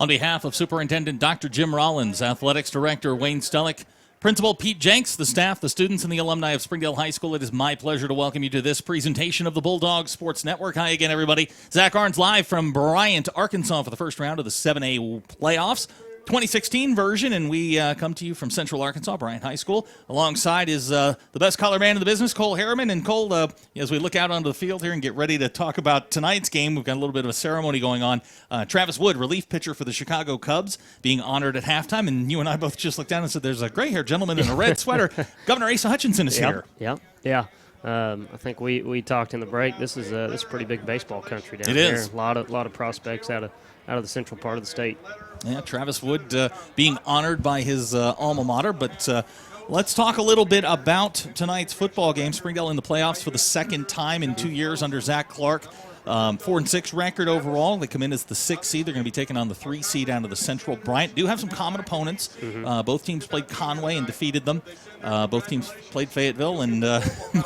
On behalf of Superintendent Dr. Jim Rollins, Athletics Director Wayne Stellick, Principal Pete Jenks, the staff, the students, and the alumni of Springdale High School, it is my pleasure to welcome you to this presentation of the Bulldog Sports Network. Hi again, everybody. Zach Arns live from Bryant, Arkansas for the first round of the 7A playoffs. 2016 version, and we come to you from Central Arkansas, Bryant High School. Alongside is the best color man in the business, Cole Harriman. And Cole, as we look out onto the field here and get ready to talk about tonight's game, we've got a little bit of a ceremony going on. Travis Wood, relief pitcher for the Chicago Cubs, being honored at halftime. And you and I both just looked down and said, there's a gray-haired gentleman in a red sweater. Governor Asa Hutchinson is here. Yeah. I think we talked in the break. This is pretty big baseball country down here. It is. A lot of prospects out of the central part of the state. Yeah, Travis Wood being honored by his alma mater. But let's talk a little bit about tonight's football game. Springdale in the playoffs for the second time in 2 years under Zach Clark. 4-6 record overall. They come in as the 6th seed. They're going to be taking on the 3 seed out of the Central. Bryant do have some common opponents. Both teams played Conway and defeated them. Both teams played Fayetteville, and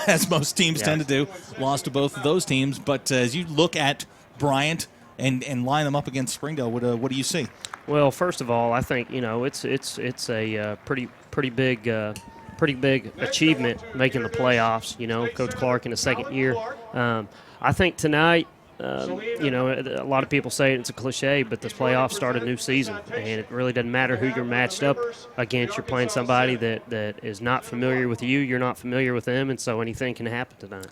as most teams tend to do, lost to both of those teams. But as you look at Bryant and line them up against Springdale, what do you see? Well, first of all, I think it's a pretty big achievement making the playoffs. Coach Clark in his second year. I think tonight, a lot of people say it's a cliche, but the playoffs start a new season, and it really doesn't matter who you're matched up against. You're playing somebody that is not familiar with you. You're not familiar with them, and so anything can happen tonight.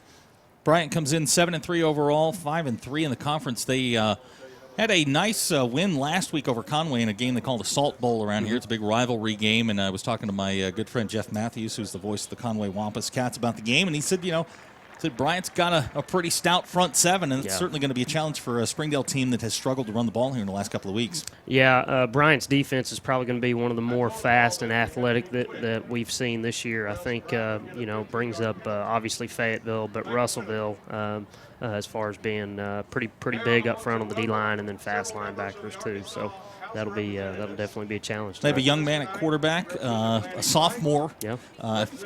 Bryant comes in 7-3 overall, 5-3 in the conference. They had a nice win last week over Conway in a game they called a Salt Bowl around here. It's a big rivalry game, and I was talking to my good friend Jeff Matthews, who's the voice of the Conway Wampus Cats, about the game, and he said, Bryant's got a pretty stout front seven, and it's certainly going to be a challenge for a Springdale team that has struggled to run the ball here in the last couple of weeks. Yeah, Bryant's defense is probably going to be one of the more fast and athletic that we've seen this year. I think, brings up obviously Fayetteville, but Russellville as far as being pretty big up front on the D-line, and then fast linebackers too. So that'll definitely be a challenge. They have a young man at quarterback, a sophomore,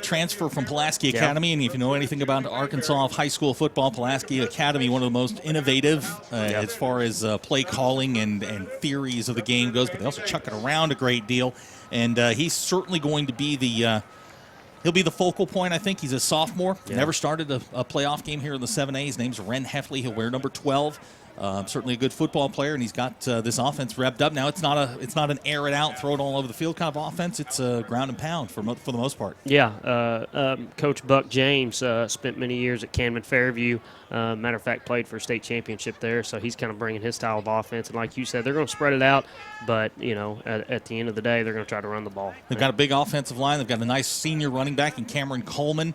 transfer from Pulaski Academy. And if you know anything about Arkansas high school football, Pulaski Academy, one of the most innovative as far as play calling and theories of the game goes. But they also chuck it around a great deal. And he's certainly going to be he'll be the focal point, I think. He's a sophomore. Never started a playoff game here in the 7A. His name's Ren Heffley. He'll wear number 12. Certainly a good football player, and he's got this offense revved up. Now it's not an air it out, throw it all over the field kind of offense. It's a ground and pound for the most part. Yeah, Coach Buck James spent many years at Camden Fairview. Matter of fact, played for a state championship there, so he's kind of bringing his style of offense. And like you said, they're going to spread it out, but at the end of the day, they're going to try to run the ball. They've got a big offensive line. They've got a nice senior running back in Cameron Coleman.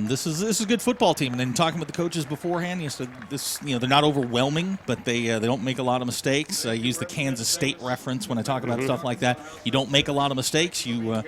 This is a good football team, and then talking with the coaches beforehand, you said they're not overwhelming, but they don't make a lot of mistakes. I use the Kansas State reference when I talk about stuff like that. You don't make a lot of mistakes. You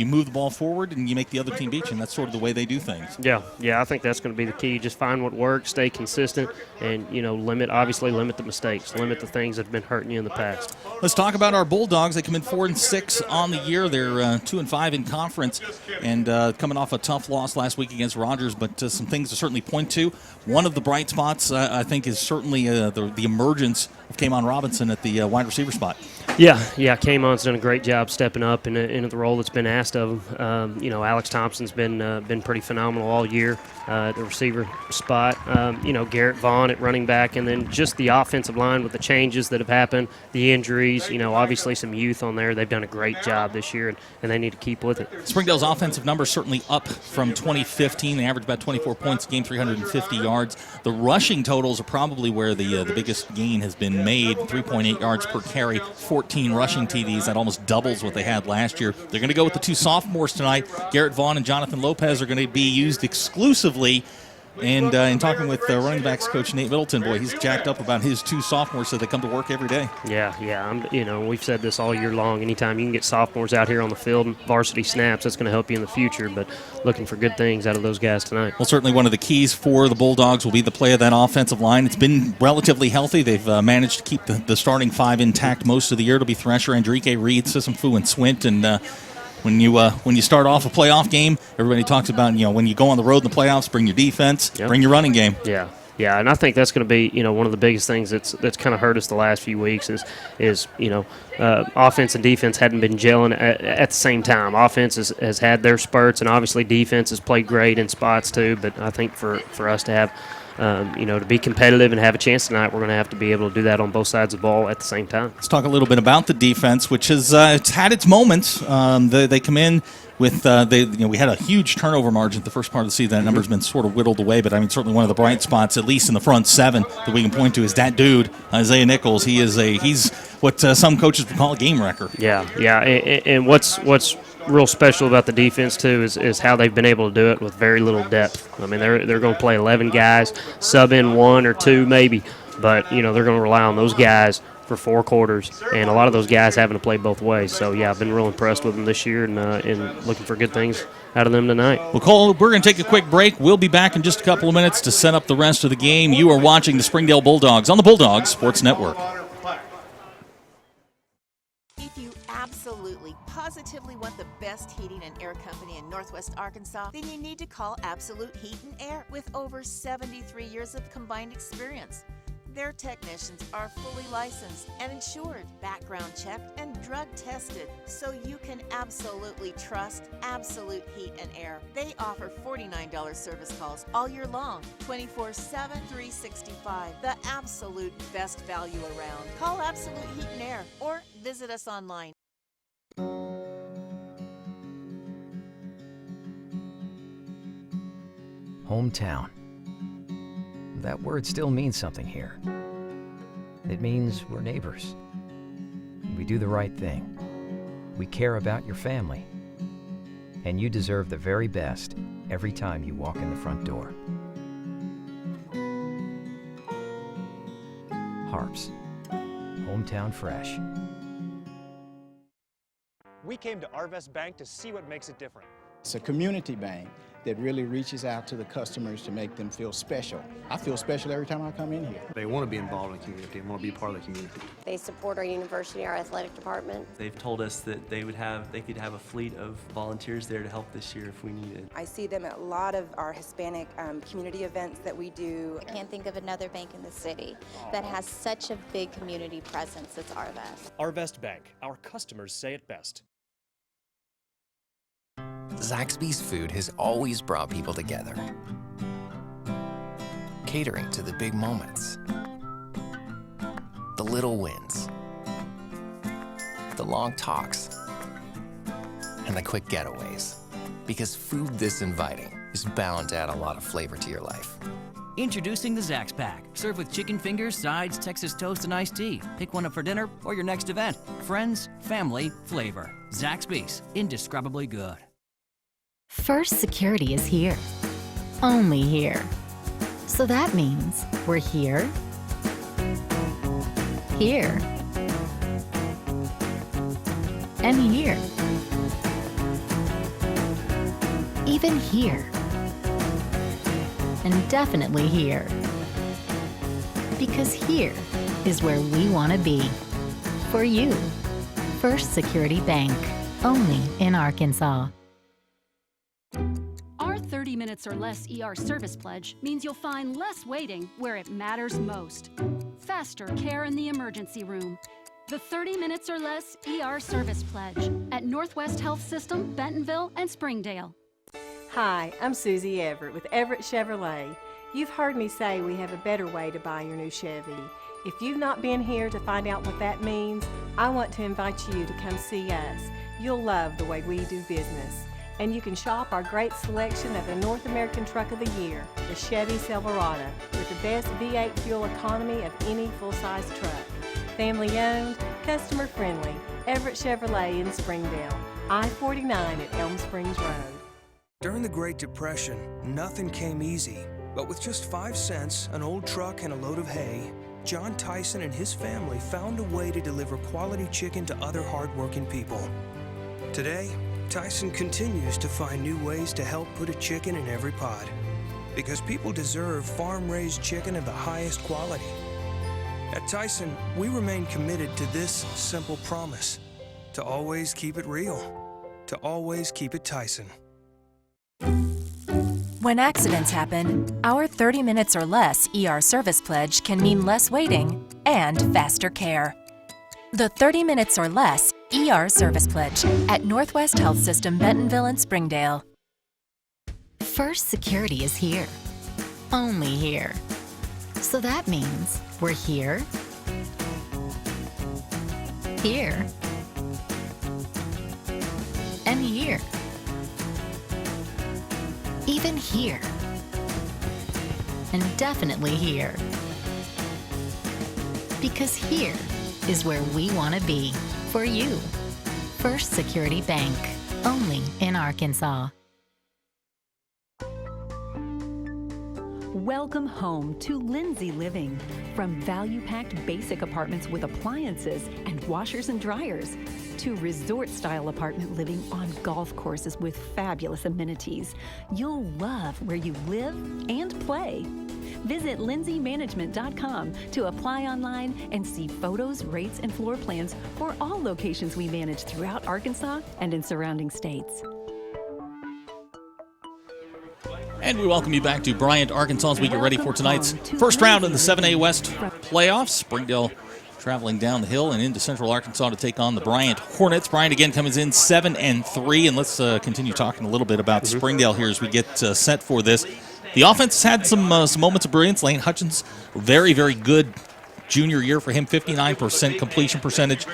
move the ball forward, and you make the other team beat you, and that's sort of the way they do things. Yeah, I think that's going to be the key. Just find what works, stay consistent, and limit the mistakes, limit the things that have been hurting you in the past. Let's talk about our Bulldogs. They come in 4-6 on the year. They're 2-5 in conference, and coming off a tough loss last week against Rogers, but some things to certainly point to. One of the bright spots, I think, is certainly the emergence of Kamon Robinson at the wide receiver spot. Yeah, Kamon's done a great job stepping up in the role that's been asked of him. Alex Thompson's been pretty phenomenal all year at the receiver spot. Garrett Vaughn at running back, and then just the offensive line with the changes that have happened, the injuries, obviously some youth on there. They've done a great job this year, and they need to keep with it. Springdale's offensive numbers certainly up from 2015. They averaged about 24 points a game, 350 yards. The rushing totals are probably where the biggest gain has been made, 3.8 yards per carry, 14 rushing TDs. That almost doubles what they had last year. They're going to go with the two sophomores tonight. Garrett Vaughn and Jonathan Lopez are going to be used exclusively. And in talking with running backs coach Nate Middleton, boy, he's jacked up about his two sophomores, so they come to work every day. Yeah. We've said this all year long. Anytime you can get sophomores out here on the field and varsity snaps, that's going to help you in the future. But looking for good things out of those guys tonight. Well, certainly one of the keys for the Bulldogs will be the play of that offensive line. It's been relatively healthy. They've managed to keep the starting five intact most of the year. It'll be Thresher, Enrique, Reed, Sissamfu, and Swint, and when you start off a playoff game, everybody talks about when you go on the road in the playoffs, bring your defense, bring your running game. Yeah, Yeah, and I think that's going to be, one of the biggest things that's kind of hurt us the last few weeks is offense and defense hadn't been gelling at the same time. Offense has had their spurts, and obviously defense has played great in spots too. But I think for us to have, to be competitive and have a chance tonight, we're going to have to be able to do that on both sides of the ball at the same time. Let's talk a little bit about the defense, which has it's had its moments. They come in with we had a huge turnover margin at the first part of the season. That number's been sort of whittled away, but I mean certainly one of the bright spots, at least in the front seven, that we can point to is that dude Isaiah Nichols. He's what some coaches would call a game wrecker. Yeah, and what's real special about the defense too is how they've been able to do it with very little depth. I mean they're going to play 11 guys, sub in 1 or 2 maybe, but they're going to rely on those guys for 4 quarters, and a lot of those guys having to play both ways. So, yeah, I've been real impressed with them this year and looking for good things out of them tonight. Well, Cole, we're going to take a quick break. We'll be back in just a couple of minutes to set up the rest of the game. You are watching the Springdale Bulldogs on the Bulldog Sports Network. If you absolutely, positively want the best heating and air company in Northwest Arkansas, then you need to call Absolute Heat and Air with over 73 years of combined experience. Their technicians are fully licensed and insured, background checked, and drug tested, so you can absolutely trust Absolute Heat and Air. They offer $49 service calls all year long, 24/7, 365. The absolute best value around. Call Absolute Heat and Air or visit us online. Hometown. That word still means something here. It means we're neighbors. We do the right thing. We care about your family. And you deserve the very best every time you walk in the front door. HAR-BER. Hometown fresh. We came to Arvest Bank to see what makes it different. It's a community bank that really reaches out to the customers to make them feel special. I feel special every time I come in here. They want to be involved in the community and want to be part of the community. They support our university, our athletic department. They've told us that they could have a fleet of volunteers there to help this year if we needed. I see them at a lot of our Hispanic community events that we do. I can't think of another bank in the city that has such a big community presence as Arvest. Arvest Bank, our customers say it best. Zaxby's food has always brought people together. Catering to the big moments, the little wins, the long talks, and the quick getaways. Because food this inviting is bound to add a lot of flavor to your life. Introducing the Zax Pack. Served with chicken fingers, sides, Texas toast, and iced tea. Pick one up for dinner or your next event. Friends, family, flavor. Zaxby's. Indescribably good. First Security is here. Only here. So that means we're here, here, and here. Even here. And definitely here. Because here is where we want to be. For you. First Security Bank. Only in Arkansas. Our 30 minutes or less ER service pledge means you'll find less waiting where it matters most. Faster care in the emergency room. The 30 minutes or less ER service pledge at Northwest Health System, Bentonville, and Springdale. Hi, I'm Susie Everett with Everett Chevrolet. You've heard me say we have a better way to buy your new Chevy. If you've not been here to find out what that means, I want to invite you to come see us. You'll love the way we do business. And you can shop our great selection of the North American Truck of the Year, the Chevy Silverado, with the best V8 fuel economy of any full-size truck. Family-owned, customer-friendly, Everett Chevrolet in Springdale, I-49 at Elm Springs Road. During the Great Depression, nothing came easy. But with just 5 cents, an old truck, and a load of hay, John Tyson and his family found a way to deliver quality chicken to other hard-working people. Today, Tyson continues to find new ways to help put a chicken in every pot. Because people deserve farm-raised chicken of the highest quality. At Tyson, we remain committed to this simple promise: to always keep it real, to always keep it Tyson. When accidents happen, our 30 minutes or less ER service pledge can mean less waiting and faster care. The 30 minutes or less ER service pledge at Northwest Health System Bentonville and Springdale. First Security is here. Only here. So that means we're here, here, and here. Even here. And definitely here. Because here is where we want to be for you. First Security Bank. Only in Arkansas. Welcome home to Lindsay Living. From value-packed basic apartments with appliances and washers and dryers to resort-style apartment living on golf courses with fabulous amenities, you'll love where you live and play. Visit lindsaymanagement.com to apply online and see photos, rates, and floor plans for all locations we manage throughout Arkansas and in surrounding states. And we welcome you back to Bryant, Arkansas, as we get ready for tonight's first round in the 7A West playoffs. Springdale traveling down the hill and into Central Arkansas to take on the Bryant Hornets. Bryant again comes in 7-3, and let's continue talking a little bit about Springdale here as we get set for this. The offense has had some moments of brilliance. Lane Hutchins, very, very good junior year for him, 59% completion percentage,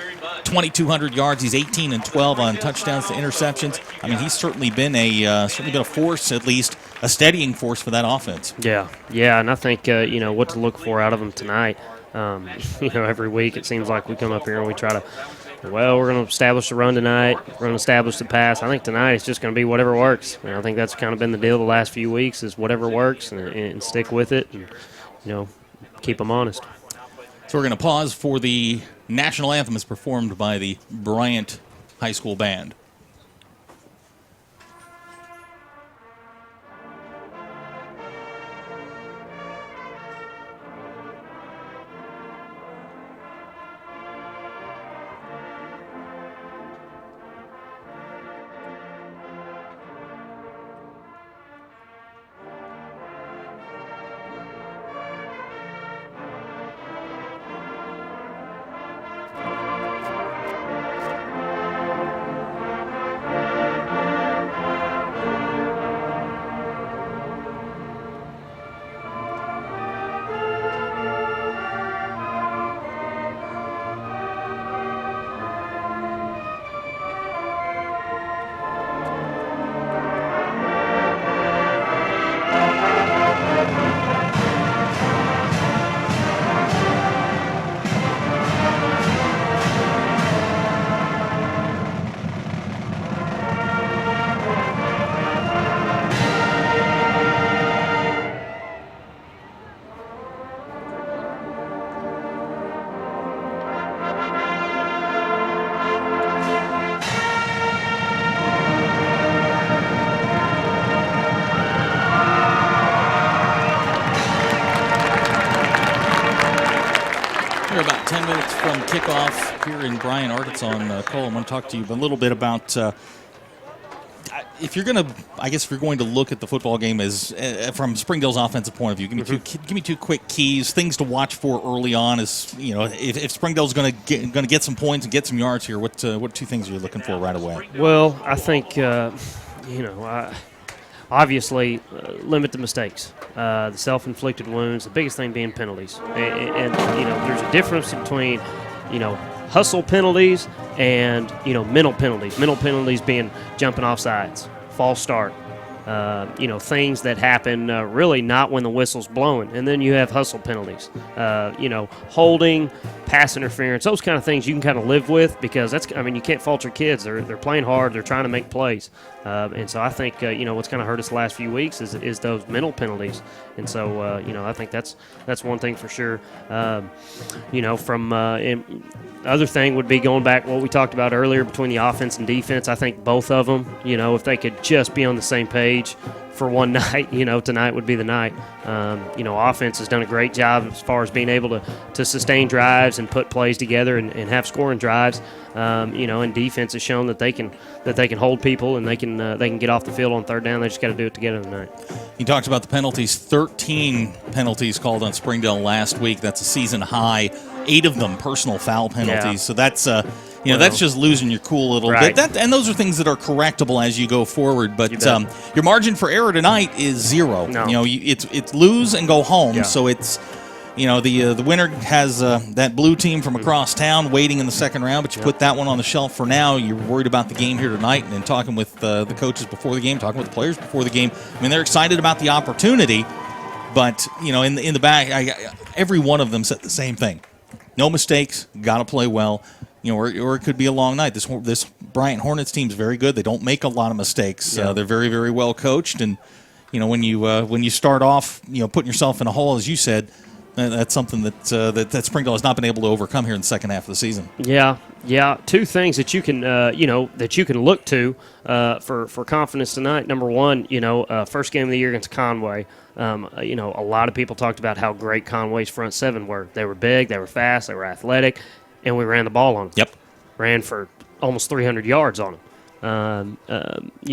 2,200 yards. He's 18-12 on touchdowns to interceptions. I mean, he's certainly been a force, at least a steadying force for that offense. Yeah, and I think what to look for out of him tonight. Every week it seems like we come up here and we try to, we're going to establish the run tonight. We're going to establish the pass. I think tonight it's just going to be whatever works. And I think that's kind of been the deal the last few weeks is whatever works and stick with it and, keep them honest. So we're going to pause for the national anthem as performed by the Bryant High School Band. We're about 10 minutes from kickoff here in Bryant, Arkansas. And Cole, I want to talk to you a little bit about if you're going to look at the football game as from Springdale's offensive point of view. Give me two quick keys, things to watch for early on. As if Springdale's going to get some points and get some yards here, what two things are you looking for right away? Well, I think obviously limit the mistakes, the self-inflicted wounds. The biggest thing being penalties, and there's a difference between hustle penalties and mental penalties. Mental penalties being jumping off sides, false start, things that happen really not when the whistle's blowing. And then you have hustle penalties, holding, pass interference, those kind of things you can kind of live with because you can't fault your kids. They're playing hard. They're trying to make plays. And so I think, what's kind of hurt us the last few weeks is those mental penalties. And so, I think that's one thing for sure. Other thing would be going back what we talked about earlier between the offense and defense. I think both of them, if they could just be on the same page for one night. Tonight would be the night. Offense has done a great job as far as being able to sustain drives and put plays together and have scoring drives. And defense has shown that they can hold people and they can get off the field on third down. They just got to do it together tonight. You talked about the penalties. 13 penalties called on Springdale last week. That's a season high. 8 of them personal foul penalties. Yeah. So that's that's just losing your cool a little Right. bit. And those are things that are correctable as you go forward. But your margin for error tonight is 0. No. It's lose and go home. Yeah. So it's the winner has that blue team from across town waiting in the second round, but you put that one on the shelf for now. You're worried about the game here tonight, and talking with the coaches before the game, talking with the players before the game. I mean, they're excited about the opportunity, but in the back, every one of them said the same thing: no mistakes, got to play well. Or it could be a long night. This Bryant Hornets team is very good. They don't make a lot of mistakes. Yeah. They're very, very well coached, and when you start off, putting yourself in a hole, as you said. That's something that Springdale has not been able to overcome here in the second half of the season. Yeah. 2 things that you can look to for confidence tonight. Number one, first game of the year against Conway. A lot of people talked about how great Conway's front 7 were. They were big, they were fast, they were athletic, and we ran the ball on them. Yep. Ran for almost 300 yards on them.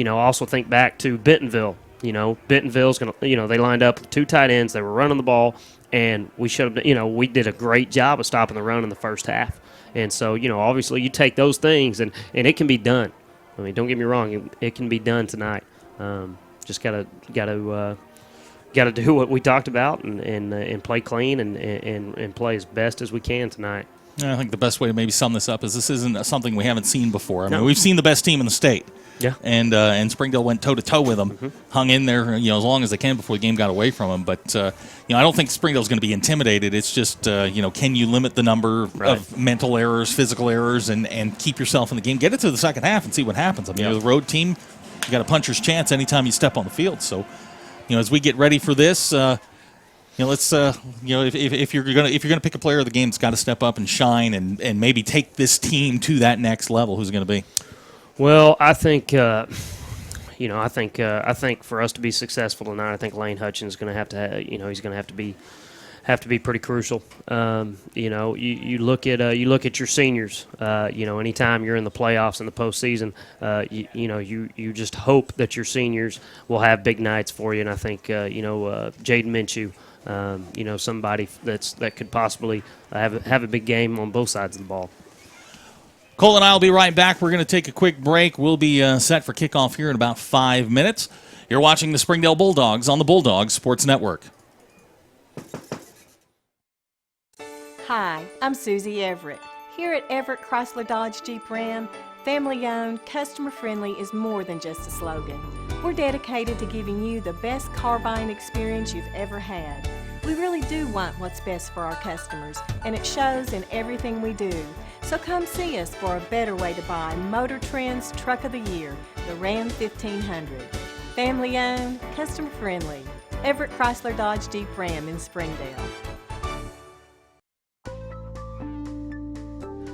Also think back to Bentonville. Bentonville's going to, they lined up with 2 tight ends. They were running the ball. And we should have, we did a great job of stopping the run in the first half. And so, obviously you take those things and it can be done. I mean, don't get me wrong, it can be done tonight. Just gotta do what we talked about and play clean and play as best as we can tonight. I think the best way to maybe sum this up is this isn't something we haven't seen before. I mean, No. we've seen the best team in the state. Yeah. And Springdale went toe-to-toe with them, hung in there, as long as they can before the game got away from them. But, I don't think Springdale's going to be intimidated. It's just, can you limit the number of mental errors, physical errors, and keep yourself in the game? Get it to the second half and see what happens. I mean, the road team, you got a puncher's chance anytime you step on the field. So, as we get ready for this, let's if you're gonna pick a player of the game that's got to step up and shine and maybe take this team to that next level, who's going to be? Well, I think I think for us to be successful tonight, I think Lane Hutchins is going to have to he's going to have to be pretty crucial. You look at your seniors. Anytime you're in the playoffs in the postseason, you just hope that your seniors will have big nights for you. And I think Jaden Minshew, somebody that could possibly have a big game on both sides of the ball. Cole and I will be right back. We're going to take a quick break. We'll be set for kickoff here in about 5 minutes. You're watching the Springdale Bulldogs on the Bulldog Sports Network. Hi, I'm Susie Everett. Here at Everett Chrysler Dodge Jeep Ram, family-owned, customer-friendly is more than just a slogan. We're dedicated to giving you the best car buying experience you've ever had. We really do want what's best for our customers, and it shows in everything we do. So come see us for a better way to buy Motor Trend's Truck of the Year, the Ram 1500. Family-owned, customer-friendly. Everett Chrysler Dodge Jeep Ram in Springdale.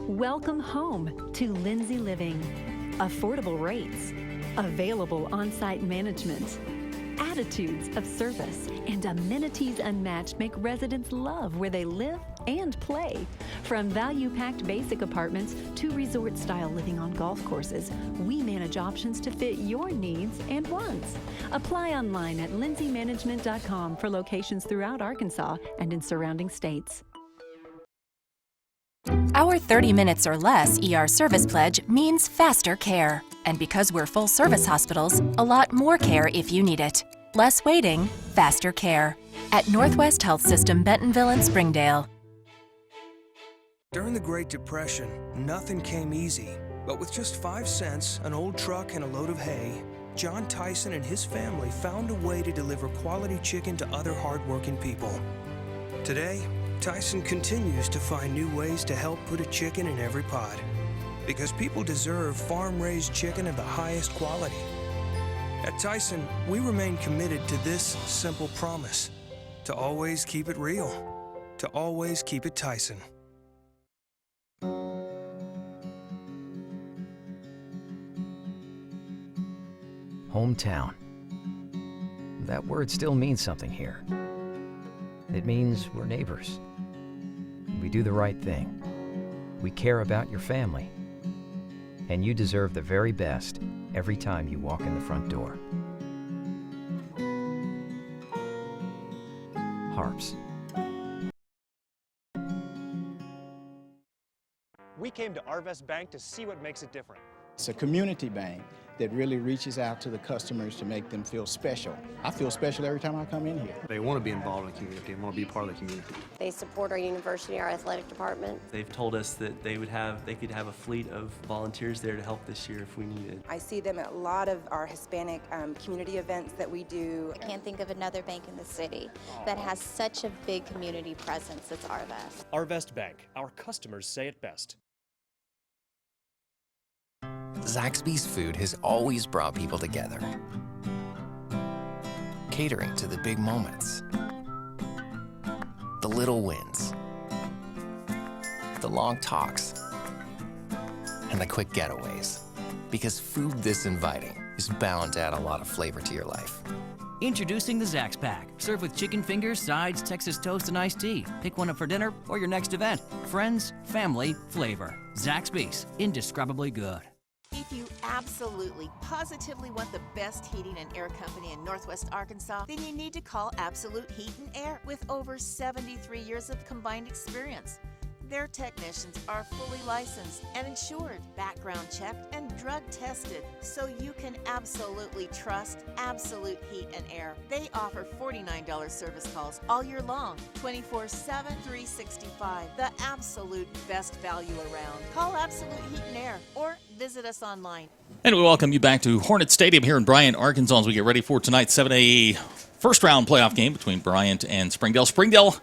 Welcome home to Lindsay Living. Affordable rates, available on-site management, attitudes of service, and amenities unmatched make residents love where they live and play. From value-packed basic apartments to resort-style living on golf courses, we manage options to fit your needs and wants. Apply online at lindsaymanagement.com for locations throughout Arkansas and in surrounding states. Our 30 minutes or less ER service pledge means faster care. And because we're full-service hospitals, a lot more care if you need it. Less waiting, faster care. At Northwest Health System, Bentonville and Springdale. During the Great Depression, nothing came easy. But with just 5 cents, an old truck, and a load of hay, John Tyson and his family found a way to deliver quality chicken to other hardworking people. Today, Tyson continues to find new ways to help put a chicken in every pot. Because people deserve farm-raised chicken of the highest quality. At Tyson, we remain committed to this simple promise: to always keep it real, to always keep it Tyson. Hometown. that word still means something here. It means we're neighbors. We do the right thing. We care about your family. And you deserve the very best every time you walk in the front door. HAR-BER. We came to Arvest Bank to see what makes it different. It's a community bank that really reaches out to the customers to make them feel special. I feel special every time I come in here. They want to be involved in the community and want to be part of the community. They support our university, our athletic department. They've told us that they could have a fleet of volunteers there to help this year if we needed. I see them at a lot of our Hispanic community events that we do. I can't think of another bank in the city that has such a big community presence as Arvest. Arvest Bank, our customers say it best. Zaxby's food has always brought people together, catering to the big moments, the little wins, the long talks, and the quick getaways. Because food this inviting is bound to add a lot of flavor to your life. Introducing the Zax Pack. Serve with chicken fingers, sides, Texas toast, and iced tea. Pick one up for dinner or your next event. Friends, family, flavor. Zaxby's, indescribably good. If you absolutely, positively want the best heating and air company in Northwest Arkansas, then you need to call Absolute Heat and Air with over 73 years of combined experience. Their technicians are fully licensed and insured, background checked, and drug tested, so you can absolutely trust Absolute Heat and Air. They offer $49 service calls all year long, 24/7, 365. The absolute best value around. Call Absolute Heat and Air or visit us online. And we welcome you back to Hornet Stadium here in Bryant, Arkansas, as we get ready for tonight's 7A first-round playoff game between Bryant and Springdale. Springdale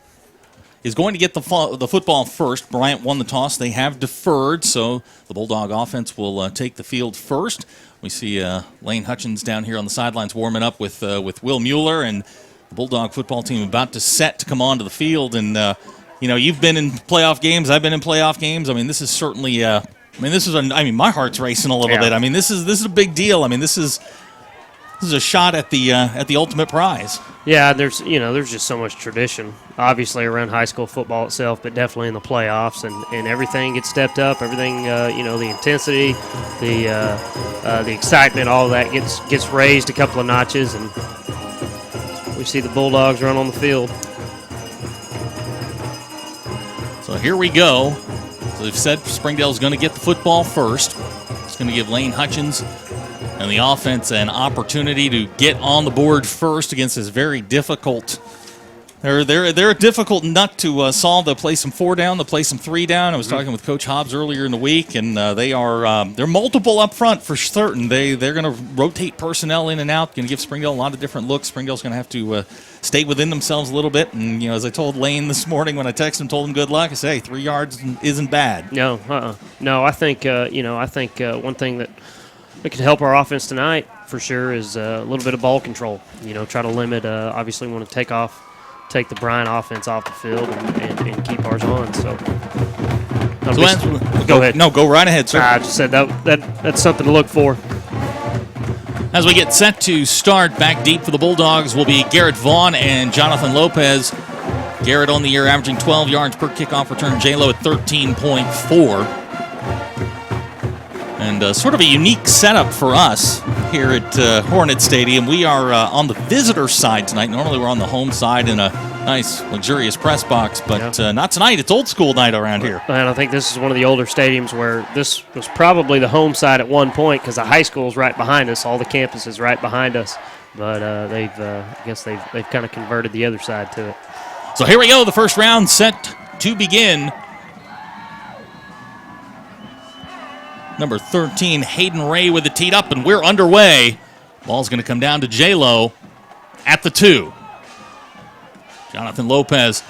is going to get the football first. Bryant won the toss. They have deferred, so the Bulldog offense will take the field first. We see Lane Hutchins down here on the sidelines warming up with Will Mueller, and the Bulldog football team about to set to come onto the field. And, you've been in playoff games. I've been in playoff games. I mean, this is certainly my heart's racing a little bit. I mean, this is a big deal. I mean, this is a shot at the ultimate prize. Yeah, there's just so much tradition, obviously around high school football itself, but definitely in the playoffs, and everything gets stepped up. Everything, the intensity, the excitement, all of that gets raised a couple of notches, and we see the Bulldogs run on the field. So here we go. So they've said Springdale's going to get the football first. It's going to give Lane Hutchins and the offense an opportunity to get on the board first against this very difficult. They're a difficult nut to solve. They'll play some 4 down. They'll play some 3 down. I was talking with Coach Hobbs earlier in the week, and they're multiple up front for certain. They're going to rotate personnel in and out. Going to give Springdale a lot of different looks. Springdale's going to have to stay within themselves a little bit. And as I told Lane this morning when I texted him, told him good luck. I said, hey, 3 yards isn't bad. No, I think one thing that could help our offense tonight for sure is a little bit of ball control. Try to limit. Obviously, want to take the Bryant offense off the field and keep ours on. Go ahead. No, go right ahead, sir. I just said that's something to look for. As we get set to start, back deep for the Bulldogs will be Garrett Vaughn and Jonathan Lopez. Garrett on the year averaging 12 yards per kickoff return. J-Lo at 13.4. And sort of a unique setup for us here at Hornet Stadium. We are on the visitor side tonight. Normally we're on the home side in a nice, luxurious press box, but not tonight. It's old school night around here. And I think this is one of the older stadiums where this was probably the home side at one point because the high school is right behind us. All the campus is right behind us. But I guess they've kind of converted the other side to it. So here we go. The first round set to begin. Number 13, Hayden Ray with it teed up, and we're underway. Ball's going to come down to J-Lo at the 2. Jonathan Lopez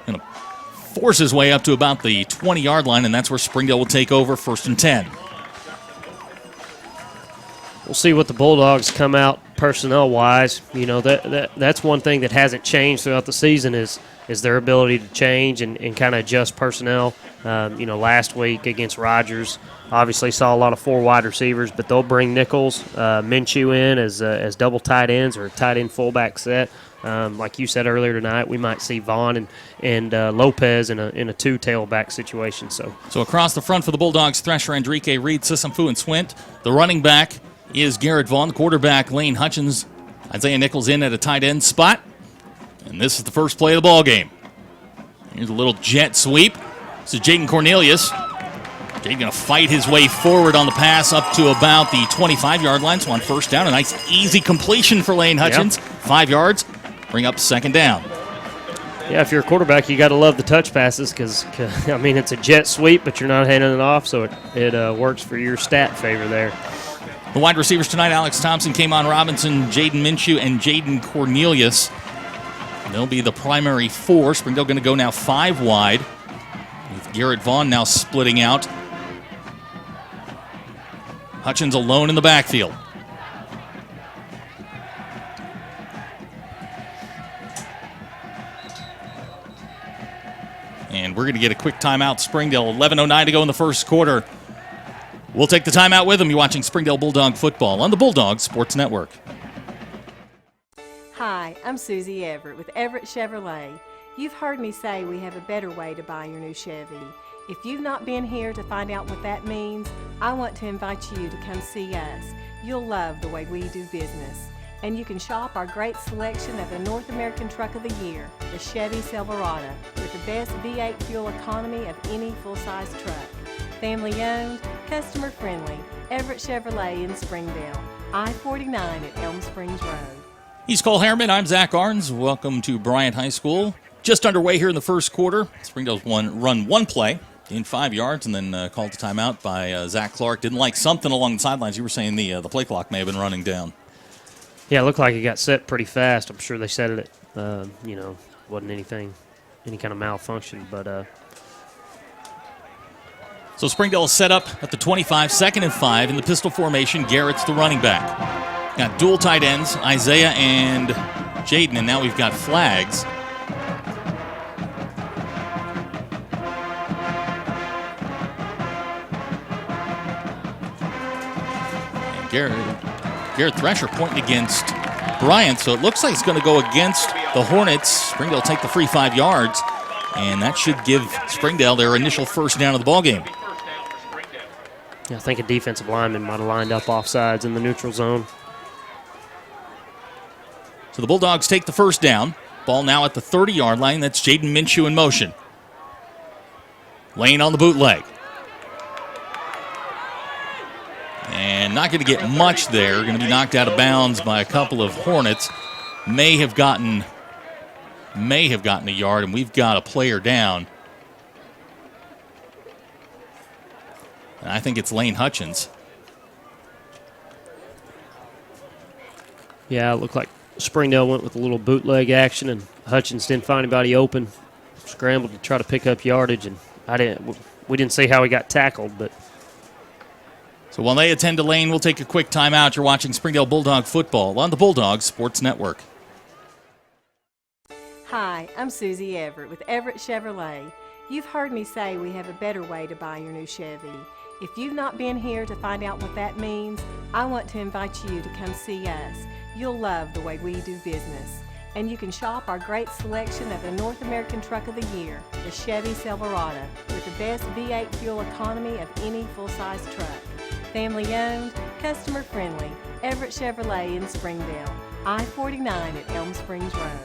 going to force his way up to about the 20-yard line, and that's where Springdale will take over 1st and 10. We'll see what the Bulldogs come out personnel-wise, that's one thing that hasn't changed throughout the season is their ability to change and kind of adjust personnel. Last week against Rogers, obviously saw a lot of 4 wide receivers, but they'll bring Nichols, Minshew in as double tight ends or a tight end fullback set. Like you said earlier tonight, we might see Vaughn and Lopez in a 2 tailback situation. So across the front for the Bulldogs, Thresher, Enrique, Reed, Sissamfu, and Swint. The running back is Garrett Vaughn. The quarterback, Lane Hutchins. Isaiah Nichols in at a tight end spot. And this is the first play of the ball game. Here's a little jet sweep. This is Jaden Cornelius. Jaden going to fight his way forward on the pass up to about the 25-yard line. So on first down, a nice easy completion for Lane Hutchins. Yep. 5 yards, bring up second down. Yeah, if you're a quarterback, you got to love the touch passes because it's a jet sweep, but you're not handing it off, so it works for your stat favor there. The wide receivers tonight, Alex Thompson, Kamon Robinson, Jaden Minshew, and Jaden Cornelius. They'll be the primary 4. Springdale going to go now 5 wide, with Garrett Vaughn now splitting out. Hutchins alone in the backfield. And we're going to get a quick timeout. Springdale, 11:09 to go in the first quarter. We'll take the timeout with them. You're watching Springdale Bulldog football on the Bulldog Sports Network. Hi, I'm Susie Everett with Everett Chevrolet. You've heard me say we have a better way to buy your new Chevy. If you've not been here to find out what that means, I want to invite you to come see us. You'll love the way we do business. And you can shop our great selection of the North American Truck of the Year, the Chevy Silverado, with the best V8 fuel economy of any full-size truck. Family owned, customer friendly, Everett Chevrolet in Springdale, I-49 at Elm Springs Road. He's Cole Harriman. I'm Zach Arns. Welcome to Bryant High School. Just underway here in the first quarter. Springdale's run one play, gained 5 yards, and then called a timeout by Zach Clark. Didn't like something along the sidelines. You were saying the play clock may have been running down. Yeah, it looked like it got set pretty fast. I'm sure they set it at, wasn't any kind of malfunction. But So Springdale is set up at the 25, 2nd and 5 in the pistol formation. Garrett's the running back. Got dual tight ends, Isaiah and Jaden, and now we've got flags. And Garrett Thresher pointing against Bryant, so it looks like it's going to go against the Hornets. Springdale take the free 5 yards, and that should give Springdale their initial first down of the ballgame. Yeah, I think a defensive lineman might have lined up offsides in the neutral zone. So the Bulldogs take the first down. Ball now at the 30-yard line. That's Jaden Minshew in motion. Lane on the bootleg. And not going to get much there. Going to be knocked out of bounds by a couple of Hornets. May have gotten a yard, and we've got a player down. And I think it's Lane Hutchins. Yeah, it looked like Springdale went with a little bootleg action, and Hutchins didn't find anybody open. Scrambled to try to pick up yardage, and we didn't see how he got tackled, but. So while they attend to Lane, we'll take a quick timeout. You're watching Springdale Bulldog football on the Bulldog Sports Network. Hi, I'm Susie Everett with Everett Chevrolet. You've heard me say we have a better way to buy your new Chevy. If you've not been here to find out what that means, I want to invite you to come see us. You'll love the way we do business. And you can shop our great selection of the North American Truck of the Year, the Chevy Silverado, with the best V8 fuel economy of any full-size truck. Family owned, customer friendly, Everett Chevrolet in Springdale, I-49 at Elm Springs Road.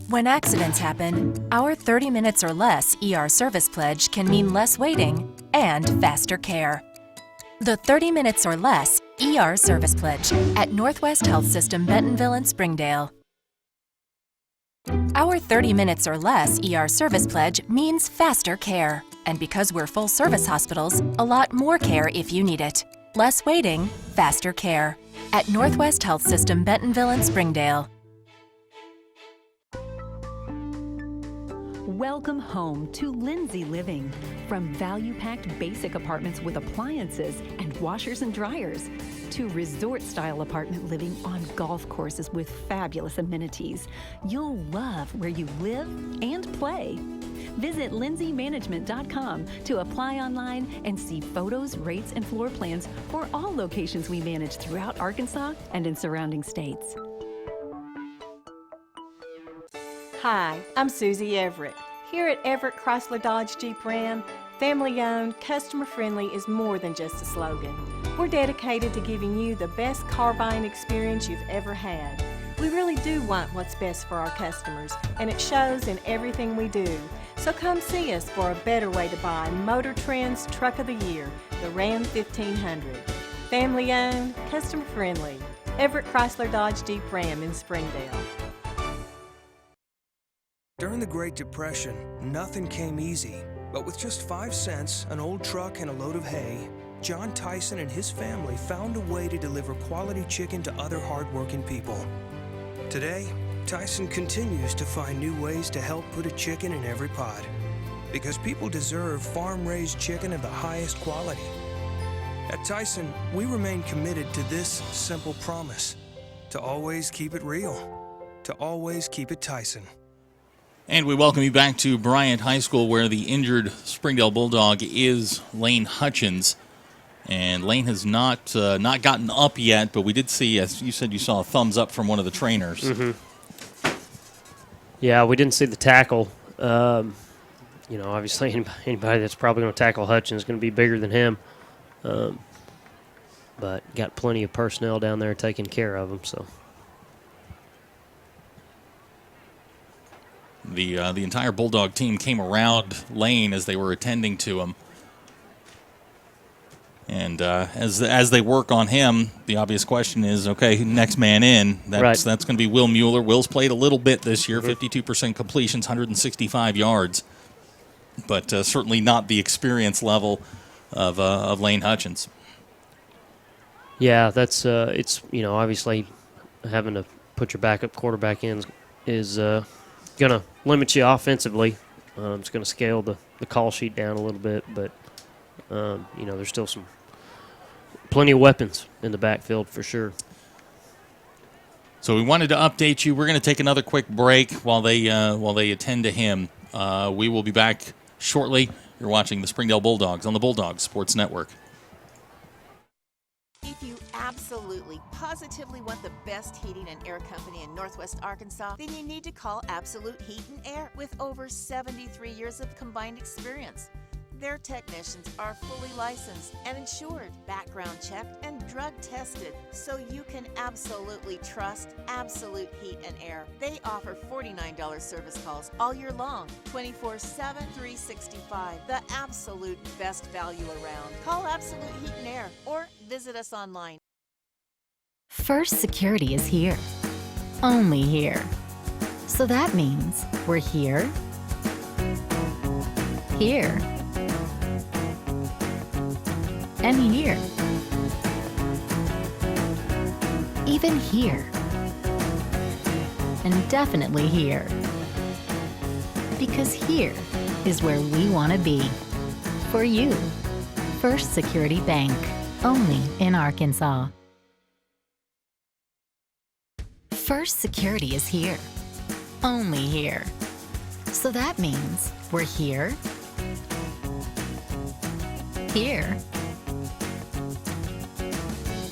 When accidents happen, our 30 minutes or less ER service pledge can mean less waiting and faster care. The 30 minutes or less ER service pledge at Northwest Health System Bentonville and Springdale. Our 30 minutes or less ER service pledge means faster care. And because we're full-service hospitals, a lot more care if you need it. Less waiting, faster care. At Northwest Health System Bentonville and Springdale. Welcome home to Lindsay Living. From value-packed basic apartments with appliances and washers and dryers to resort-style apartment living on golf courses with fabulous amenities, you'll love where you live and play. Visit lindsaymanagement.com to apply online and see photos, rates, and floor plans for all locations we manage throughout Arkansas and in surrounding states. Hi, I'm Susie Everett. Here at Everett Chrysler Dodge Jeep Ram, family-owned, customer-friendly is more than just a slogan. We're dedicated to giving you the best car buying experience you've ever had. We really do want what's best for our customers, and it shows in everything we do. So come see us for a better way to buy Motor Trend's Truck of the Year, the Ram 1500. Family-owned, customer-friendly, Everett Chrysler Dodge Jeep Ram in Springdale. During the Great Depression, nothing came easy. But with just 5 cents, an old truck, and a load of hay, John Tyson and his family found a way to deliver quality chicken to other hard-working people. Today, Tyson continues to find new ways to help put a chicken in every pot. Because people deserve farm-raised chicken of the highest quality. At Tyson, we remain committed to this simple promise: to always keep it real, to always keep it Tyson. And we welcome you back to Bryant High School, where the injured Springdale Bulldog is Lane Hutchins. And Lane has not gotten up yet, but we did see, as you said, you saw a thumbs up from one of the trainers. Mm-hmm. Yeah, we didn't see the tackle. Obviously anybody that's probably going to tackle Hutchins is going to be bigger than him. But got plenty of personnel down there taking care of him, so. The entire Bulldog team came around Lane as they were attending to him. And as they work on him, the obvious question is, okay, next man in. That's going to be Will Mueller. Will's played a little bit this year, 52% completions, 165 yards. But certainly not the experience level of Lane Hutchins. Yeah, that's it's obviously having to put your backup quarterback in is going to limit you offensively. It's going to scale the call sheet down a little bit, but there's still plenty of weapons in the backfield for sure. So we wanted to update you. We're going to take another quick break while they attend to him. We will be back shortly. You're watching the Springdale Bulldogs on the Bulldog Sports Network. If you absolutely, positively want the best heating and air company in Northwest Arkansas, then you need to call Absolute Heat and Air with over 73 years of combined experience. Their technicians are fully licensed and insured, background checked, and drug tested, so you can absolutely trust Absolute Heat and Air. They offer $49 service calls all year long, 24/7, 365. The absolute best value around. Call Absolute Heat and Air or visit us online. First Security is here. Only here. So that means we're here, here, and here. Even here. And definitely here. Because here is where we want to be. For you. First Security Bank. Only in Arkansas. First Security is here. Only here. So that means we're here, here,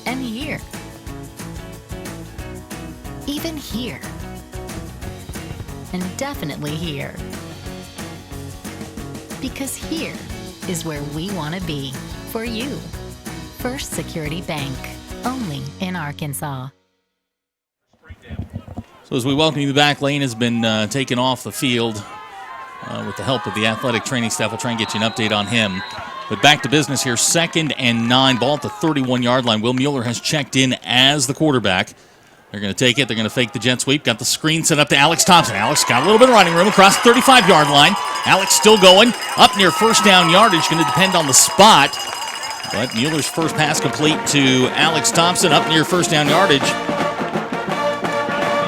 and here. Even here. And definitely here. Because here is where we want to be. For you. First Security Bank. Only in Arkansas. So as we welcome you back, Lane has been taken off the field with the help of the athletic training staff. We'll try and get you an update on him. But back to business here, 2nd and 9, ball at the 31-yard line. Will Mueller has checked in as the quarterback. They're going to take it. They're going to fake the jet sweep. Got the screen set up to Alex Thompson. Alex got a little bit of running room across the 35-yard line. Alex still going. Up near first down yardage. Going to depend on the spot. But Mueller's first pass complete to Alex Thompson up near first down yardage.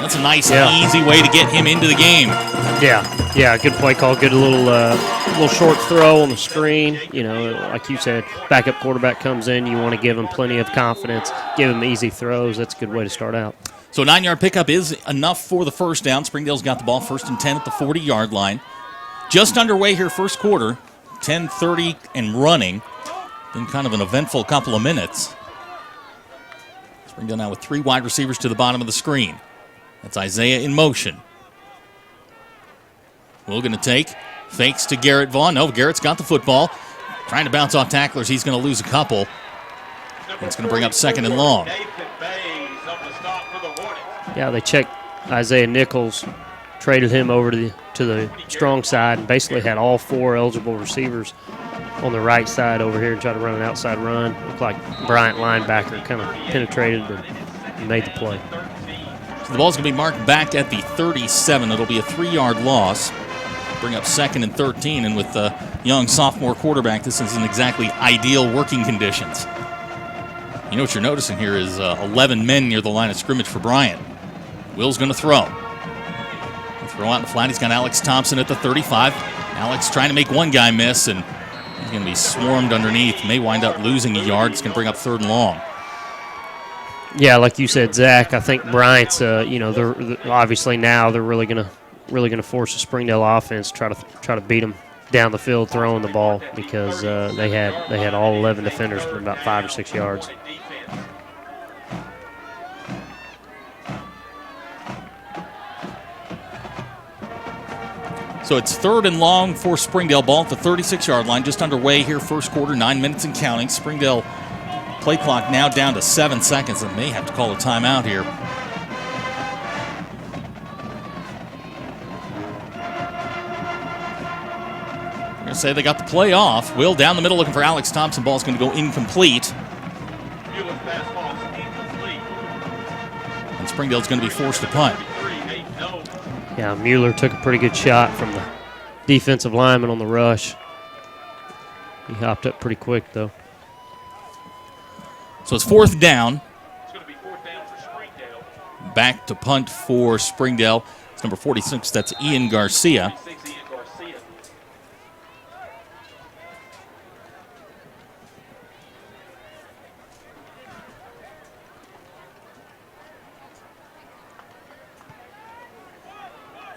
That's a nice, easy way to get him into the game. Yeah, good play call. Good little short throw on the screen. You know, like you said, backup quarterback comes in. You want to give him plenty of confidence, give him easy throws. That's a good way to start out. So a 9-yard pickup is enough for the first down. Springdale's got the ball 1st and 10 at the 40-yard line. Just underway here, first quarter, 10:30 and running. Been kind of an eventful couple of minutes. Springdale now with 3 wide receivers to the bottom of the screen. That's Isaiah in motion. Will going to take, fakes to Garrett Vaughn. No, Garrett's got the football. Trying to bounce off tacklers. He's going to lose a couple. It's going to bring up 2nd and long. Yeah, they checked Isaiah Nichols, traded him over to the strong side, and basically had all 4 eligible receivers on the right side over here and tried to run an outside run. Looked like Bryant linebacker kind of penetrated and made the play. So the ball's going to be marked back at the 37. It'll be a 3-yard loss. Bring up 2nd and 13, and with the young sophomore quarterback, this isn't exactly ideal working conditions. You know what you're noticing here is 11 men near the line of scrimmage for Bryant. Will's going to throw. He'll throw out in the flat. He's got Alex Thompson at the 35. Alex trying to make one guy miss, and he's going to be swarmed underneath. May wind up losing a yard. It's going to bring up 3rd and long. Yeah, like you said, Zach, I think Bryant's, they're obviously now they're really going to force the Springdale offense try to beat them down the field throwing the ball because they had all 11 defenders for about 5 or 6 yards. So it's 3rd and long for Springdale. Ball at the 36-yard line, just underway here, first quarter, 9 minutes and counting. Springdale play clock now down to 7 seconds and may have to call a timeout here. We're going to say they got the play off. Will down the middle looking for Alex Thompson. Ball's going to go incomplete. And Springdale's going to be forced to punt. Yeah, Mueller took a pretty good shot from the defensive lineman on the rush. He hopped up pretty quick, though. So it's 4th down. Back to punt for Springdale. It's number 46. That's Ian Garcia.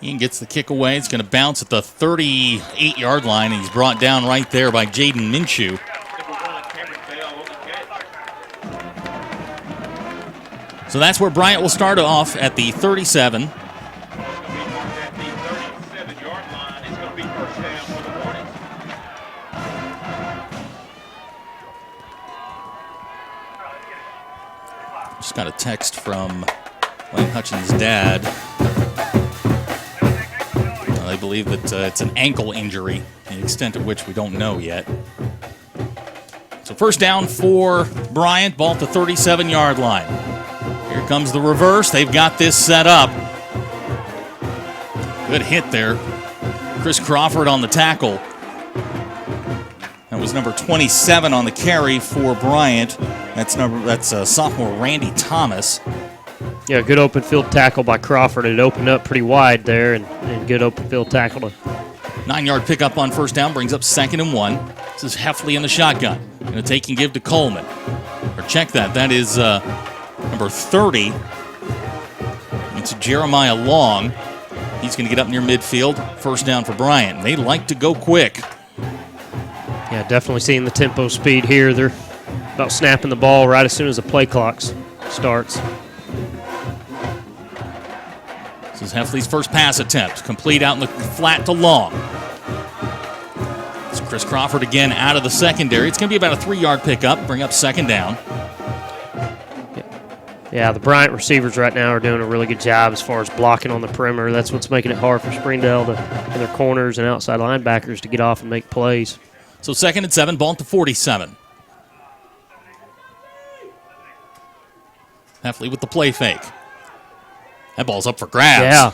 Ian gets the kick away. It's going to bounce at the 38-yard line, and he's brought down right there by Jaden Minshew. So that's where Bryant will start off at the 37. Just got a text from Wayne Hutchins' dad. They believe that it's an ankle injury, the extent of which we don't know yet. So first down for Bryant, ball at the 37-yard line. Here comes the reverse. They've got this set up. Good hit there. Chris Crawford on the tackle. That was number 27 on the carry for Bryant. That's sophomore Randy Thomas. Yeah, good open field tackle by Crawford. It opened up pretty wide there, and good open field tackle. 9-yard pickup on first down brings up 2nd and 1. This is Heffley in the shotgun. Going to take and give to Coleman. Or check that. That is number 30. It's Jeremiah Long. He's going to get up near midfield. First down for Bryant. And they like to go quick. Yeah, definitely seeing the tempo speed here. They're about snapping the ball right as soon as the play clock starts. This is Heffley's first pass attempt. Complete out in the flat to Long. It's Chris Crawford again out of the secondary. It's going to be about a 3-yard pickup. Bring up 2nd down. Yeah, the Bryant receivers right now are doing a really good job as far as blocking on the perimeter. That's what's making it hard for Springdale and their corners and outside linebackers to get off and make plays. So 2nd and 7, ball at the 47. Heffley with the play fake. That ball's up for grabs. Yeah.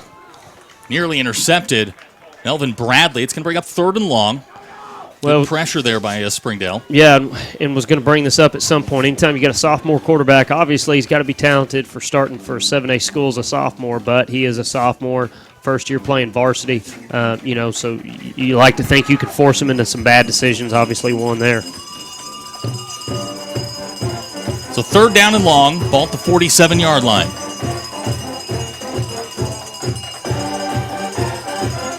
Nearly intercepted. Melvin Bradley. It's going to bring up 3rd and long. Well, good pressure there by Springdale. Yeah, and was going to bring this up at some point. Anytime you got a sophomore quarterback, obviously he's got to be talented for starting for 7A school as a sophomore, but he is a sophomore, first year playing varsity. So you like to think you could force him into some bad decisions. Obviously one there. So 3rd down and long, ball at the 47-yard line.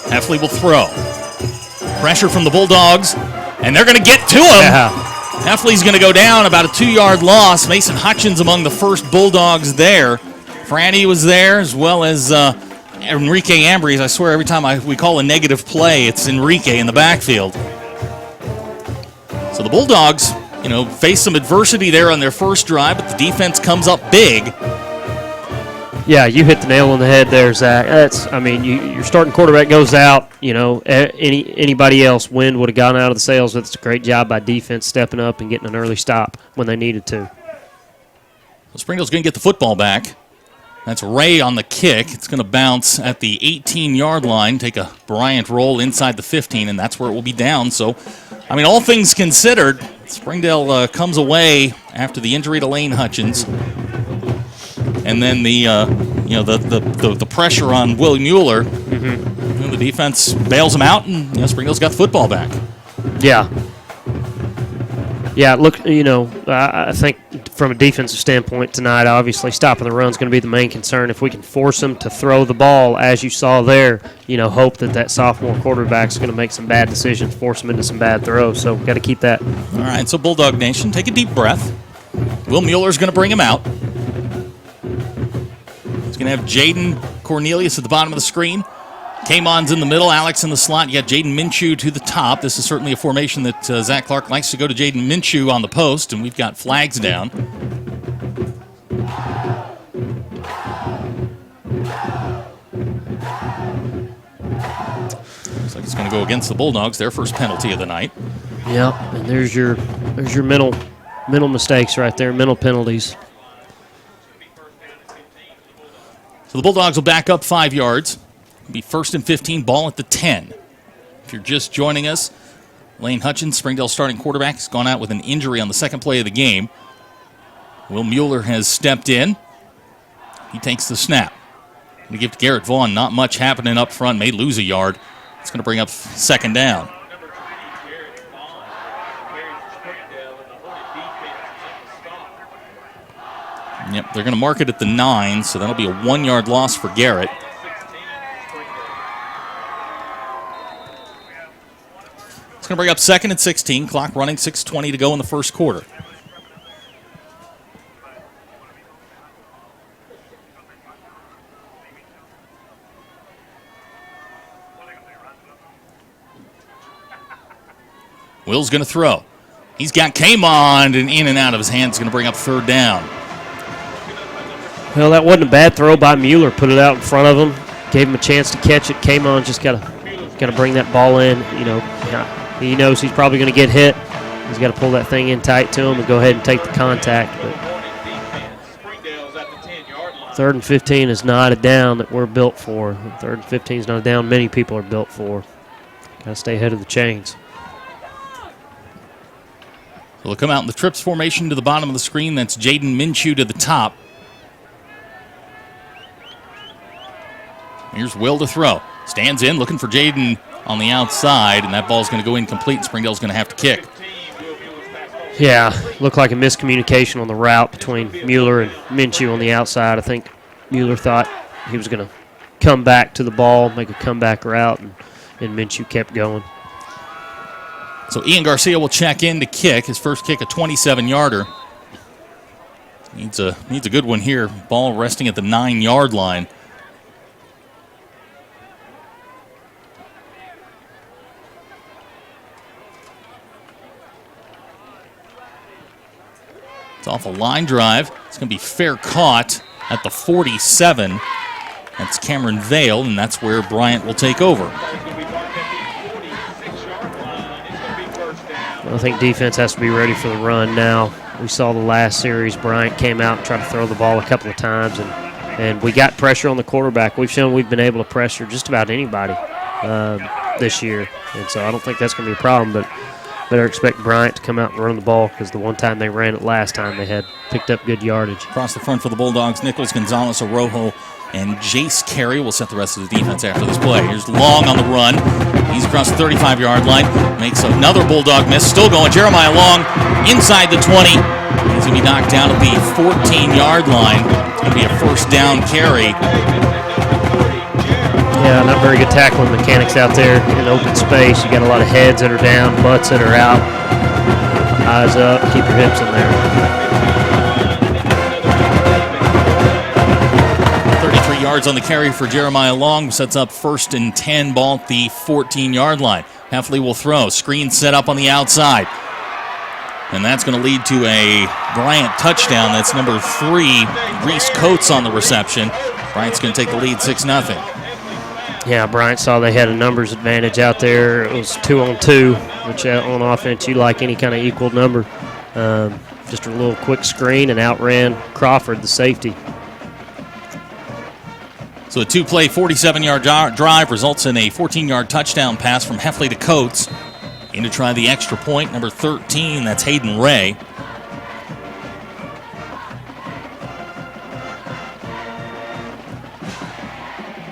Heffley will throw. Pressure from the Bulldogs, and they're going to get to him. Yeah. Heffley's going to go down, about a 2-yard loss. Mason Hutchins among the first Bulldogs there. Franny was there, as well as Enrique Ambries. I swear every time we call a negative play, it's Enrique in the backfield. So the Bulldogs, face some adversity there on their first drive, but the defense comes up big. Yeah, you hit the nail on the head there, Zach. Your starting quarterback goes out. Anybody else, wind would have gone out of the sails. It's a great job by defense stepping up and getting an early stop when they needed to. Well, Springdale's going to get the football back. That's Ray on the kick. It's going to bounce at the 18-yard line, take a Bryant roll inside the 15, and that's where it will be down. So, all things considered, Springdale comes away after the injury to Lane Hutchins. And then the pressure on Will Mueller, the defense bails him out, and Springdale's got the football back. Yeah. Yeah, look, I think from a defensive standpoint tonight, obviously stopping the run is going to be the main concern. If we can force them to throw the ball, as you saw there, hope that sophomore quarterback is going to make some bad decisions, force them into some bad throws. So got to keep that. All right, so Bulldog Nation, take a deep breath. Will Mueller's going to bring him out. Going to have Jaden Cornelius at the bottom of the screen. Kamon's in the middle, Alex in the slot. You got Jaden Minshew to the top. This is certainly a formation that Zach Clark likes to go to Jaden Minshew on the post, and we've got flags down. Looks like it's going to go against the Bulldogs, their first penalty of the night. Yep, and there's your mental mistakes right there, mental penalties. So the Bulldogs will back up 5 yards. It'll be 1st and 15, ball at the 10. If you're just joining us, Lane Hutchins, Springdale's starting quarterback, has gone out with an injury on the second play of the game. Will Mueller has stepped in. He takes the snap. Going to give to Garrett Vaughn. Not much happening up front. May lose a yard. It's going to bring up 2nd down. Yep, they're going to mark it at the 9, so that'll be a 1-yard loss for Garrett. It's going to bring up 2nd and 16. Clock running, 6:20 to go in the first quarter. Will's going to throw. He's got Kamon, and in and out of his hands, going to bring up 3rd down. Well, that wasn't a bad throw by Mueller. Put it out in front of him, gave him a chance to catch it. Kamon just got to bring that ball in. He knows he's probably going to get hit. He's got to pull that thing in tight to him and go ahead and take the contact. But 3rd and 15 is not a down that we're built for. 3rd and 15 is not a down many people are built for. Got to stay ahead of the chains. So they'll come out in the trips formation to the bottom of the screen. That's Jaden Minshew to the top. Here's Will to throw. Stands in, looking for Jaden on the outside, and that ball's going to go incomplete, and Springdale's going to have to kick. Yeah, looked like a miscommunication on the route between Mueller and Minshew on the outside. I think Mueller thought he was going to come back to the ball, make a comeback route, and Minshew kept going. So Ian Garcia will check in to kick. His first kick, a 27-yarder. Needs a good one here. Ball resting at the 9-yard line. It's off a line drive. It's going to be fair caught at the 47. That's Cameron Vale, and that's where Bryant will take over. I think defense has to be ready for the run now. We saw the last series, Bryant came out and tried to throw the ball a couple of times, and we got pressure on the quarterback. We've shown we've been able to pressure just about anybody. this year, and so I don't think that's going to be a problem. But better expect Bryant to come out and run the ball, because the one time they ran it last time, they had picked up good yardage. Across the front for the Bulldogs, Nichols, Gonzalez, Orojo, and Jace Carey will set the rest of the defense after this play. Here's Long on the run. He's across the 35-yard line. Makes another Bulldog miss. Still going. Jeremiah Long inside the 20. He's going to be knocked down at the 14-yard line. It's going to be a first down carry. Yeah, not very good tackling mechanics out there in open space. You got a lot of heads that are down, butts that are out. Eyes up, keep your hips in there. 33 yards on the carry for Jeremiah Long. Sets up 1st and 10, ball at the 14-yard line. Heffley will throw. Screen set up on the outside. And that's going to lead to a Bryant touchdown. That's number 3, Reese Coates on the reception. Bryant's going to take the lead 6-0. Yeah, Bryant saw they had a numbers advantage out there. It was 2-on-2, which on offense you like any kind of equal number. Just a little quick screen and outran Crawford, the safety. So a 2-play, 47-yard drive results in a 14-yard touchdown pass from Heffley to Coates. In to try the extra point, number 13, that's Hayden Ray.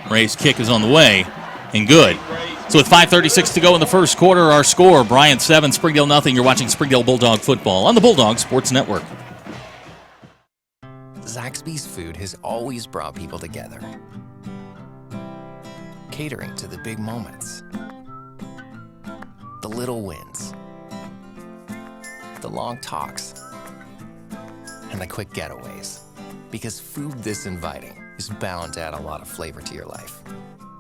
Ray's kick is on the way, and good. So with 5:36 to go in the first quarter, our score, Bryant 7, Springdale nothing. You're watching Springdale Bulldog football on the Bulldog Sports Network. Zaxby's food has always brought people together. Catering to the big moments, the little wins, the long talks, and the quick getaways. Because food this inviting is bound to add a lot of flavor to your life.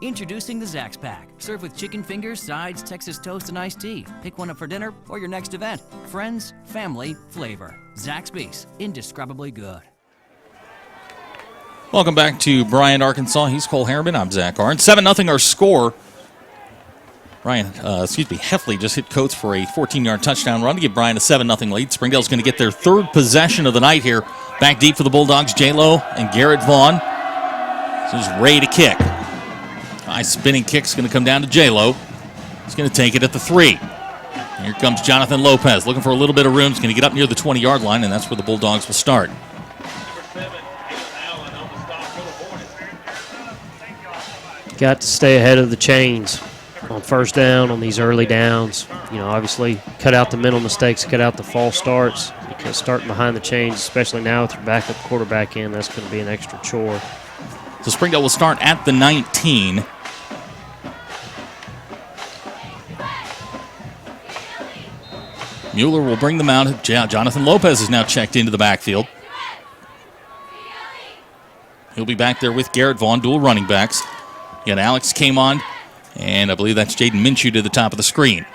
Introducing the Zax Pack. Serve with chicken fingers, sides, Texas toast, and iced tea. Pick one up for dinner or your next event. Friends, family, flavor. Zaxby's. Indescribably good. Welcome back to Bryant, Arkansas. He's Cole Harriman. I'm Zach Arnn. 7-0 our score. Heffley just hit Coates for a 14-yard touchdown run to give Bryant a 7-0 lead. Springdale's going to get their 3rd possession of the night here. Back deep for the Bulldogs, J-Lo and Garrett Vaughn. This is Ray to kick. High spinning kick's going to come down to J-Lo. He's going to take it at the 3. Here comes Jonathan Lopez, looking for a little bit of room. He's going to get up near the 20-yard line, and that's where the Bulldogs will start. Got to stay ahead of the chains on first down, on these early downs. You know, obviously cut out the mental mistakes, cut out the false starts, because starting behind the chains, especially now with your backup quarterback in, that's going to be an extra chore. So Springdale will start at the 19. Mueller will bring them out. Jonathan Lopez is now checked into the backfield. He'll be back there with Garrett Vaughn, dual running backs. You got Alex came on, and I believe that's Jaden Minshew to the top of the screen.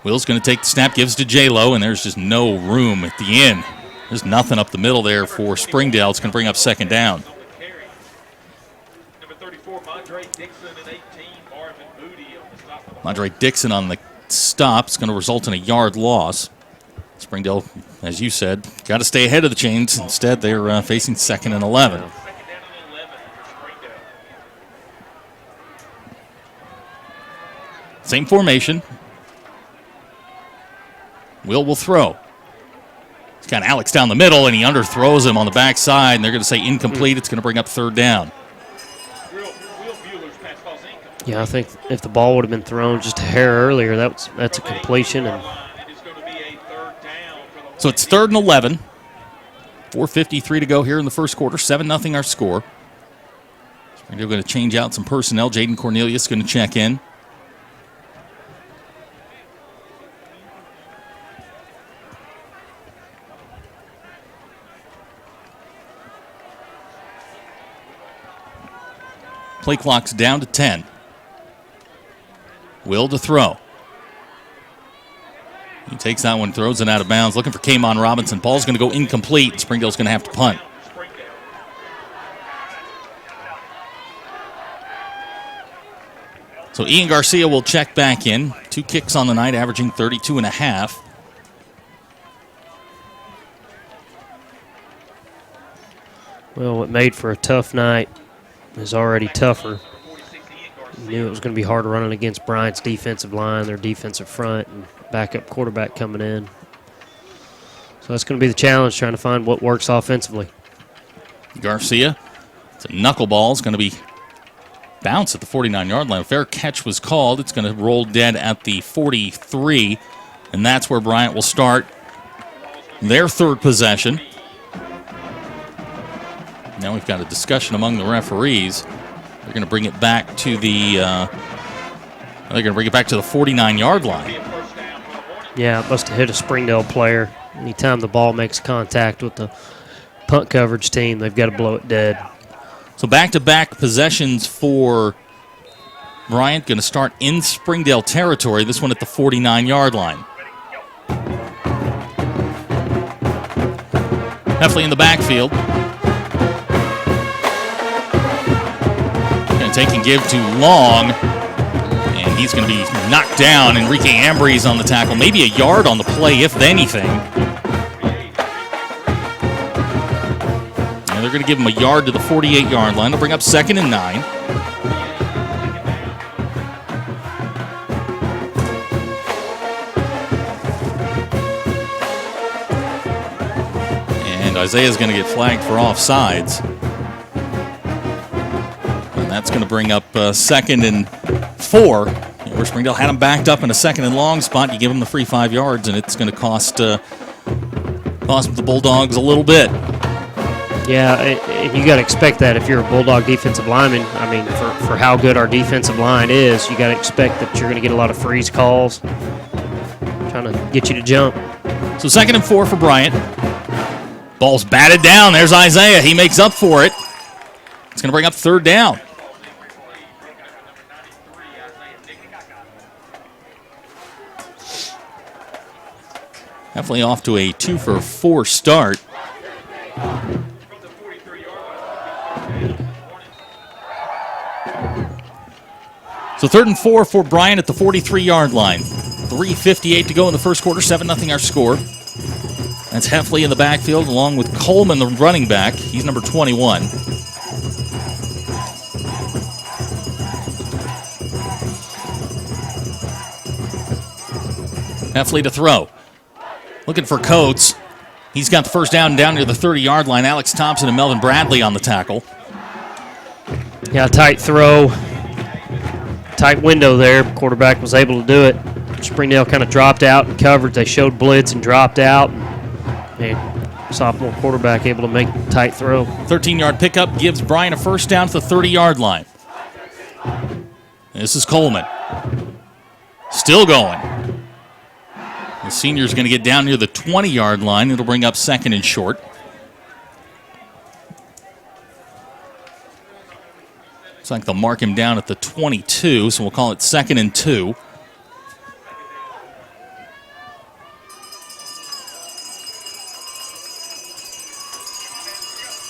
Will's going to take the snap, gives to J-Lo, and there's just no room at the end. There's nothing up the middle there for Springdale. It's going to bring up 2nd down. Mondre Dixon on the stop. It's going to result in a yard loss. Springdale, as you said, got to stay ahead of the chains. Instead, they're facing 2nd and 11. Same formation. Will throw. He's got Alex down the middle, and he underthrows him on the backside, and they're going to say incomplete. It's going to bring up 3rd down. Yeah, I think if the ball would have been thrown just a hair earlier, that's a completion. And so it's 3rd and 11. 4:53 to go here in the first quarter. 7-0 our score. Springdale going to change out some personnel. Jaden Cornelius going to check in. Play clock's down to 10. Will to throw. He takes that one, throws it out of bounds. Looking for Kamon Robinson. Ball's going to go incomplete. Springdale's going to have to punt. So Ian Garcia will check back in. 2 kicks on the night, averaging 32.5. Well, what made for a tough night is already tougher. Knew it was going to be hard running against Bryant's defensive line, their defensive front, and backup quarterback coming in. So that's going to be the challenge, trying to find what works offensively. Garcia, it's a knuckleball. It's going to be bounced at the 49-yard line. A fair catch was called. It's going to roll dead at the 43, and that's where Bryant will start their third possession. Now we've got a discussion among the referees. They're going to bring it back to the 49-yard line. Yeah, it must have hit a Springdale player. Anytime the ball makes contact with the punt coverage team, they've got to blow it dead. So back-to-back possessions for Bryant, going to start in Springdale territory, this one at the 49-yard line. Heffley in the backfield. Going to take and give to Long, and he's going to be knocked down. Enrique Ambrose on the tackle, maybe a yard on the play, if anything. And they're going to give him a yard to the 48-yard line. They'll bring up 2nd and 9. And Isaiah's going to get flagged for offsides. And that's going to bring up 2nd and 4. Where Springdale had him backed up in a 2nd and long spot. You give him the free 5 yards, and it's going to cost the Bulldogs a little bit. Yeah, you got to expect that if you're a Bulldog defensive lineman. I mean, for how good our defensive line is, you got to expect that you're going to get a lot of freeze calls, trying to get you to jump. So 2nd and 4 for Bryant. Ball's batted down. There's Isaiah. He makes up for it. It's going to bring up 3rd down. Definitely off to a 2-for-4 start. So 3rd and 4 for Bryant at the 43-yard line. 3:58 to go in the first quarter, 7-0 our score. That's Heffley in the backfield along with Coleman, the running back. He's number 21. Heffley to throw. Looking for Coates. He's got the first down near the 30-yard line. Alex Thompson and Melvin Bradley on the tackle. Yeah, tight throw. Tight window there. Quarterback was able to do it. Springdale kind of dropped out in coverage. They showed blitz and dropped out. And sophomore quarterback able to make a tight throw. 13-yard pickup gives Bryant a first down to the 30-yard line. This is Coleman. Still going. The senior's going to get down near the 20-yard line. It'll bring up 2nd and short. Looks like they'll mark him down at the 22, so we'll call it 2nd and 2.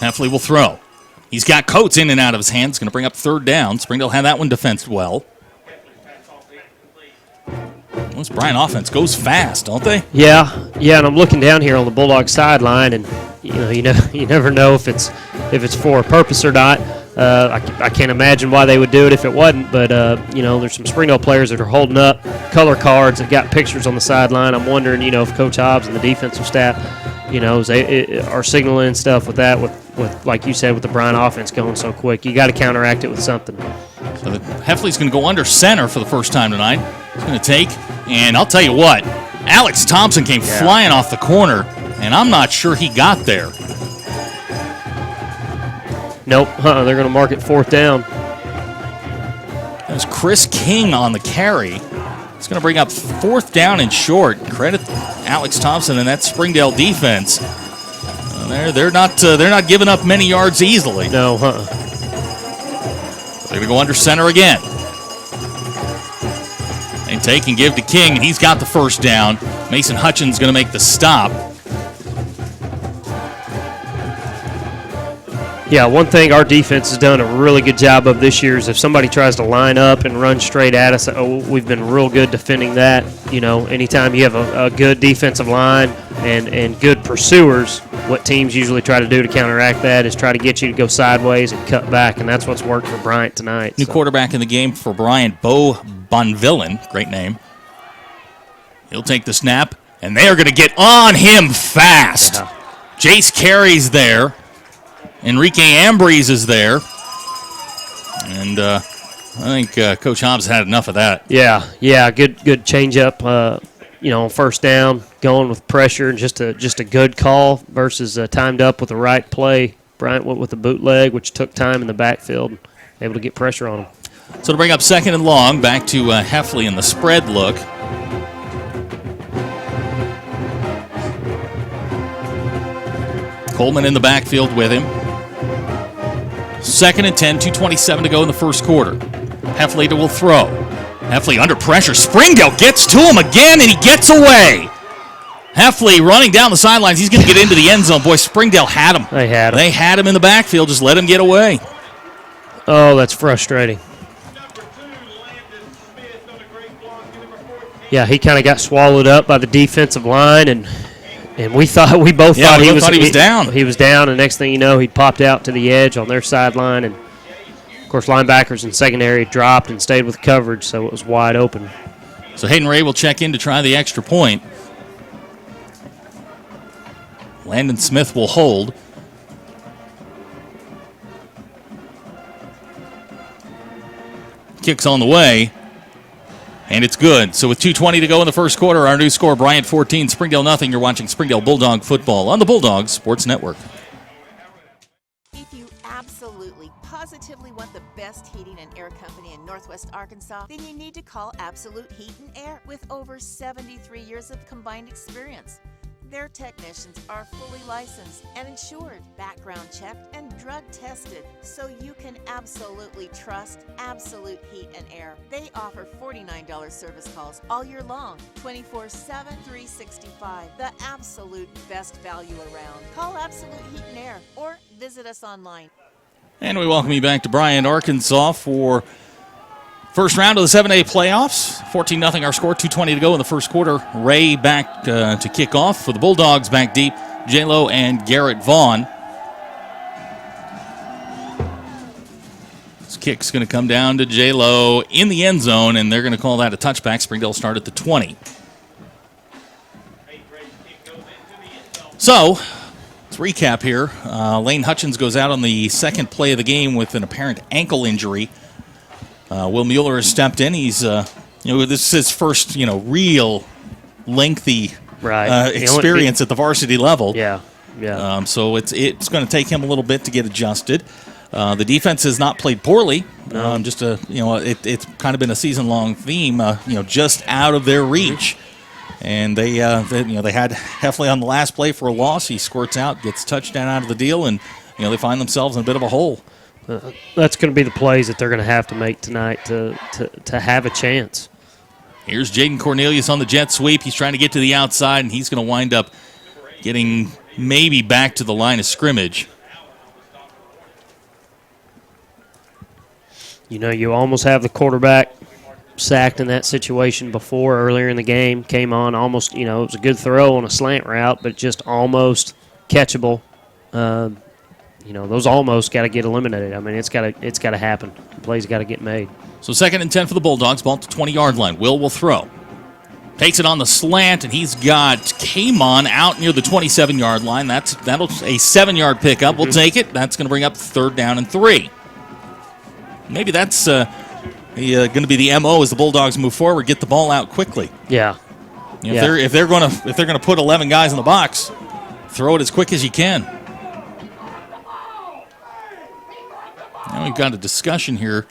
Heffley will throw. He's got Coates in and out of his hands. Going to bring up 3rd down. Springdale had that one defensed well. This Bryant offense goes fast, don't they? Yeah, and I'm looking down here on the Bulldog sideline, and you never know if it's for a purpose or not. I can't imagine why they would do it if it wasn't, but there's some Springdale players that are holding up color cards that got pictures on the sideline. I'm wondering, if Coach Hobbs and the defensive staff, are signaling stuff with that, with like you said, with the Bryant offense going so quick. You got to counteract it with something. So Heffley's going to go under center for the first time tonight. He's going to take, and I'll tell you what, Alex Thompson came flying off the corner, and I'm not sure he got there. Nope, they're going to mark it 4th down. There's Chris King on the carry. It's going to bring up 4th down and short. Credit Alex Thompson and that Springdale defense. They're not giving up many yards easily. No, They're going to go under center again. And take and give to King, and he's got the first down. Mason Hutchins going to make the stop. Yeah, one thing our defense has done a really good job of this year is if somebody tries to line up and run straight at us, we've been real good defending that. Anytime you have a good defensive line and good pursuers, what teams usually try to do to counteract that is try to get you to go sideways and cut back, and that's what's worked for Bryant tonight. New quarterback in the game for Bryant, Bo Bonvillain, great name. He'll take the snap, and they are going to get on him fast. Yeah. Jace Carey's there. Enrique Ambrose is there. And I think Coach Hobbs had enough of that. Yeah, good change up. On first down, going with pressure and just a good call versus timed up with the right play. Bryant went with the bootleg, which took time in the backfield, able to get pressure on him. So to bring up 2nd and long, back to Heffley in the spread look. Coleman in the backfield with him. 2nd and 10, 2:27 to go in the first quarter. Heffley will throw. Heffley under pressure. Springdale gets to him again, and he gets away. Heffley running down the sidelines. He's going to get into the end zone. Boy, Springdale had him. They had him. They had him in the backfield. Just let him get away. Oh, that's frustrating. Yeah, he kind of got swallowed up by the defensive line, and we both thought he was down. He was down, and next thing you know, he popped out to the edge on their sideline, and of course, linebackers in secondary dropped and stayed with coverage, so it was wide open. So Hayden Ray will check in to try the extra point. Landon Smith will hold. Kick's on the way, and it's good. So with 2:20 to go in the first quarter, our new score, Bryant 14, Springdale nothing. You're watching Springdale Bulldog football on the Bulldog Sports Network. If you absolutely, positively want the best heating and air company in Northwest Arkansas, then you need to call Absolute Heat and Air with over 73 years of combined experience. Their technicians are fully licensed and insured, background checked, and drug tested, so you can absolutely trust Absolute Heat and Air. They offer $49 service calls all year long, 24/7, 365. The absolute best value around. Call Absolute Heat and Air or visit us online. And we welcome you back to Bryant, Arkansas for first round of the 7A playoffs. 14-0 our score, 2:20 to go in the first quarter. Ray back to kick off for the Bulldogs back deep. J-Lo and Garrett Vaughn. This kick's going to come down to J-Lo in the end zone, and they're going to call that a touchback. Springdale start at the 20. So, let's recap here. Lane Hutchins goes out on the second play of the game with an apparent ankle injury. Will Mueller has stepped in. He's, this is his first, real lengthy experience at the varsity level. Yeah. So it's going to take him a little bit to get adjusted. The defense has not played poorly. No. It's kind of been a season-long theme. Just out of their reach. And they had Heffley on the last play for a loss. He squirts out, gets touchdown out of the deal, and they find themselves in a bit of a hole. That's going to be the plays that they're going to have to make tonight to have a chance. Here's Jaden Cornelius on the jet sweep. He's trying to get to the outside, and he's going to wind up getting maybe back to the line of scrimmage. You almost have the quarterback sacked in that situation before earlier in the game. Came on almost, it was a good throw on a slant route, but just almost catchable. Those almost got to get eliminated. I mean, it's got to happen. The play's got to get made. So 2nd and 10 for the Bulldogs. Ball at the 20-yard line. Will throw. Takes it on the slant, and he's got Kamon out near the 27-yard line. That'll a 7-yard pickup. We'll take it. That's going to bring up 3rd down and 3. Maybe that's going to be the MO as the Bulldogs move forward. Get the ball out quickly. Yeah. If they're going to put 11 guys in the box, throw it as quick as you can. Now we've got a discussion here.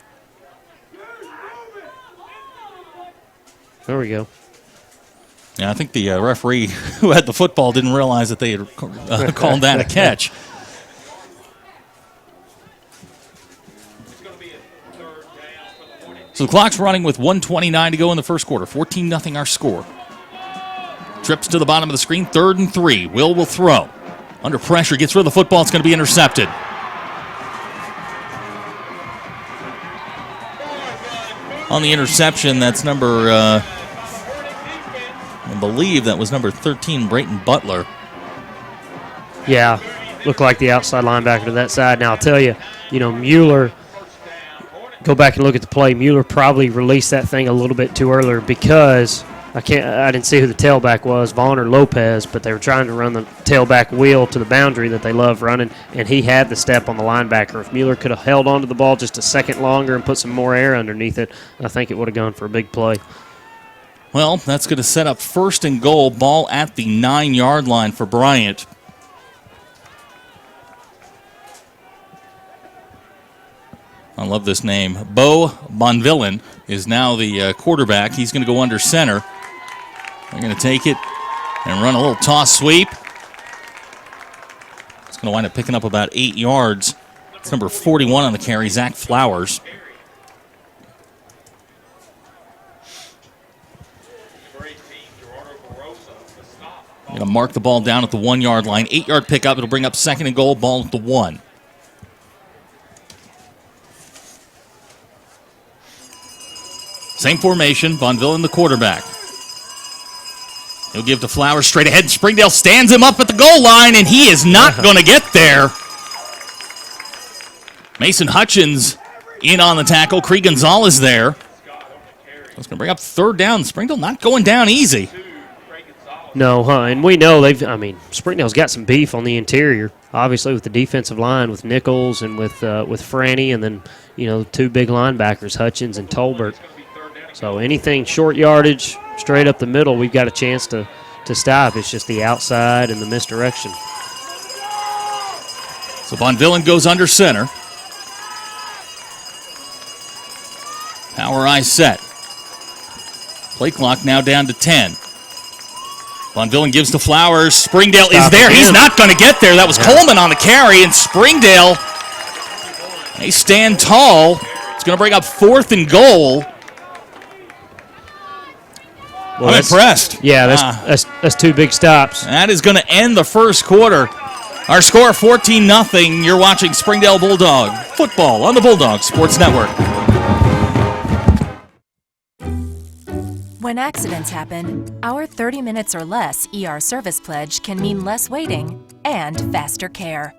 There we go. Yeah, I think the referee who had the football didn't realize that they had called that a catch. So the clock's running with 1:29 to go in the first quarter. 14-0 our score. Trips to the bottom of the screen. 3rd and 3. Will throw. Under pressure, gets rid of the football. It's going to be intercepted. On the interception, that's number, I believe that was number 13, Brayton Butler. Yeah, looked like the outside linebacker to that side. Now, I'll tell you, Mueller, go back and look at the play. Mueller probably released that thing a little bit too early because I didn't see who the tailback was, Vaughn or Lopez, but they were trying to run the tailback wheel to the boundary that they love running, and he had the step on the linebacker. If Mueller could have held onto the ball just a second longer and put some more air underneath it, I think it would have gone for a big play. Well, that's going to set up 1st and goal, ball at the 9-yard line for Bryant. I love this name. Bo Bonvillain is now the quarterback. He's going to go under center. They're going to take it and run a little toss sweep. It's going to wind up picking up about 8 yards. It's number 41 on the carry, Zach Flowers. Going to mark the ball down at the 1-yard line. 8-yard pickup. It'll bring up 2nd and goal, ball at the 1. Same formation, Bonvillain the quarterback. He'll give to Flowers straight ahead. Springdale stands him up at the goal line, and he is not going to get there. Mason Hutchins in on the tackle. Cree Gonzalez there. That's going to bring up 3rd down. Springdale not going down easy. No, and we know Springdale's got some beef on the interior, obviously with the defensive line, with Nichols and with Franny, and then, 2 big linebackers, Hutchins and Tolbert. So anything short yardage, straight up the middle, we've got a chance to stop. It's just the outside and the misdirection. So Bonvillain goes under center. Power eye set. Play clock now down to 10. Bonvillain gives to Flowers. Springdale is there. He's not going to get there. That was Coleman on the carry, and Springdale, they stand tall. It's going to bring up 4th and goal. Well, I'm impressed. Yeah, that's 2 big stops. That is going to end the 1st quarter. Our score, 14-0. You're watching Springdale Bulldog football on the Bulldog Sports Network. When accidents happen, our 30 minutes or less ER service pledge can mean less waiting and faster care.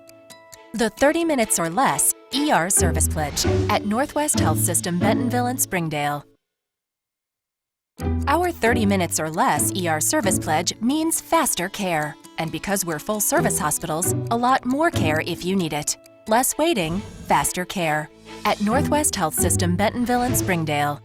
The 30 minutes or less ER service pledge at Northwest Health System Bentonville and Springdale. Our 30 minutes or less ER service pledge means faster care. And because we're full-service hospitals, a lot more care if you need it. Less waiting, faster care. At Northwest Health System Bentonville and Springdale.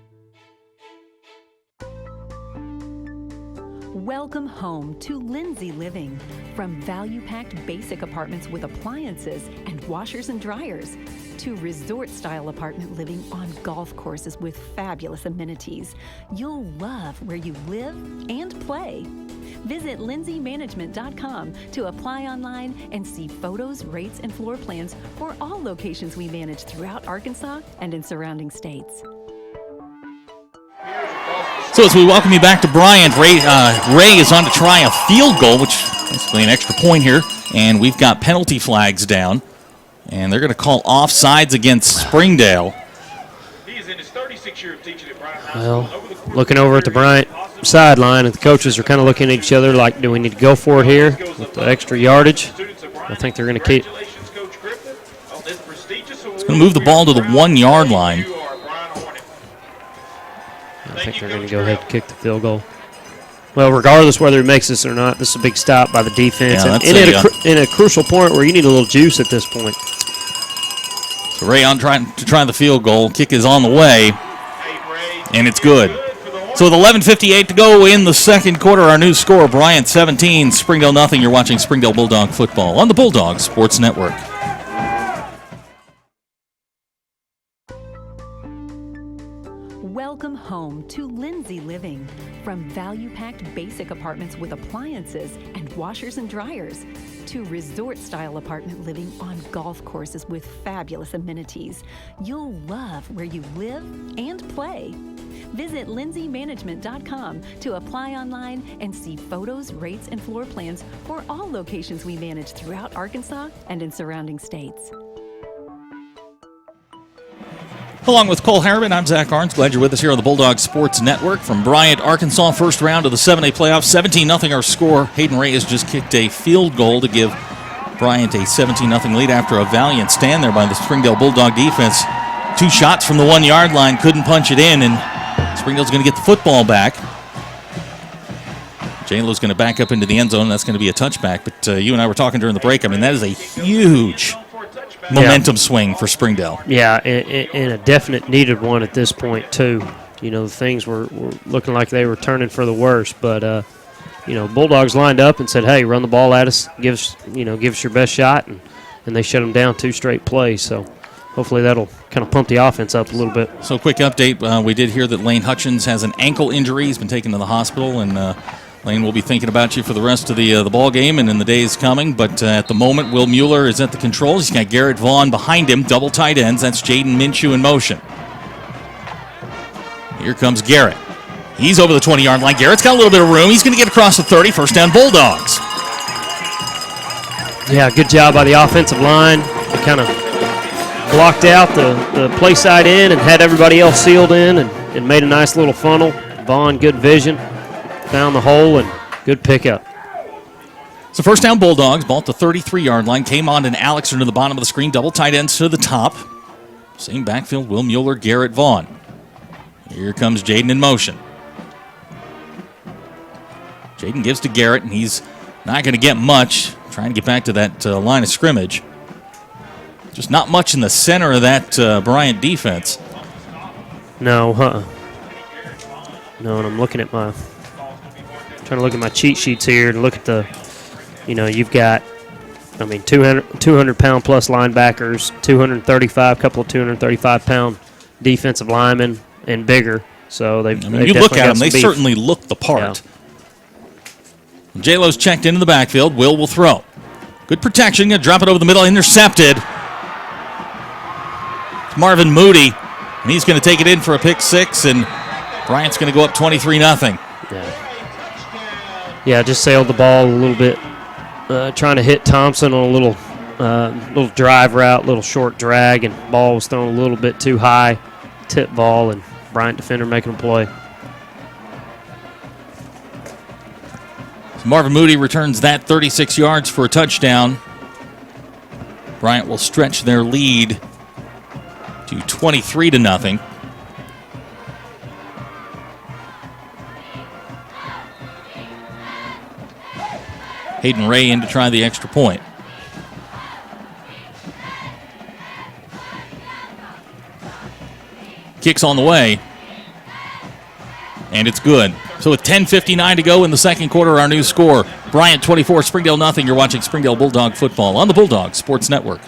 Welcome home to Lindsay Living. From value-packed basic apartments with appliances and washers and dryers to resort-style apartment living on golf courses with fabulous amenities. You'll love where you live and play. Visit lindsaymanagement.com to apply online and see photos, rates, and floor plans for all locations we manage throughout Arkansas and in surrounding states. So as we welcome you back to Bryant, Ray is on to try a field goal, which is basically an extra point here, and we've got penalty flags down, and they're going to call offsides against Springdale. Well, looking over at the Bryant sideline, and the coaches are kind of looking at each other like, do we need to go for it here with the extra yardage? I think they're going to keep. It's going to move the ball to the 1-yard line. I think they're going to go ahead and kick the field goal. Well, regardless whether he makes this or not, this is a big stop by the defense. Yeah, and in a crucial point where you need a little juice at this point. So Ray on trying the field goal. Kick is on the way, and it's good. So with 11:58 to go in the 2nd quarter, our new score, Bryant 17, Springdale nothing. You're watching Springdale Bulldog football on the Bulldog Sports Network. Welcome home to Lindsay Living. From value-packed basic apartments with appliances and washers and dryers to resort-style apartment living on golf courses with fabulous amenities. You'll love where you live and play. Visit lindsaymanagement.com to apply online and see photos, rates, and floor plans for all locations we manage throughout Arkansas and in surrounding states. Along with Cole Harriman, I'm Zach Arns. Glad you're with us here on the Bulldog Sports Network. From Bryant, Arkansas, first round of the 7A playoffs, 17-0 our score. Hayden Ray has just kicked a field goal to give Bryant a 17-0 lead after a valiant stand there by the Springdale Bulldog defense. 2 shots from the 1-yard line, couldn't punch it in, and Springdale's going to get the football back. J-Lo's going to back up into the end zone, and that's going to be a touchback. But you and I were talking during the break. I mean, that is a huge momentum swing for Springdale. Yeah, and a definite needed one at this point, too. You know, things were looking like they were turning for the worse. But, you know, Bulldogs lined up and said, hey, run the ball at us, give us your best shot. And they shut them down 2 straight plays. So hopefully that'll kind of pump the offense up a little bit. So quick update. We did hear that Lane Hutchins has an ankle injury. He's been taken to the hospital, and Lane will be thinking about you for the rest of the ball game and in the days coming. But at the moment, Will Mueller is at the controls. He's got Garrett Vaughn behind him, double tight ends. That's Jaden Minshew in motion. Here comes Garrett. He's over the 20-yard line. Garrett's got a little bit of room. He's going to get across the 30. First down, Bulldogs. Yeah, good job by the offensive line. They kind of blocked out the play side in and had everybody else sealed in and made a nice little funnel. Vaughn, good vision. Found the hole and good pickup. So first down, Bulldogs. Ball at the 33-yard line. Came on and Alex to the bottom of the screen. Double tight ends to the top. Same backfield, Will Mueller, Garrett Vaughn. Here comes Jaden in motion. Jaden gives to Garrett, and he's not going to get much. Trying to get back to that line of scrimmage. Just not much in the center of that Bryant defense. No, No, and I'm looking at trying to look at my cheat sheets here and look at you've got, 200-pound plus linebackers, 235, couple of 235-pound defensive linemen, and bigger. So they've you look at them, they certainly look the part. Yeah. J-Lo's checked into the backfield. Will throw. Good protection. Going to drop it over the middle. Intercepted. It's Marvin Moody, and he's going to take it in for a pick 6, and Bryant's going to go up 23-0. Yeah, just sailed the ball a little bit, trying to hit Thompson on a little drive route, little short drag, and ball was thrown a little bit too high, tip ball, and Bryant defender making a play. So Marvin Moody returns that 36 yards for a touchdown. Bryant will stretch their lead to 23-0. Hayden Ray in to try the extra point. Kick's on the way, and it's good. So with 10:59 to go in the second quarter, our new score, Bryant 24, Springdale nothing. You're watching Springdale Bulldog football on the Bulldog Sports Network.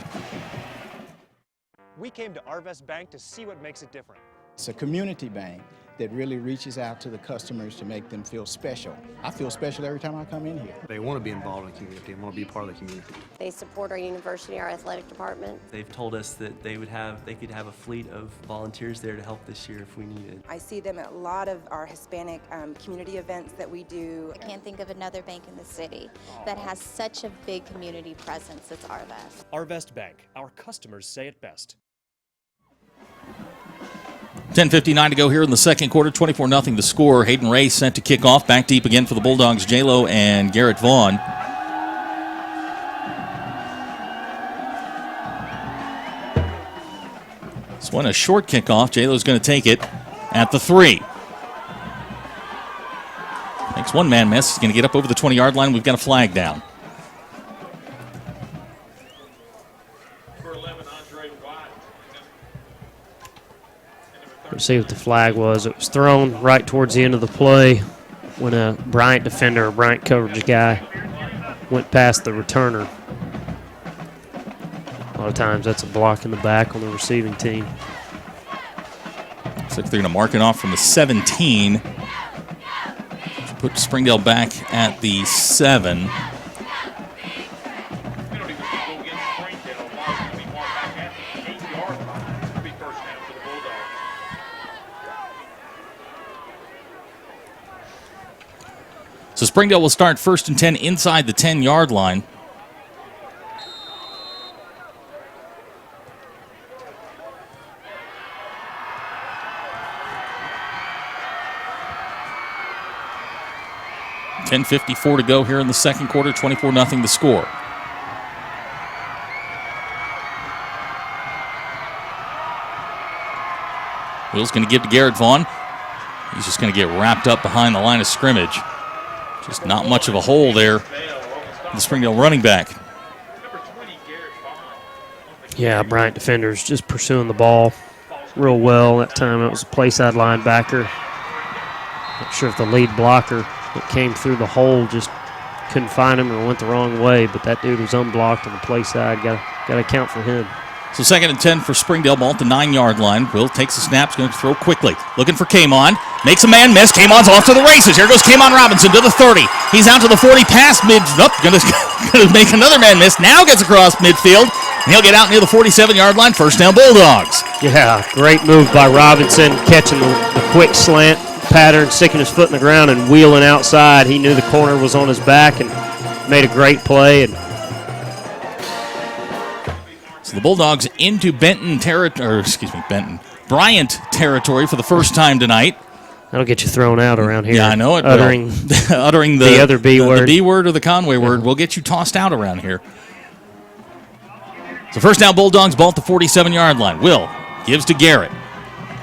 We came to Arvest Bank to see what makes it different. It's a community bank that really reaches out to the customers to make them feel special. I feel special every time I come in here. They want to be involved in the community. They want to be part of the community. They support our university, our athletic department. They've told us that they could have a fleet of volunteers there to help this year if we needed. I see them at a lot of our Hispanic community events that we do. I can't think of another bank in the city that has such a big community presence as Arvest. Arvest Bank. Our customers say it best. 10:59 to go here in the second quarter, 24-0 the score. Hayden Ray sent to kick off. Back deep again for the Bulldogs, J-Lo and Garrett Vaughn. This one a short kickoff. J-Lo's going to take it at the 3. Makes one man miss. He's going to get up over the 20-yard line. We've got a flag down. Let's see what the flag was. It was thrown right towards the end of the play when a Bryant defender, a Bryant coverage guy, went past the returner. A lot of times that's a block in the back on the receiving team. Looks like they're going to mark it off from the 17. Put Springdale back at the 7. So Springdale will start 1st and 10 inside the 10-yard line. $10:54 to go here in the second quarter, 24-0 the score. Will's going to give to Garrett Vaughn. He's just going to get wrapped up behind the line of scrimmage. Just not much of a hole there. The Springdale running back. Yeah, Bryant defenders just pursuing the ball real well. That time it was a play side linebacker. Not sure if the lead blocker that came through the hole just couldn't find him or went the wrong way, but that dude was unblocked on the play side. Got to account for him. So 2nd and 10 for Springdale, ball at the 9-yard line. Will takes the snap, going to throw quickly. Looking for Kamon. Makes a man miss. Kamon's off to the races. Here goes Kamon Robinson to the 30. He's out to the 40, past mid. Nope, going to make another man miss. Now gets across midfield. And he'll get out near the 47-yard line. First down, Bulldogs. Yeah, great move by Robinson, catching the quick slant pattern, sticking his foot in the ground and wheeling outside. He knew the corner was on his back and made a great play. And so the Bulldogs into Bryant territory for the first time tonight. That'll get you thrown out around here. Yeah, I know it. Uttering the other B word. The B word or the Conway word will get you tossed out around here. So first down, Bulldogs, ball at the 47-yard line. Will gives to Garrett.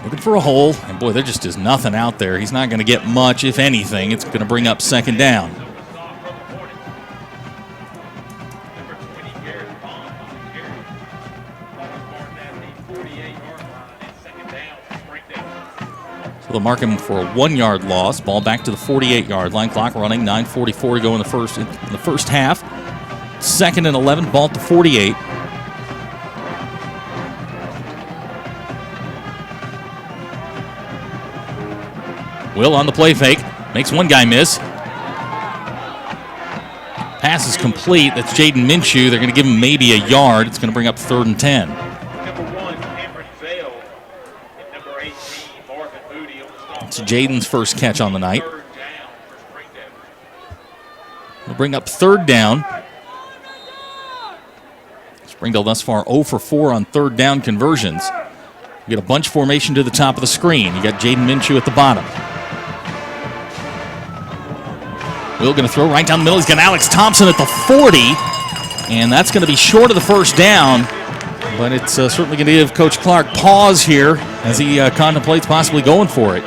Looking for a hole. And, boy, there just is nothing out there. He's not going to get much, if anything. It's going to bring up 2nd down. So they'll mark him for a 1-yard loss. Ball back to the 48-yard line. Clock running. 9:44 to go in the first half. 2nd and 11. Ball at the 48. Will on the play fake. Makes one guy miss. Pass is complete. That's Jaden Minshew. They're going to give him maybe a yard. It's going to bring up 3rd and 10. It's Jaden's first catch on the night. We'll bring up 3rd down. Springdale thus far 0 for 4 on 3rd down conversions. You get a bunch formation to the top of the screen. You got Jaden Minshew at the bottom. Will going to throw right down the middle. He's got Alex Thompson at the 40. And that's going to be short of the first down. But it's certainly going to give Coach Clark pause here as he contemplates possibly going for it.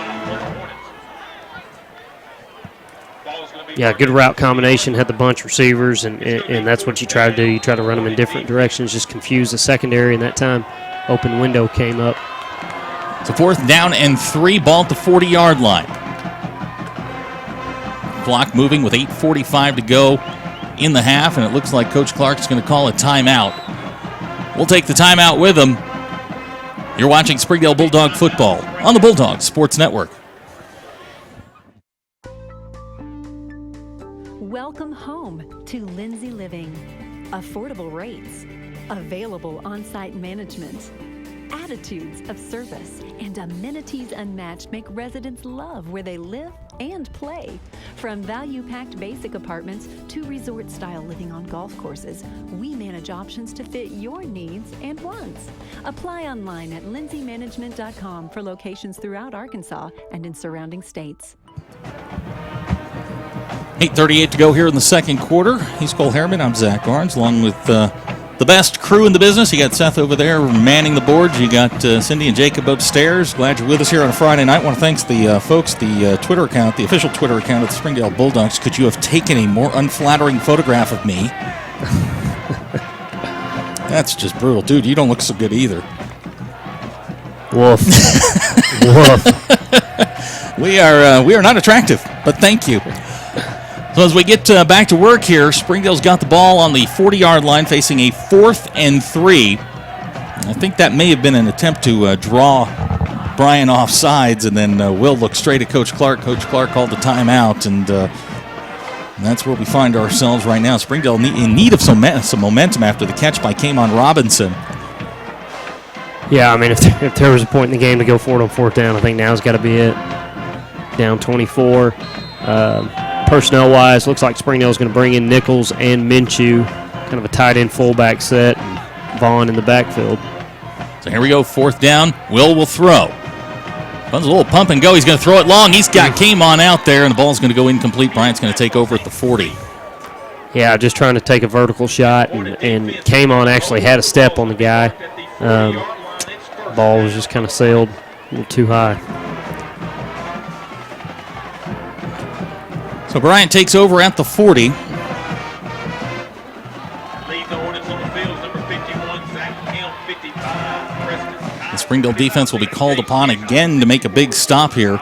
Yeah, good route combination, had the bunch receivers, and that's what you try to do. You try to run them in different directions, just confuse the secondary, and that time open window came up. So 4th down and 3, ball at the 40-yard line. Clock moving with 8:45 to go in the half, and it looks like Coach Clark's going to call a timeout. We'll take the timeout with him. You're watching Springdale Bulldog football on the Bulldog Sports Network. Welcome home to Lindsay Living. Affordable rates, available on-site management, attitudes of service, and amenities unmatched make residents love where they live and play. From value-packed basic apartments to resort-style living on golf courses, we manage options to fit your needs and wants. Apply online at lindsaymanagement.com for locations throughout Arkansas and in surrounding states. 8:38 to go here in the second quarter. He's Cole Harriman. I'm Zach Barnes, along with the best crew in the business. You got Seth over there manning the boards. You got Cindy and Jacob upstairs. Glad you're with us here on a Friday night. I want to thank the folks, the Twitter account, the official Twitter account of the Springdale Bulldogs. Could you have taken a more unflattering photograph of me? That's just brutal. Dude, you don't look so good either. Woof. Woof. We are not attractive, but thank you. So as we get back to work here, Springdale's got the ball on the 40-yard line facing a 4th and 3. I think that may have been an attempt to draw Bryant off sides, and then Will looked straight at Coach Clark. Coach Clark called the timeout, and that's where we find ourselves right now. Springdale in need of some momentum after the catch by Kamon Robinson. Yeah, I mean, if there was a point in the game to go for it on 4th down, I think now's got to be it. Down 24. Personnel-wise, looks like Springdale's going to bring in Nichols and Minshew, kind of a tight end fullback set, and Vaughn in the backfield. So here we go, 4th down. Will throw. Runs a little pump and go. He's going to throw it long. He's got Kamon out there, and the ball's going to go incomplete. Bryant's going to take over at the 40. Yeah, just trying to take a vertical shot, and Kamon actually had a step on the guy. Ball was just kind of sailed A little too high. So Bryant takes over at the 40. The Springdale defense will be called upon again to make a big stop here.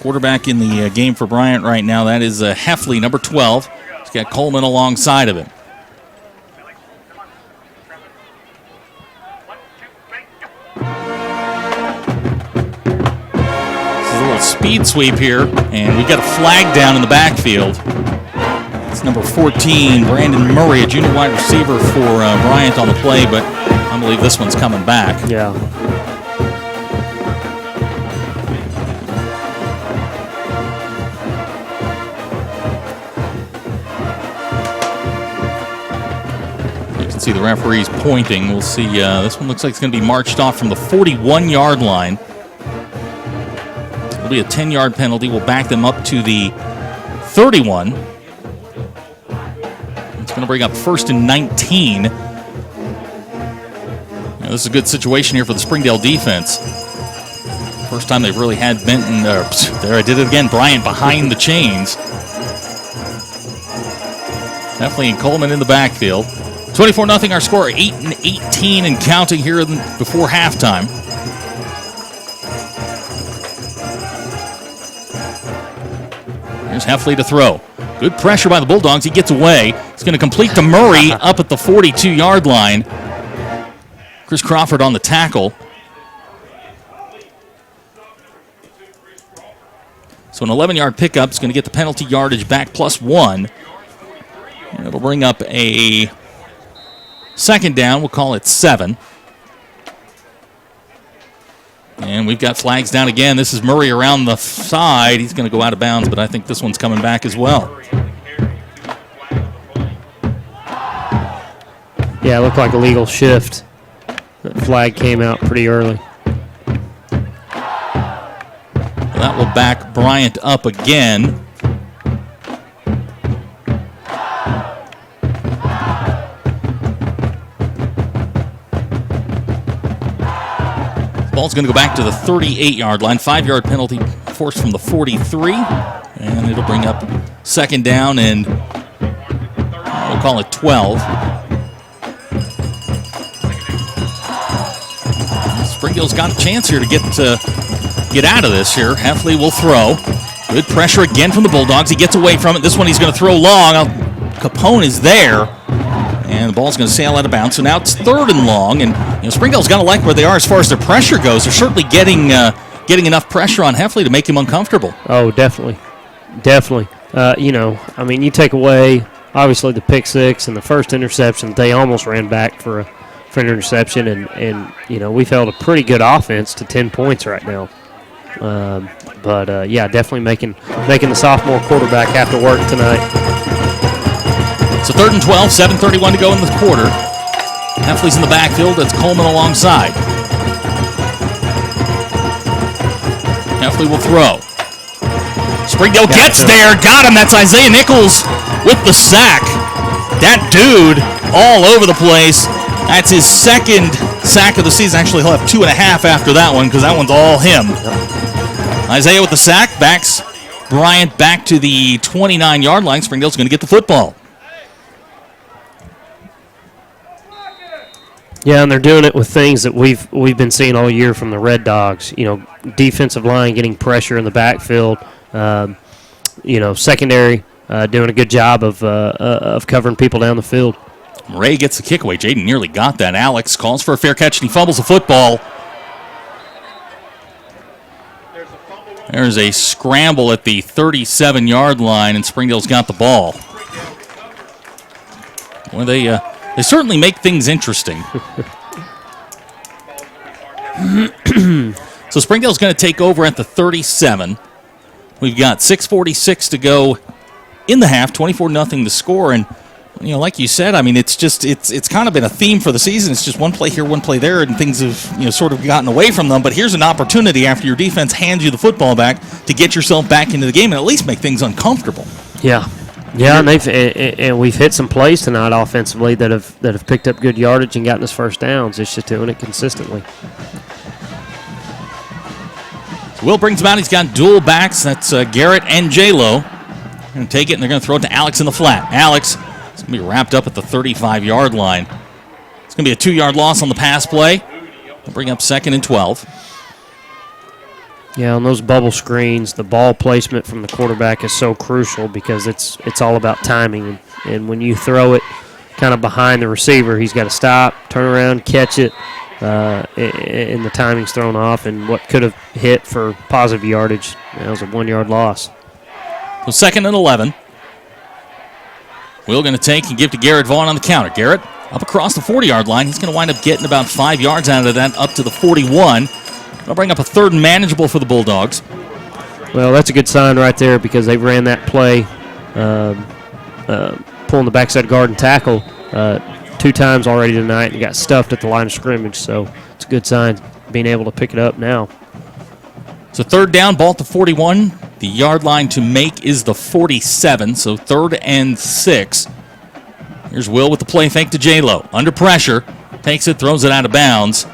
Quarterback in the game for Bryant right now, that is Heffley, number 12. He's got Coleman alongside of him. Speed sweep here, and we've got a flag down in the backfield. It's number 14, Brandon Murray, a junior wide receiver for Bryant on the play, but I believe this one's coming back. Yeah. You can see the referees pointing. We'll see. This one looks like it's going to be marched off from the 41-yard line. Be a 10-yard penalty. Will back them up to the 31. It's going to bring up 1st and 19. This is a good situation here for the Springdale defense. First time they've really had Benton, there I did it again, Bryant behind the chains. Heffley and Coleman in the backfield. 24-0 our score, 8-18 and counting here before halftime. Here's Heffley to throw. Good pressure by the Bulldogs. He gets away. He's going to complete to Murray up at the 42-yard line. Chris Crawford on the tackle. So an 11-yard pickup is going to get the penalty yardage back +1. And it'll bring up a second down. We'll call it 7. And we've got flags down again. This is Murray around the side. He's going to go out of bounds, but I think this one's coming back as well. Yeah, it looked like a legal shift. That flag came out pretty early. That will back Bryant up again. Ball's going to go back to the 38-yard line. 5-yard penalty forced from the 43. And it'll bring up second down, and we'll call it 12. Springdale's got a chance here to get out of this here. Heffley will throw. Good pressure again from the Bulldogs. He gets away from it. This one he's going to throw long. Capone is there. And the ball's going to sail out of bounds. So now it's 3rd and long. And Springdale's got to like where they are as far as their pressure goes. They're certainly getting enough pressure on Heffley to make him uncomfortable. Oh, definitely. Definitely. You take away, obviously, the pick six and the first interception. They almost ran back for an interception. And we've held a pretty good offense to 10 points right now. Definitely making the sophomore quarterback have to work tonight. So 3rd and 12, 7:31 to go in the quarter. Heffley's in the backfield. That's Coleman alongside. Heffley will throw. Springdale gets there. Got him. That's Isaiah Nichols with the sack. That dude all over the place. That's his second sack of the season. Actually, he'll have 2.5 after that one because that one's all him. Isaiah with the sack backs Bryant back to the 29-yard line. Springdale's going to get the football. Yeah, and they're doing it with things that we've been seeing all year from the Red Dogs. Defensive line getting pressure in the backfield. Secondary doing a good job of covering people down the field. Ray gets the kick away. Jaden nearly got that. Alex calls for a fair catch, and he fumbles the football. There's a scramble at the 37-yard line, and Springdale's got the ball. Well, they certainly make things interesting. So Springdale's going to take over at the 37. We've got 6:46 to go in the half, 24-0 to score, and like you said, it's kind of been a theme for the season. It's just one play here, one play there, and things have sort of gotten away from them. But here's an opportunity after your defense hands you the football back to get yourself back into the game and at least make things uncomfortable. Yeah, Yeah, and we've hit some plays tonight offensively that have picked up good yardage and gotten us first downs. It's just doing it consistently. So Will brings him out. He's got dual backs. That's Garrett and J-Lo. Going to take it, and they're going to throw it to Alex in the flat. Alex is going to be wrapped up at the 35-yard line. It's going to be a 2-yard loss on the pass play. They'll bring up 2nd and 12. Yeah, on those bubble screens, the ball placement from the quarterback is so crucial because it's all about timing. And when you throw it kind of behind the receiver, he's got to stop, turn around, catch it, and the timing's thrown off. And what could have hit for positive yardage, that was a 1-yard loss. So 2nd and 11. Will going to take and give to Garrett Vaughn on the counter. Garrett up across the 40-yard line. He's going to wind up getting about 5 yards out of that up to the 41. That'll bring up a 3rd and manageable for the Bulldogs. Well, that's a good sign right there because they ran that play, pulling the backside guard and tackle 2 times already tonight and got stuffed at the line of scrimmage. So it's a good sign being able to pick it up now. So 3rd down, ball at the 41. The yard line to make is the 47, so 3rd and 6. Here's Will with the play fake to J-Lo. Under pressure, takes it, throws it out of bounds.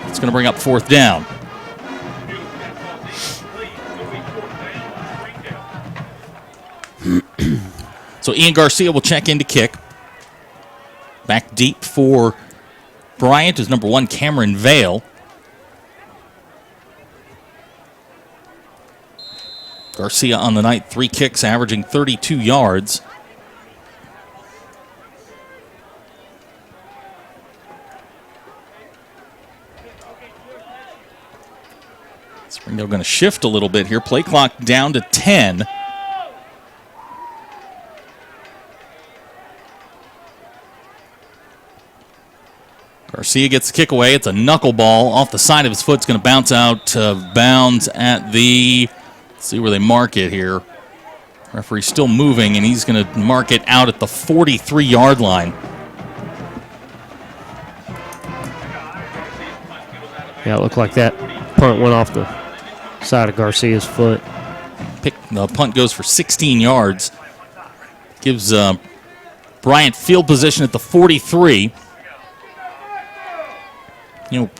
It's going to bring up 4th down. So Ian Garcia will check in to kick. Back deep for Bryant is number 1, Cameron Vale. Garcia on the night, 3 kicks, averaging 32 yards. Springdale going to shift a little bit here. Play clock down to 10. Garcia gets the kick away. It's a knuckleball off the side of his foot. It's going to bounce out of bounds at the... See where they mark it here. Referee's still moving, and he's going to mark it out at the 43-yard line. Yeah, it looked like that punt went off the side of Garcia's foot. The punt goes for 16 yards. Gives Bryant field position at the 43. You know,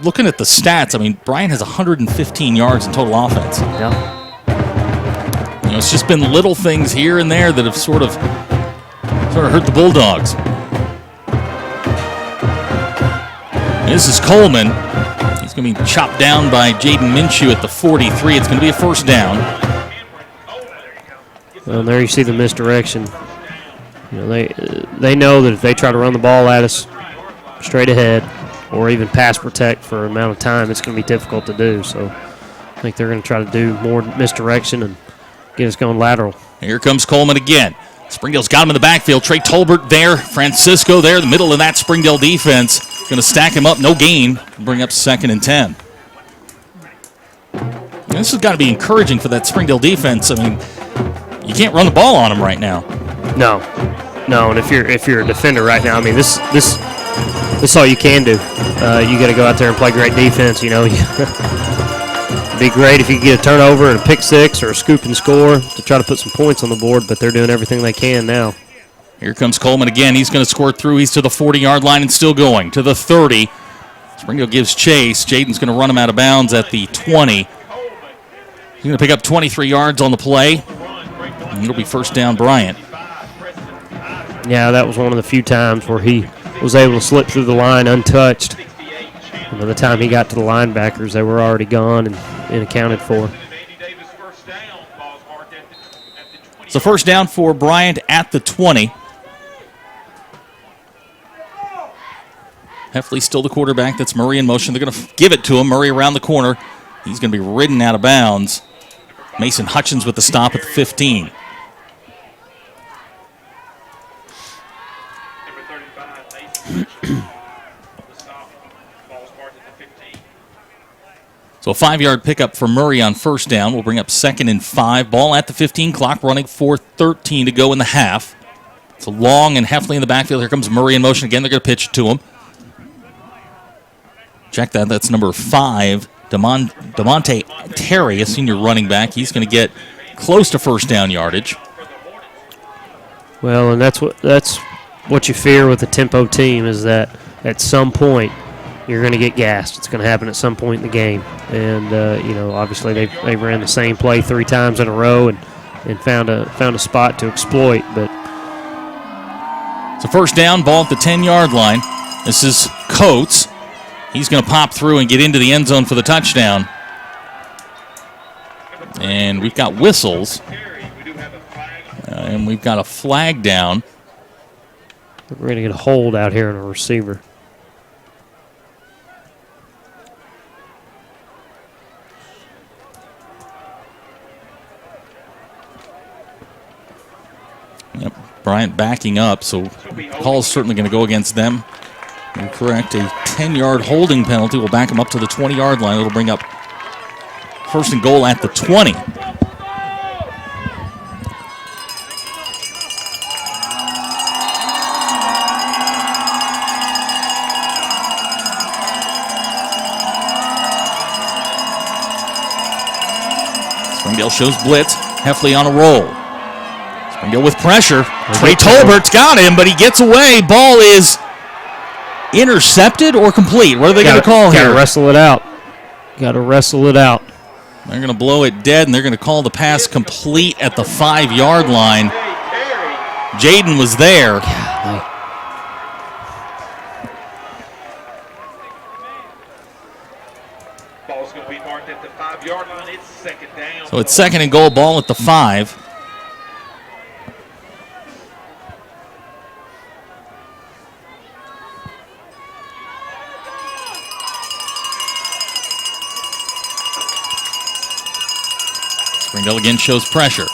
looking at the stats, I mean, Bryant has 115 yards in total offense. Yeah. You know, it's just been little things here and there that have sort of hurt the Bulldogs. This is Coleman. He's going to be chopped down by Jaden Minshew at the 43. It's going to be a 1st down. Well, there you see the misdirection. You know, they know that if they try to run the ball at us straight ahead or even pass protect for an amount of time, it's going to be difficult to do. So I think they're going to try to do more misdirection and get us going lateral. Here comes Coleman again. Springdale's got him in the backfield. Trey Tolbert there. Francisco there. The middle of that Springdale defense. Going to stack him up. No gain. Bring up 2nd and 10. And this has got to be encouraging for that Springdale defense. I mean, you can't run the ball on them right now. No. And if you're a defender right now, I mean, this is all you can do. You got to go out there and play great defense. You know, it'd be great if you could get a turnover and a pick 6 or a scoop and score to try to put some points on the board, but they're doing everything they can now. Here comes Coleman again. He's going to score through. He's to the 40-yard line and still going. To the 30. Springdale gives chase. Jaden's going to run him out of bounds at the 20. He's going to pick up 23 yards on the play. And it'll be 1st down, Bryant. Yeah, that was one of the few times where he was able to slip through the line untouched. And by the time he got to the linebackers, they were already gone and accounted for. So 1st down for Bryant at the 20. Heffley still the quarterback. That's Murray in motion. They're going to give it to him. Murray around the corner. He's going to be ridden out of bounds. Mason Hutchins with the stop at the 15. So a 5-yard pickup for Murray on 1st down. We'll bring up 2nd and 5. Ball at the 15. Clock running 4:13 to go in the half. It's a long and Heffley in the backfield. Here comes Murray in motion again. They're going to pitch it to him. Check that. That's number 5, DeMonte Terry, a senior running back. He's going to get close to 1st down yardage. Well, and that's what you fear with a tempo team is that at some point you're going to get gassed. It's going to happen at some point in the game. And, obviously they ran the same play 3 times in a row and found a spot to exploit. But it's a first down, ball at the 10-yard line. This is Coates. He's going to pop through and get into the end zone for the touchdown. And we've got whistles. And we've got a flag down. We're going to get a hold out here on a receiver. Yep, Bryant backing up, so call's certainly going to go against them. You're correct, a 10-yard holding penalty will back him up to the 20-yard line. It'll bring up first and goal at the 20. Springdale shows blitz. Heffley on a roll. Springdale with pressure. Trey Tolbert's got him, but he gets away. Ball is intercepted or complete. What are they going to call here? Got to wrestle it out. Got to wrestle it out. They're going to blow it dead, and they're going to call the pass complete at the 5-yard line. Jaden was there. Ball's going to be marked at the 5-yard line. It's second down. So it's second and goal, ball at the 5. Springdale again shows pressure.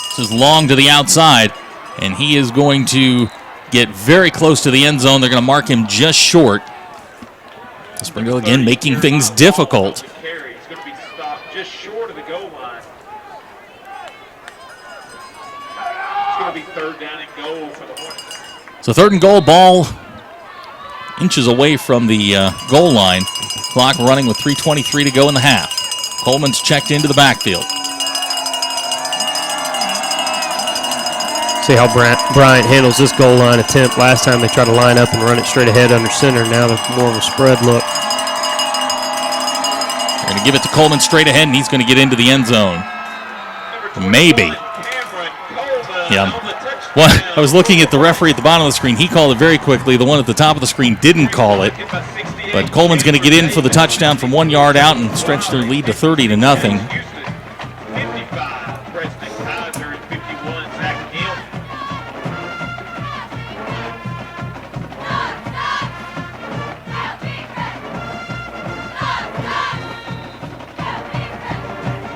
This is long to the outside, and he is going to get very close to the end zone. They're going to mark him just short. Springdale again making things difficult. He's going to be stopped just short of the goal line. It's going to be third down and goal for the Hornets. So third and goal, ball inches away from the goal line. Clock running with 3:23 to go in the half. Coleman's checked into the backfield. See how Bryant handles this goal line attempt. Last time they tried to line up and run it straight ahead under center. Now they're more of a spread look. They're going to give it to Coleman straight ahead, and he's going to get into the end zone. Maybe. Yeah. Well, I was looking at the referee at the bottom of the screen. He called it very quickly. The one at the top of the screen didn't call it. But Coleman's going to get in for the touchdown from 1 yard out and stretch their lead to 30-0.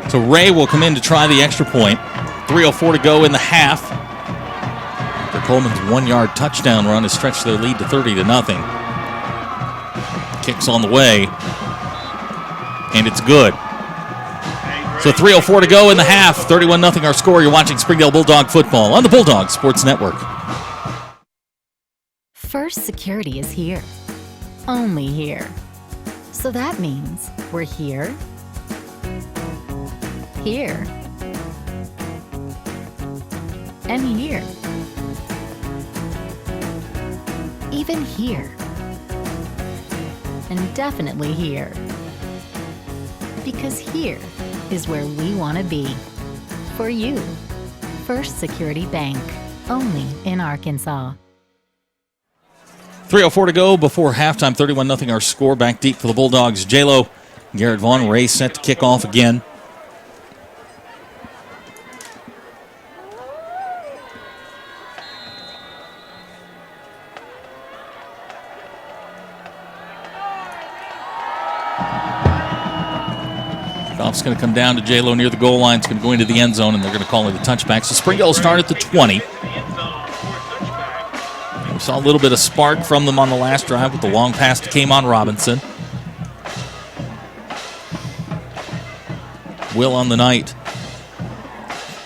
So Ray will come in to try the extra point. 3:04 to go in the half. After Coleman's 1 yard touchdown run has stretched their lead to 30-0. Kicks on the way. And it's good. So 3:04 to go in the half. 31-0 our score. You're watching Springdale Bulldog football on the Bulldog Sports Network. First Security is here. Only here. So that means we're here. Here. And here. Even here. And definitely here. Because here is where we want to be. For you. First Security Bank. Only in Arkansas. 3:04 to go before halftime. 31-0 our score. Back deep for the Bulldogs. J-Lo, Garrett Vaughn, Ray set to kick off again. Kickoff's going to come down to J-Lo near the goal line. It's going to go into the end zone, and they're going to call it a touchback. So Springdale will start at the 20. We saw a little bit of spark from them on the last drive with the long pass to K'Mon Robinson. Will on the night.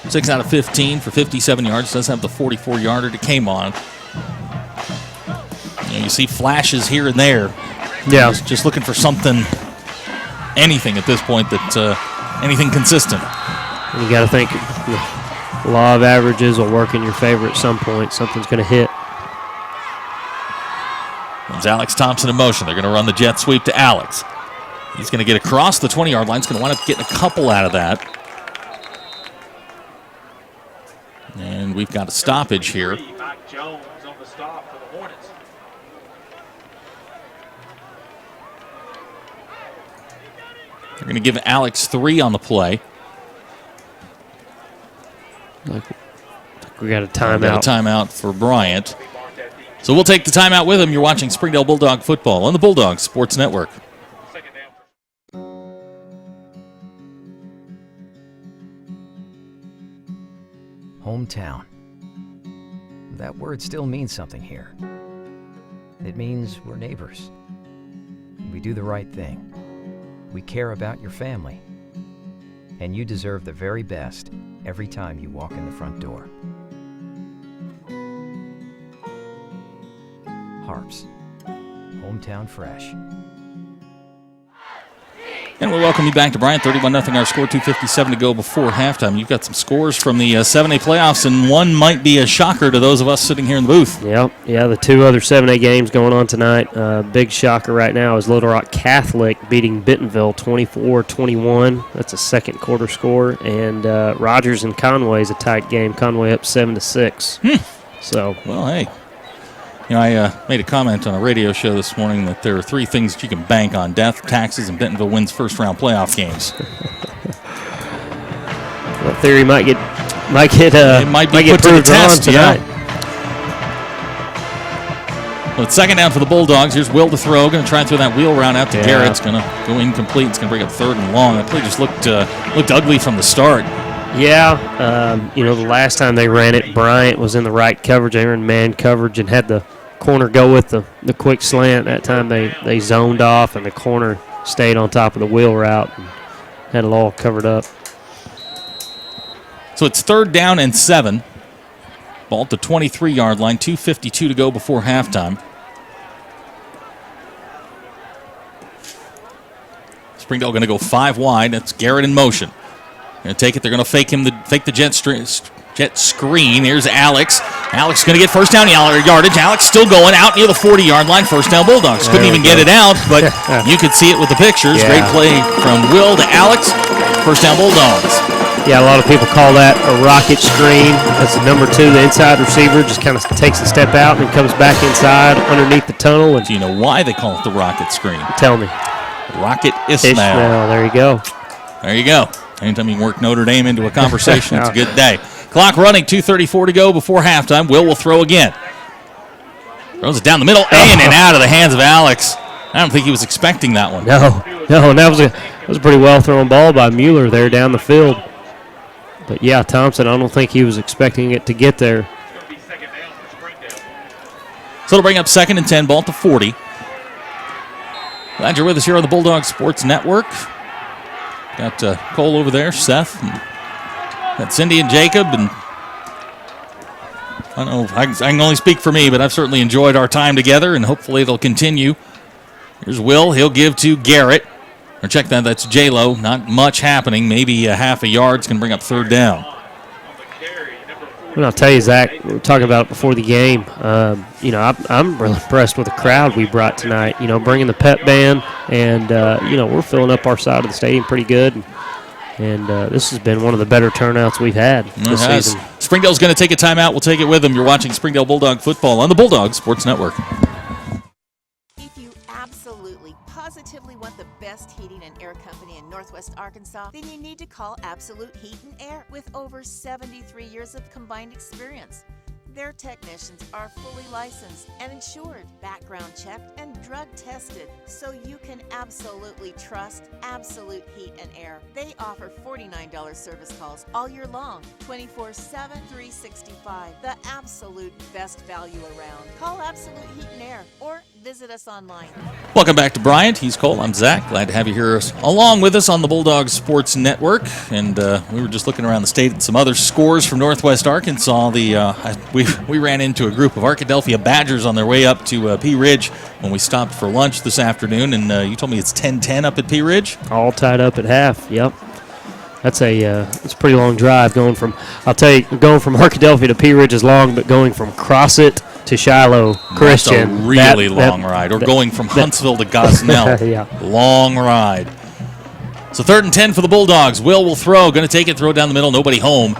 6 out of 15 for 57 yards. Does have the 44-yarder to K'Mon. You see flashes here and there. Yeah. Just looking for something, anything at this point, that anything consistent. And you got to think law of averages will work in your favor at some point. Something's going to hit. Comes Alex Thompson in motion. They're going to run the jet sweep to Alex. He's going to get across the 20-yard line. He's going to wind up getting a couple out of that. And we've got a stoppage here. Mike Jones on the stop for the Hornets. They're going to give Alex 3 on the play. We got a timeout. Got a timeout for Bryant. So we'll take the timeout with him. You're watching Springdale Bulldog football on the Bulldog Sports Network. Hometown. That word still means something here. It means we're neighbors. We do the right thing. We care about your family. And you deserve the very best every time you walk in the front door. HAR-BER. Hometown fresh. And we welcome you back to Bryant. 31-0 our score, 2:57 to go before halftime. You've got some scores from the 7A playoffs, and one might be a shocker to those of us sitting here in the booth. Yep. Yeah, the 2 other 7A games going on tonight. Big shocker right now is Little Rock Catholic beating Bentonville 24-21. That's a second quarter score. And Rogers and Conway is a tight game. Conway up 7-6. So, well, hey. You know, I made a comment on a radio show this morning that there are 3 things that you can bank on: death, taxes, and Bentonville wins first-round playoff games. That theory might get put to the test tonight. Well, it's second down for the Bulldogs. Here's Will to throw. Going to try and throw that wheel round out to Garrett. It's going to go incomplete. It's going to bring up 3rd and long. That play just looked ugly from the start. Yeah, the last time they ran it, Bryant was in the right coverage. They were in man coverage and had the corner go with the quick slant. That time they zoned off, and the corner stayed on top of the wheel route and had it all covered up. So it's 3rd down and 7. Ball at the 23-yard line, 2:52 to go before halftime. Springdale going to go 5 wide. That's Garrett in motion. Going to take it. They're going to fake the jet screen. Here's Alex. Alex going to get first down yardage. Alex still going out near the 40-yard line. First down Bulldogs. Couldn't even get it out, but you could see it with the pictures. Yeah. Great play from Will to Alex. First down Bulldogs. Yeah, a lot of people call that a rocket screen. That's the number 2. The inside receiver just kind of takes a step out and comes back inside underneath the tunnel. And do you know why they call it the rocket screen? Tell me. Rocket Ismail. There you go. There you go. Anytime you can work Notre Dame into a conversation, it's a good day. Clock running, 2:34 to go before halftime. Will throw again. Throws it down the middle, in and out of the hands of Alex. I don't think he was expecting that one. No, and that was a pretty well-thrown ball by Mueller there down the field. But, yeah, Thompson, I don't think he was expecting it to get there. So it'll bring up 2nd and 10, ball at the 40. Glad you're with us here on the Bulldog Sports Network. Got Cole over there, Seth, and got Cindy and Jacob, and I don't know, I can only speak for me, but I've certainly enjoyed our time together, and hopefully it'll continue. Here's Will. He'll give to Garrett. Or check that, that's J-Lo. Not much happening. Maybe a half a yard's going to bring up 3rd down. And I'll tell you, Zach, we were talking about it before the game. I'm really impressed with the crowd we brought tonight. Bringing the pep band, and we're filling up our side of the stadium pretty good. And this has been one of the better turnouts we've had this season. Springdale's going to take a timeout. We'll take it with them. You're watching Springdale Bulldog football on the Bulldog Sports Network. If you absolutely, positively want the best heating and air company in Northwest Arkansas, then you need to call Absolute Heat and Air with over 73 years of combined experience. Their technicians are fully licensed and insured, background checked, and drug tested, so you can absolutely trust Absolute Heat and Air. They offer $49 service calls all year long, 24/7, 365. The absolute best value around. Call Absolute Heat and Air or visit us online. Welcome back to Bryant. He's Cole. I'm Zach. Glad to have you here along with us on the Bulldog Sports Network. And we were just looking around the state at some other scores from Northwest Arkansas. We ran into a group of Arkadelphia Badgers on their way up to Pea Ridge when we stopped for lunch this afternoon. And you told me it's 10-10 up at Pea Ridge? All tied up at half, yep. That's it's a pretty long drive going from, I'll tell you, going from Arkadelphia to Pea Ridge is long, but going from Crossett to Shiloh Christian. That's a really long ride. Or going from Huntsville to Gosnell. Yeah. Long ride. So 3rd and 10 for the Bulldogs. Will throw. Going to take it, throw it down the middle. Nobody home.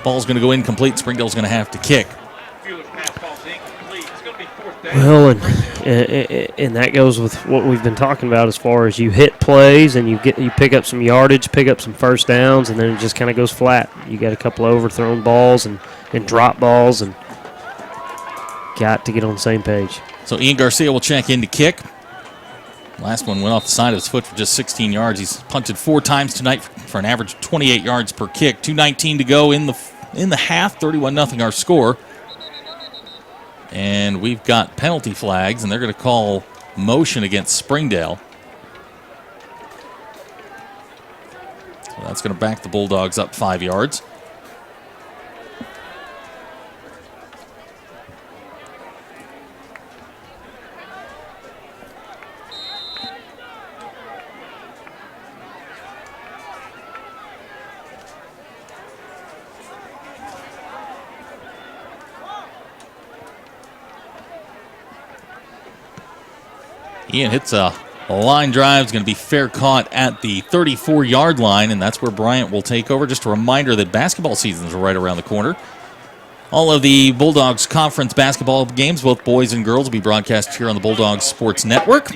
Ball's going to go incomplete. Springdale's going to have to kick. Well, and that goes with what we've been talking about as far as you hit plays and you pick up some yardage, pick up some first downs, and then it just kind of goes flat. You got a couple of overthrown balls and drop balls, and got to get on the same page. So Ian Garcia will check in to kick. Last one went off the side of his foot for just 16 yards. He's punted 4 times tonight for an average of 28 yards per kick. 2:19 to go in the half. 31-0 our score. And we've got penalty flags, and they're going to call motion against Springdale. So that's going to back the Bulldogs up 5 yards. Ian hits a line drive. It's going to be fair caught at the 34-yard line, and that's where Bryant will take over. Just a reminder that basketball seasons are right around the corner. All of the Bulldogs conference basketball games, both boys and girls, will be broadcast here on the Bulldogs Sports Network.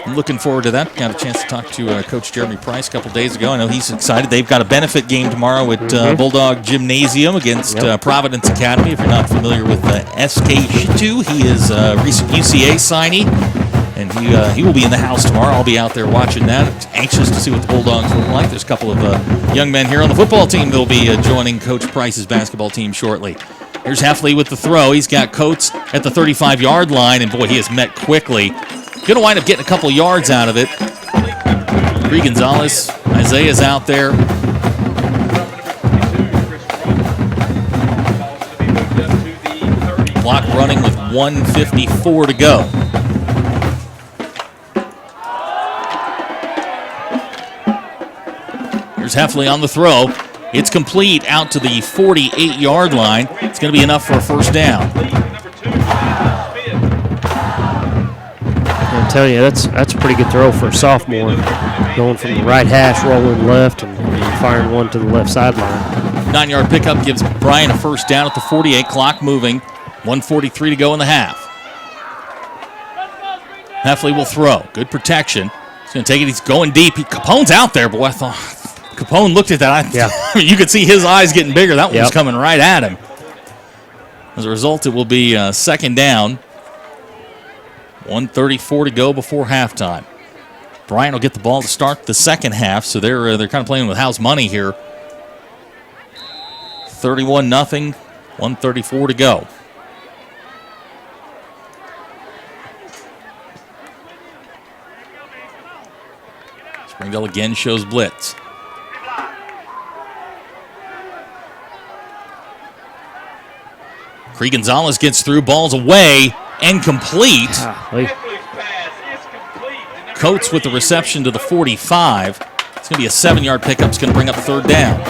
I'm looking forward to that. Got a chance to talk to Coach Jeremy Price a couple days ago. I know he's excited. They've got a benefit game tomorrow at Bulldog Gymnasium against Providence Academy. If you're not familiar with SK2, he is a recent UCA signee, and he will be in the house tomorrow. I'll be out there watching that. Anxious to see what the Bulldogs look like. There's a couple of young men here on the football team that will be joining Coach Price's basketball team shortly. Here's Heffley with the throw. He's got Coates at the 35-yard line, and boy, he is met quickly. Going to wind up getting a couple yards out of it. Bree Gonzalez, Isaiah's out there. Clock running with 1:54 to go. Here's Heffley on the throw. It's complete out to the 48-yard line. It's going to be enough for a first down. I'm telling you, that's a pretty good throw for a sophomore. Going from the right hash, rolling left, and firing one to the left sideline. 9-yard pickup gives Bryant a first down at the 48. Clock moving. 1:43 to go in the half. Heffley will throw. Good protection. He's going to take it. He's going deep. Capone's out there, boy. I thought Capone looked at that. I mean, you could see his eyes getting bigger. That one was coming right at him. As a result, it will be second down. 1:34 to go before halftime. Bryant will get the ball to start the second half, so they're kind of playing with house money here. 31-0, 1:34 to go. Springdale again shows blitz. Cree Gonzalez gets through, ball's away and complete. Coates with the reception to the 45. It's going to be a 7-yard pickup. It's going to bring up third down.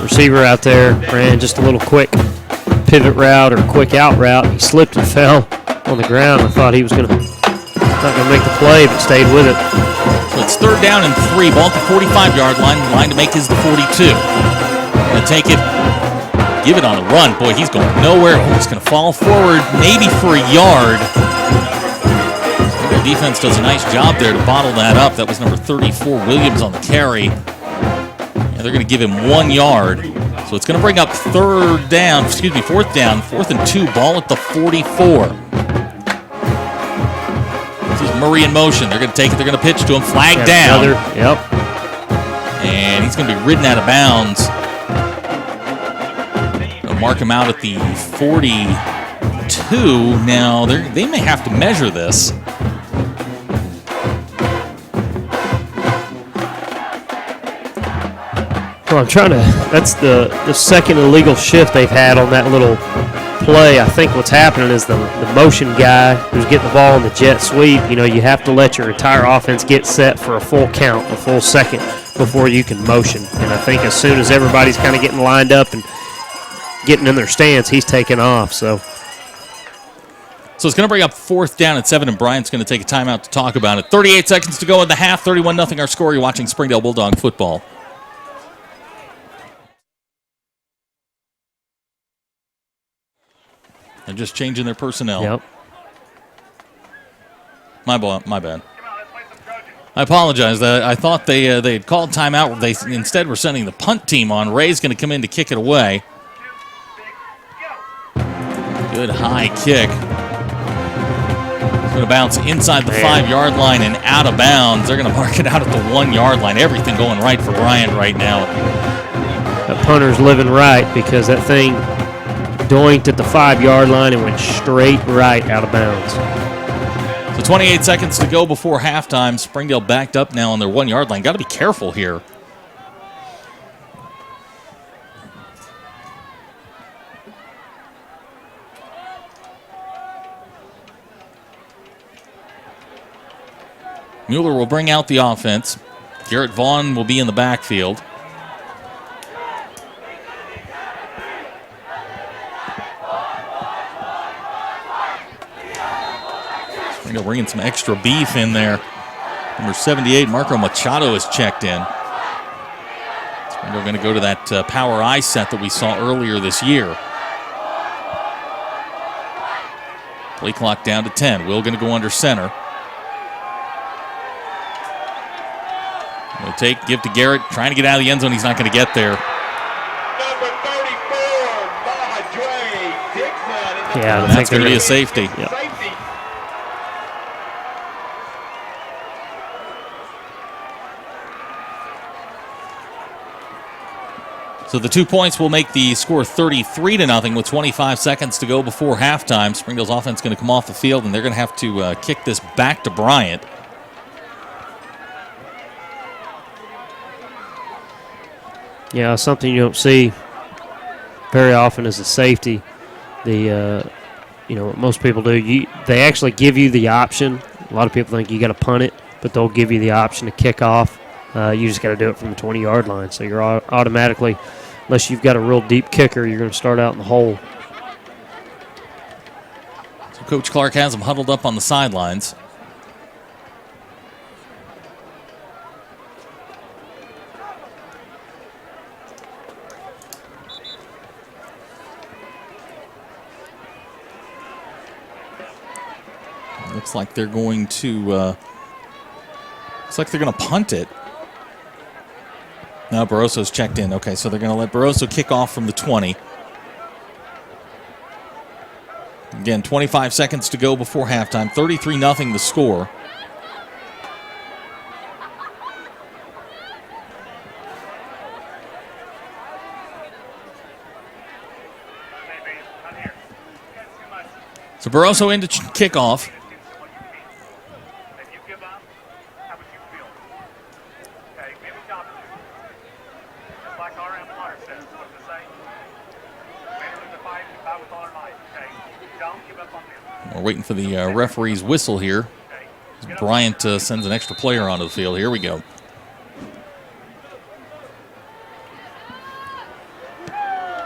Receiver out there ran just a little quick pivot route or quick out route. He slipped and fell on the ground. I thought he was not going to make the play, but stayed with it. So it's third down and 3. Ball at the 45-yard line. The line to make is the 42. Going to take it. Give it on a run. Boy, he's going nowhere. He's going to fall forward maybe for a yard. The defense does a nice job there to bottle that up. That was number 34, Williams, on the carry. And they're going to give him 1 yard. So it's going to bring up fourth down, 4th and 2, ball at the 44. This is Murray in motion. They're going to take it. They're going to pitch to him. Flag down. And he's going to be ridden out of bounds. Mark him out at the 42. Now, they may have to measure this. Well, I'm trying to, that's the second illegal shift they've had on that little play. I think what's happening is the motion guy who's getting the ball in the jet sweep, you have to let your entire offense get set for a full count, a full second before you can motion. And I think as soon as everybody's kind of getting lined up and getting in their stance, he's taking off. So it's going to bring up 4th down at 7, and Bryant's going to take a timeout to talk about it. 38 seconds to go in the half, 31-0 our score. You're watching Springdale Bulldog football. They're just changing their personnel. Yep. My bad. I apologize. I thought they had called timeout. They instead were sending the punt team on. Ray's going to come in to kick it away. Good high kick. It's going to bounce inside the 5-yard line and out of bounds. They're going to mark it out at the 1-yard line. Everything going right for Bryant right now. That punter's living right because that thing doinked at the 5-yard line and went straight right out of bounds. So 28 seconds to go before halftime. Springdale backed up now on their 1-yard line. Got to be careful here. Mueller will bring out the offense. Garrett Vaughn will be in the backfield. Springdale bringing some extra beef in there. Number 78, Marco Machado, is checked in. Springdale going to go to that power I set that we saw earlier this year. Play clock down to 10. Will going to go under center. He'll give to Garrett, trying to get out of the end zone. He's not going to get there. Yeah, that's going to be a safety. Yep. So the 2 points will make the score 33-0 with 25 seconds to go before halftime. Springdale's offense going to come off the field, and they're going to have to kick this back to Bryant. Yeah, something you don't see very often is a safety. What most people do, they actually give you the option. A lot of people think you got to punt it, but they'll give you the option to kick off. You just got to do it from the 20-yard line. So you're automatically, unless you've got a real deep kicker, you're going to start out in the hole. So Coach Clark has them huddled up on the sidelines. Looks like they're going to punt it. No, Barroso's checked in. Okay, so they're going to let Barroso kick off from the 20. Again, 25 seconds to go before halftime. 33-0 the score. So Barroso into kickoff. We're waiting for the referee's whistle here. Bryant sends an extra player onto the field. Here we go.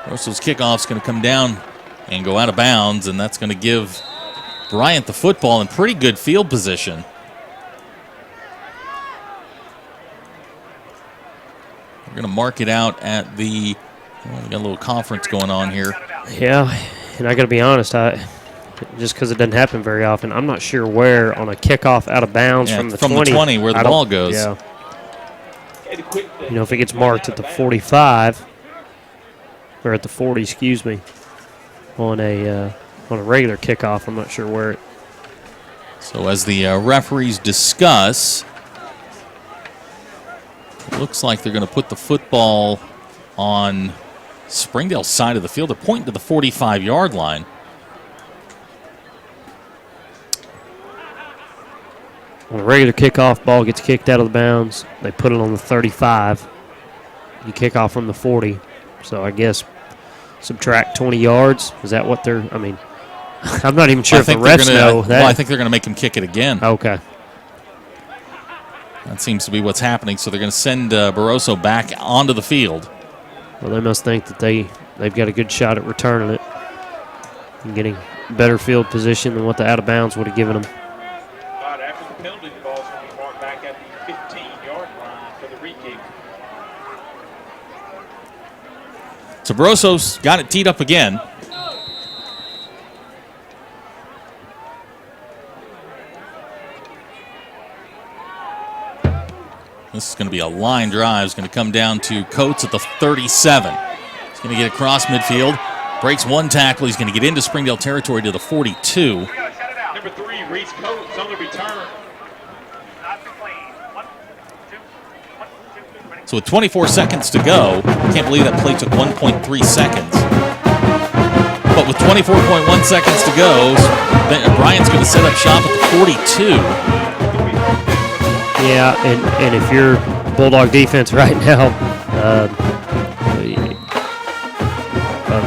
Russell's kickoff's going to come down and go out of bounds, and that's going to give Bryant the football in pretty good field position. We're going to mark it out at the, we got a little conference going on here. Yeah, and I got to be honest, just because it doesn't happen very often, I'm not sure where on a kickoff out of bounds from the 20 where the ball goes. Yeah. If it gets marked at the 45 or at the 40, excuse me, on a regular kickoff, I'm not sure where it. So as the referees discuss, it looks like they're going to put the football on Springdale's side of the field. They're pointing to the 45-yard line. On a regular kickoff, ball gets kicked out of the bounds. They put it on the 35. You kick off from the 40. So I guess subtract 20 yards. Is that what they're, I'm not even sure if the refs know that. Well, I think they're going to make him kick it again. Okay. That seems to be what's happening, so they're going to send Barroso back onto the field. Well, they must think that they've got a good shot at returning it and getting better field position than what the out of bounds would have given them. But after the penalty, the ball's going to be marked back at the 15-yard line for the re-kick. So Barroso's got it teed up again. This is going to be a line drive. It's going to come down to Coates at the 37. He's going to get across midfield. Breaks one tackle. He's going to get into Springdale territory to the 42. Number 3, Reese Coates on the return. So with 24 seconds to go, I can't believe that play took 1.3 seconds. But with 24.1 seconds to go, Bryant's going to set up shop at the 42. Yeah, and if you're Bulldog defense right now,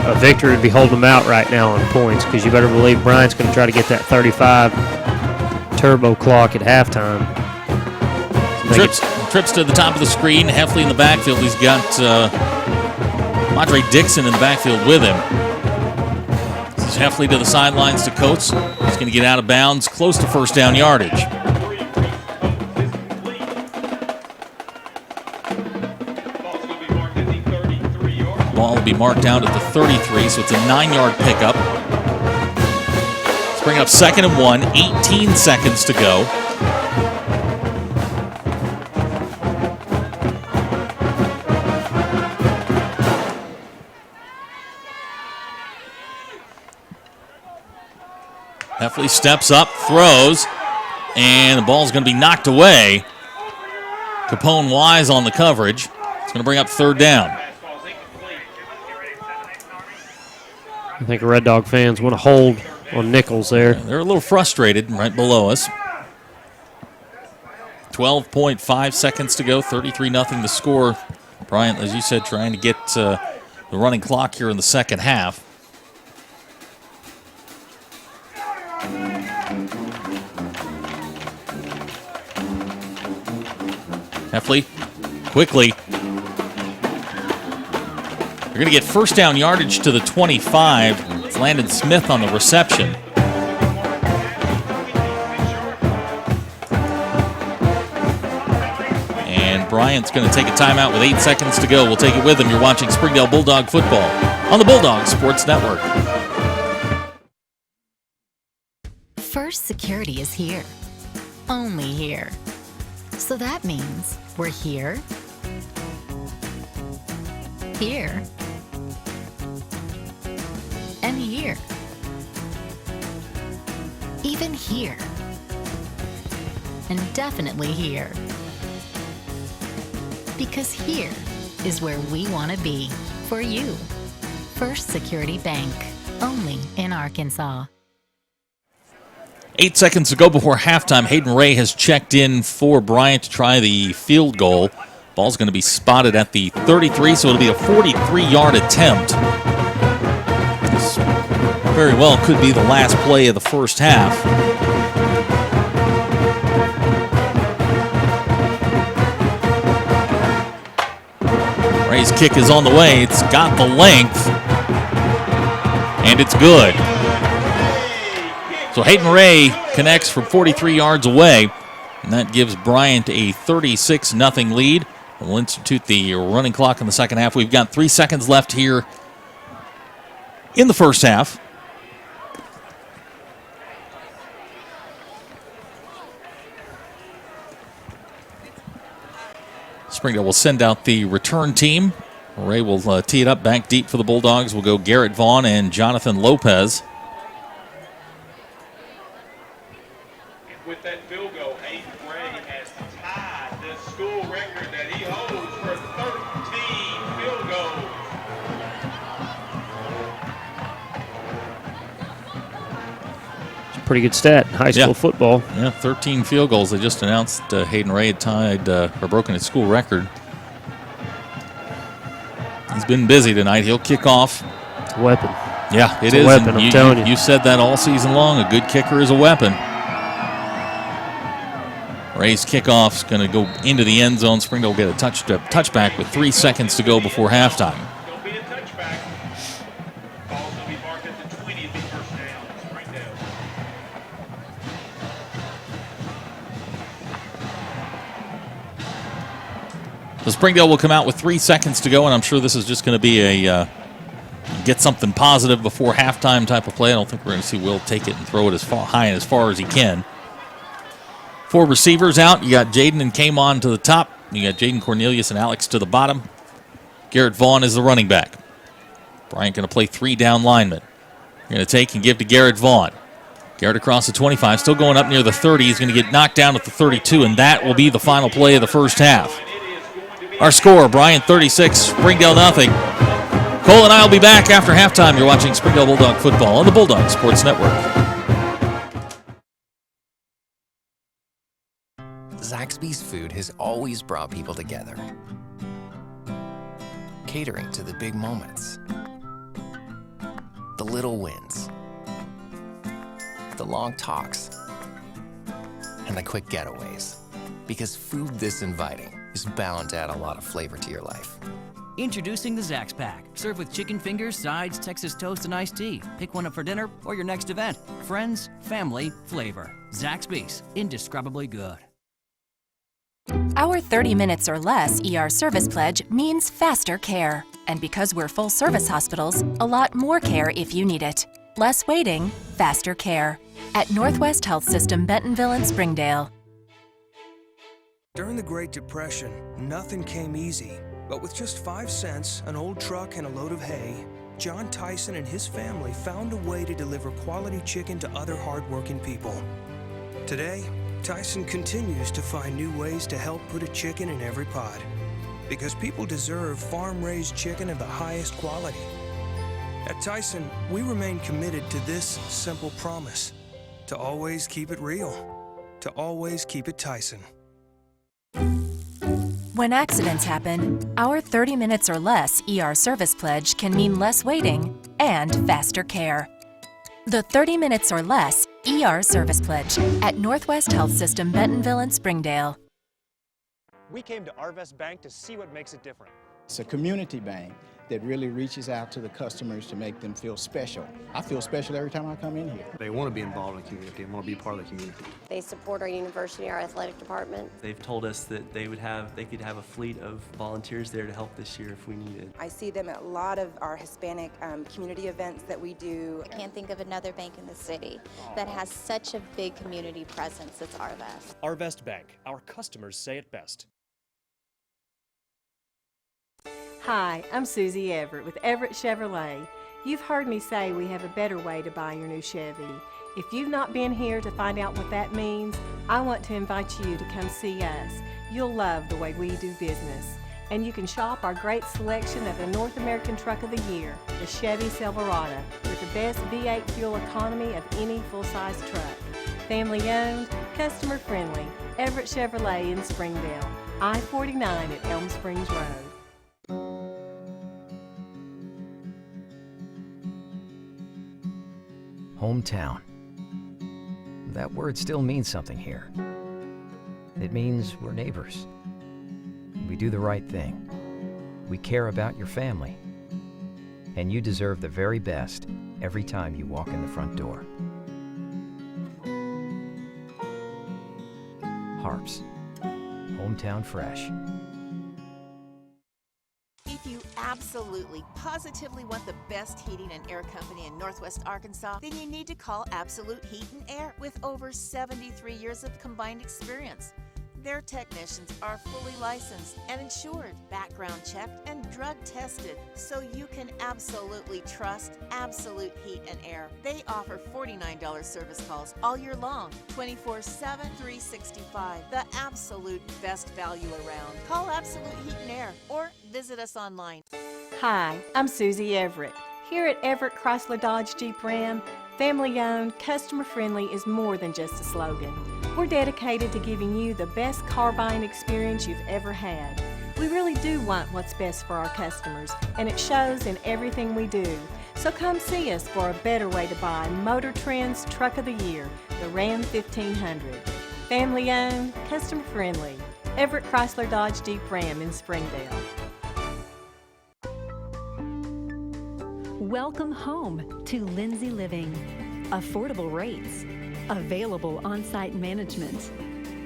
a victory would be holding them out right now on points, because you better believe Bryant's going to try to get that 35 turbo clock at halftime. Trips to the top of the screen. Heffley in the backfield. He's got Madre Dixon in the backfield with him. This is Heffley to the sidelines to Coates. He's going to get out of bounds close to first down yardage. Ball will be marked out at the 33, so it's a 9-yard pickup. Let's bring it up 2nd and 1, 18 seconds to go. Heffley steps up, throws, and the ball's going to be knocked away. Capone wise on the coverage. It's going to bring up 3rd down. I think Red Dog fans want to hold on Nichols there. They're a little frustrated right below us. 12.5 seconds to go, 33-0 the score. Bryant, as you said, trying to get the running clock here in the second half. Heffley, quickly. They're going to get first down yardage to the 25. It's Landon Smith on the reception. And Bryant's going to take a timeout with 8 seconds to go. We'll take it with him. You're watching Springdale Bulldog football on the Bulldog Sports Network. First Security is here. Only here. So that means we're here, here, and here. Even here. And definitely here. Because here is where we want to be for you. First Security Bank, only in Arkansas. 8 seconds to go before halftime. Hayden Ray has checked in for Bryant to try the field goal. Ball's going to be spotted at the 33, so it'll be a 43-yard attempt. This very well could be the last play of the first half. Ray's kick is on the way. It's got the length, and it's good. So Hayden Ray connects from 43 yards away, and that gives Bryant a 36-0 lead. We'll institute the running clock in the second half. We've got 3 seconds left here in the first half. Springdale will send out the return team. Ray will tee it up back deep for the Bulldogs. We'll go Garrett Vaughn and Jonathan Lopez. With that field goal, Hayden Ray has tied the school record that he holds for 13 field goals. It's a pretty good stat in high school football. Yeah, 13 field goals. They just announced Hayden Ray had tied or broken his school record. He's been busy tonight. He'll kick off. It's a weapon. Yeah, it's a weapon, I'm telling you. You said that all season long. A good kicker is a weapon. Ray's kickoff's going to go into the end zone. Springdale will get a touchback with 3 seconds to go before halftime. There'll be a touchback. Ball's going to be marked at the 20, the first down. Springdale. So Springdale will come out with 3 seconds to go, and I'm sure this is just going to be a get something positive before halftime type of play. I don't think we're going to see Will take it and throw it as high and as far as he can. 4 receivers out. You got Jaden and Kamon to the top. You got Jaden Cornelius and Alex to the bottom. Garrett Vaughn is the running back. Bryant going to play 3 down linemen. You're going to take and give to Garrett Vaughn. Garrett across the 25, still going up near the 30. He's going to get knocked down at the 32, and that will be the final play of the first half. Our score, Bryant 36, Springdale nothing. Cole and I will be back after halftime. You're watching Springdale Bulldog football on the Bulldog Sports Network. Zaxby's food has always brought people together. Catering to the big moments, the little wins, the long talks, and the quick getaways. Because food this inviting is bound to add a lot of flavor to your life. Introducing the Zax Pack. Serve with chicken fingers, sides, Texas toast, and iced tea. Pick one up for dinner or your next event. Friends, family, flavor. Zaxby's. Indescribably good. Our 30 minutes or less ER service pledge means faster care. And because we're full service hospitals, a lot more care if you need it. Less waiting, faster care. At Northwest Health System, Bentonville and Springdale. During the Great Depression, nothing came easy. But with just 5 cents, an old truck, and a load of hay, John Tyson and his family found a way to deliver quality chicken to other hardworking people. Today, Tyson continues to find new ways to help put a chicken in every pot. Because people deserve farm-raised chicken of the highest quality. At Tyson, we remain committed to this simple promise: to always keep it real, to always keep it Tyson. When accidents happen, our 30 minutes or less ER service pledge can mean less waiting and faster care. The 30 minutes or less ER service pledge at Northwest Health System, Bentonville and Springdale. We came to Arvest Bank to see what makes it different. It's a community bank that really reaches out to the customers to make them feel special. I feel special every time I come in here. They want to be involved in the community and want to be part of the community. They support our university, our athletic department. They've told us that they could have a fleet of volunteers there to help this year if we needed. I see them at a lot of our Hispanic community events that we do. I can't think of another bank in the city that has such a big community presence as Arvest. Arvest Bank. Our customers say it best. Hi, I'm Susie Everett with Everett Chevrolet. You've heard me say we have a better way to buy your new Chevy. If you've not been here to find out what that means, I want to invite you to come see us. You'll love the way we do business. And you can shop our great selection of the North American Truck of the Year, the Chevy Silverado, with the best V8 fuel economy of any full-size truck. Family owned, customer friendly, Everett Chevrolet in Springdale, I-49 at Elm Springs Road. Hometown. That word still means something here. It means we're neighbors. We do the right thing. We care about your family. And you deserve the very best every time you walk in the front door. HAR-BER. Hometown Fresh. If you absolutely, positively want the best heating and air company in Northwest Arkansas, then you need to call Absolute Heat and Air with over 73 years of combined experience. Their technicians are fully licensed and insured, background checked, and drug tested, so you can absolutely trust Absolute Heat and Air. They offer $49 service calls all year long, 24/7, 365. The absolute best value around. Call Absolute Heat and Air or visit us online. Hi, I'm Susie Everett. Here at Everett Chrysler Dodge Jeep Ram, family-owned, customer-friendly is more than just a slogan. We're dedicated to giving you the best car buying experience you've ever had. We really do want what's best for our customers, and it shows in everything we do. So come see us for a better way to buy Motor Trend's Truck of the Year, the Ram 1500. Family owned, customer friendly. Everett Chrysler Dodge Jeep Ram in Springdale. Welcome home to Lindsay Living. Affordable rates, available on-site management,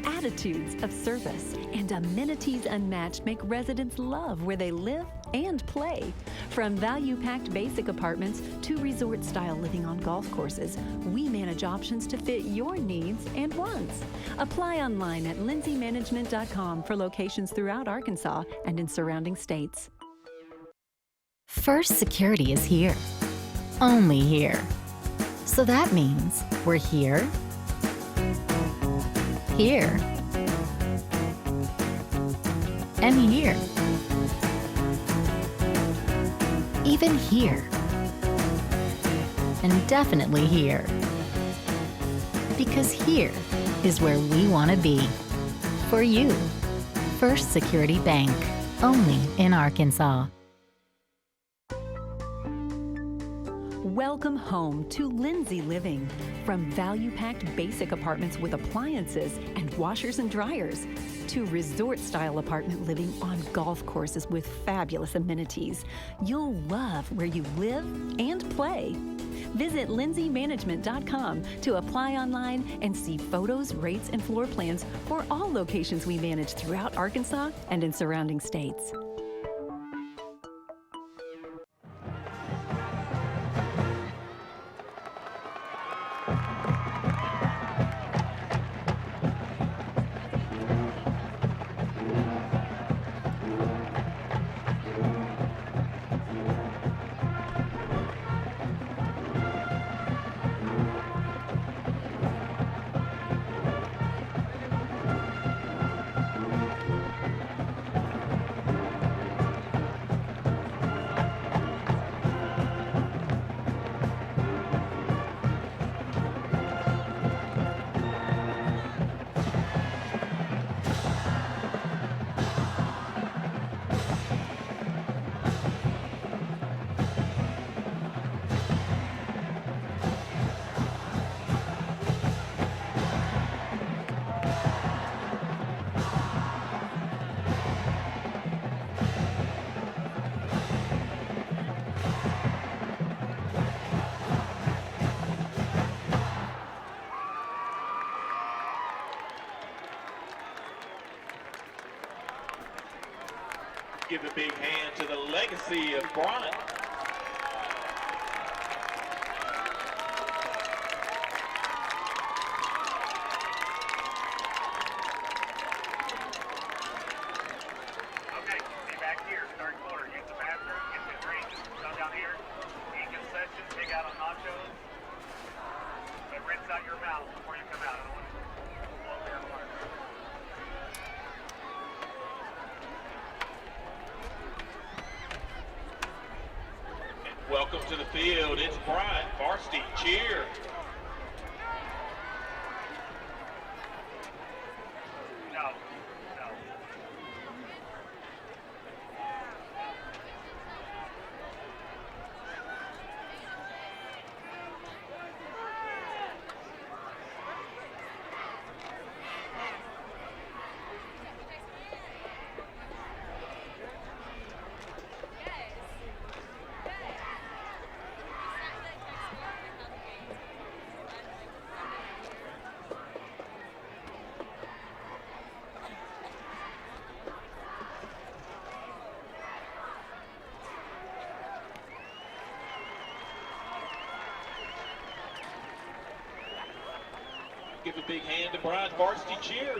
attitudes of service, and amenities unmatched make residents love where they live and play. From value-packed basic apartments to resort-style living on golf courses, we manage options to fit your needs and wants. Apply online at lindsaymanagement.com for locations throughout Arkansas and in surrounding states. First Security is here. Only here. So that means we're here, here, and here. Even here. And definitely here. Because here is where we want to be. For you. First Security Bank. Only in Arkansas. Welcome home to Lindsay Living. From value-packed basic apartments with appliances and washers and dryers to resort-style apartment living on golf courses with fabulous amenities, you'll love where you live and play. Visit lindsaymanagement.com to apply online and see photos, rates, and floor plans for all locations we manage throughout Arkansas and in surrounding states. Give a big hand to the legacy of Bryant. Okay, be back here, third quarter. Use the bathroom, get the drinks, come down here, eat concessions, dig out on nachos, but rinse out your mouth before you come out. I don't want to blow up your water. Welcome to the field. It's Bryant. Varsity cheer. No. Give a big hand to Bryant varsity cheer.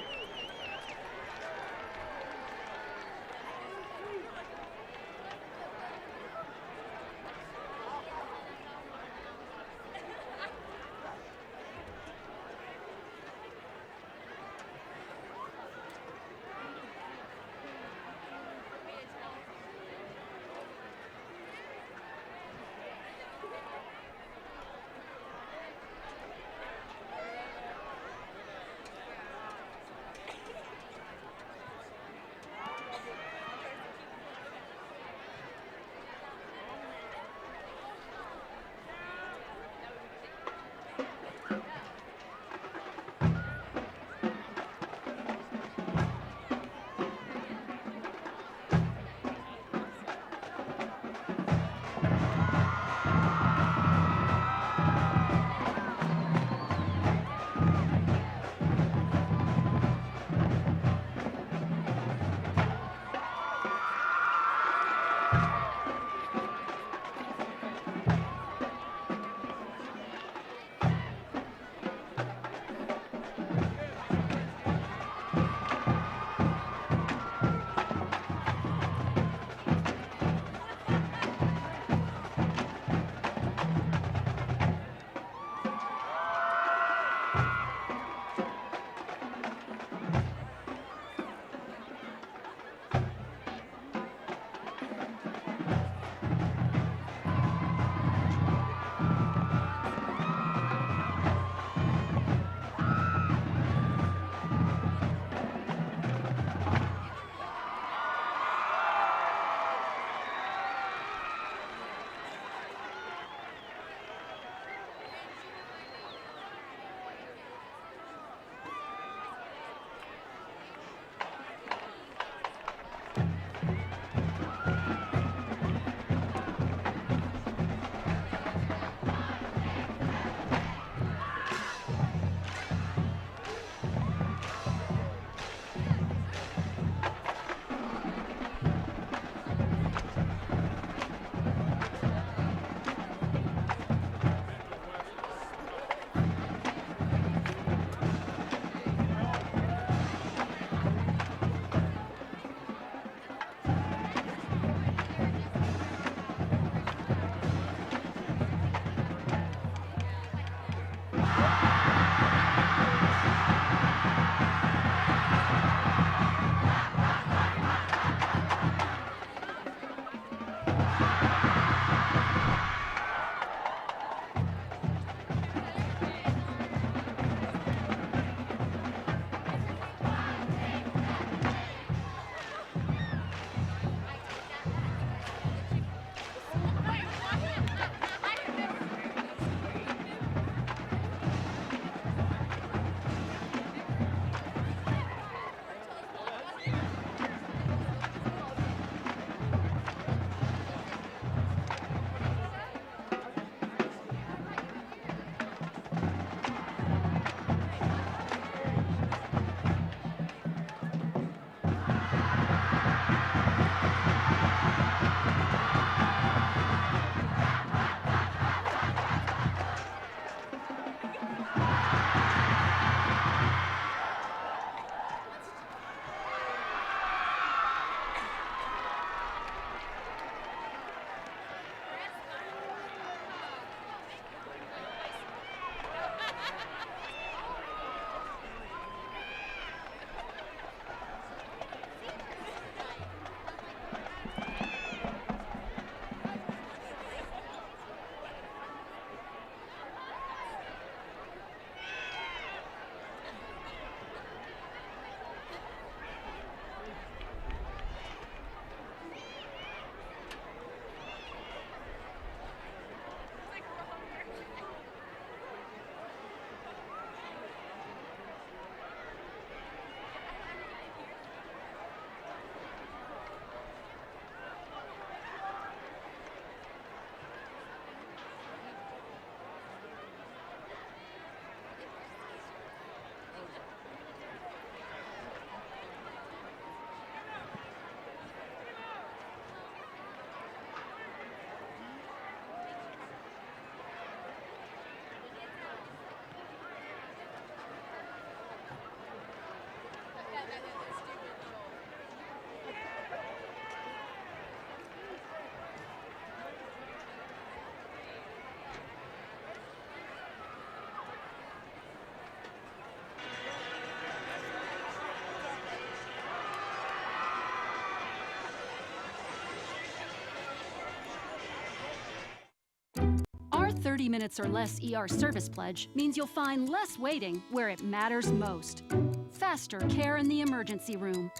Our 30 minutes or less ER service pledge means you'll find less waiting where it matters most. Faster care in the emergency room.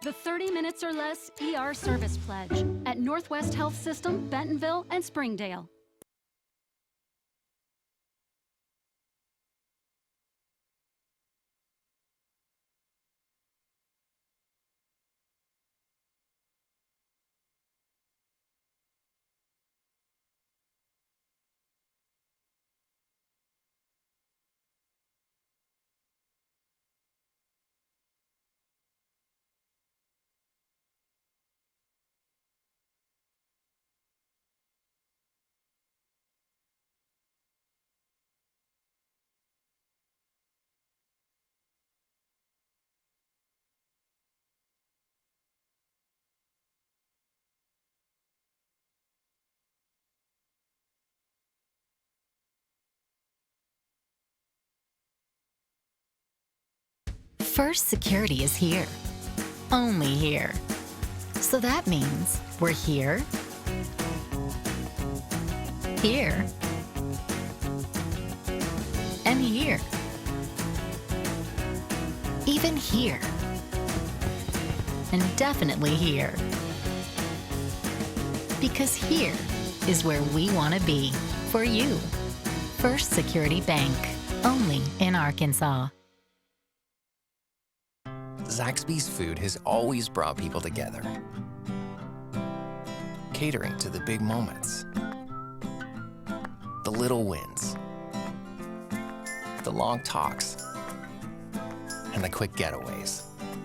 The 30 minutes or less ER service pledge at Northwest Health System, Bentonville, and Springdale. First Security is here. Only here. So that means we're here, here, and here. Even here. And definitely here. Because here is where we want to be for you. First Security Bank. Only in Arkansas. Zaxby's food has always brought people together, catering to the big moments, the little wins, the long talks, and the quick getaways.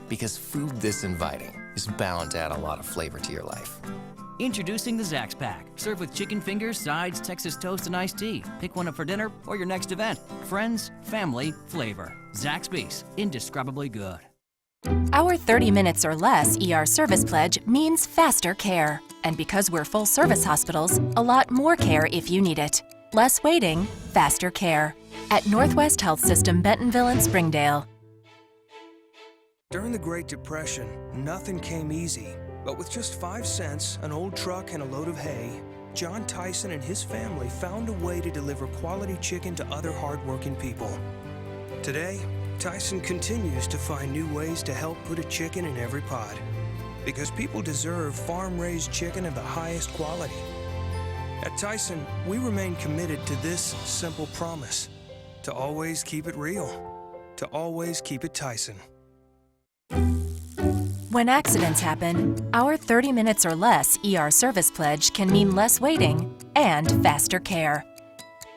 Because food this inviting is bound to add a lot of flavor to your life. Introducing the Zax Pack. Serve with chicken fingers, sides, Texas toast, and iced tea. Pick one up for dinner or your next event. Friends, family, flavor. Zaxby's. Indescribably good. Our 30 minutes or less ER service pledge means faster care. And because we're full-service hospitals, a lot more care if you need it. Less waiting, faster care. At Northwest Health System, Bentonville, and Springdale. During the Great Depression, nothing came easy. But with just 5 cents, an old truck, and a load of hay, John Tyson and his family found a way to deliver quality chicken to other hardworking people. Today, Tyson continues to find new ways to help put a chicken in every pot. Because people deserve farm-raised chicken of the highest quality. At Tyson, we remain committed to this simple promise: to always keep it real, to always keep it Tyson. When accidents happen, our 30 minutes or less ER service pledge can mean less waiting and faster care.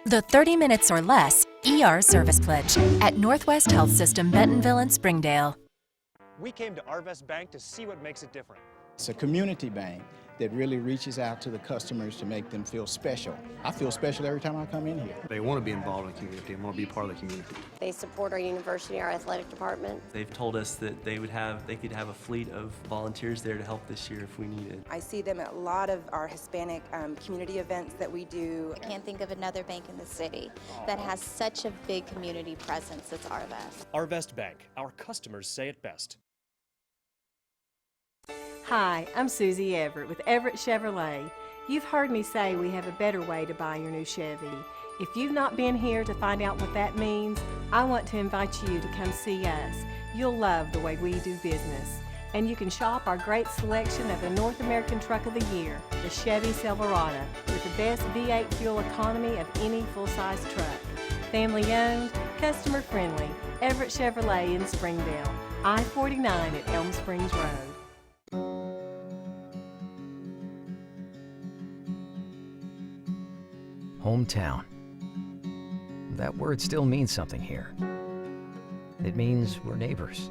The 30 minutes or less ER service pledge at Northwest Health System, Bentonville, and Springdale. We came to Arvest Bank to see what makes it different. It's a community bank that really reaches out to the customers to make them feel special. I feel special every time I come in here. They want to be involved in the community and want to be part of the community. They support our university, our athletic department. They've told us that they could have a fleet of volunteers there to help this year if we need it. I see them at a lot of our Hispanic community events that we do. I can't think of another bank in the city that has such a big community presence as Arvest. Arvest Bank. Our customers say it best. Hi, I'm Susie Everett with Everett Chevrolet. You've heard me say we have a better way to buy your new Chevy. If you've not been here to find out what that means, I want to invite you to come see us. You'll love the way we do business. And you can shop our great selection of the North American Truck of the Year, the Chevy Silverado, with the best V8 fuel economy of any full-size truck. Family owned, customer friendly, Everett Chevrolet in Springdale, I-49 at Elm Springs Road. Hometown. That word still means something here. It means we're neighbors.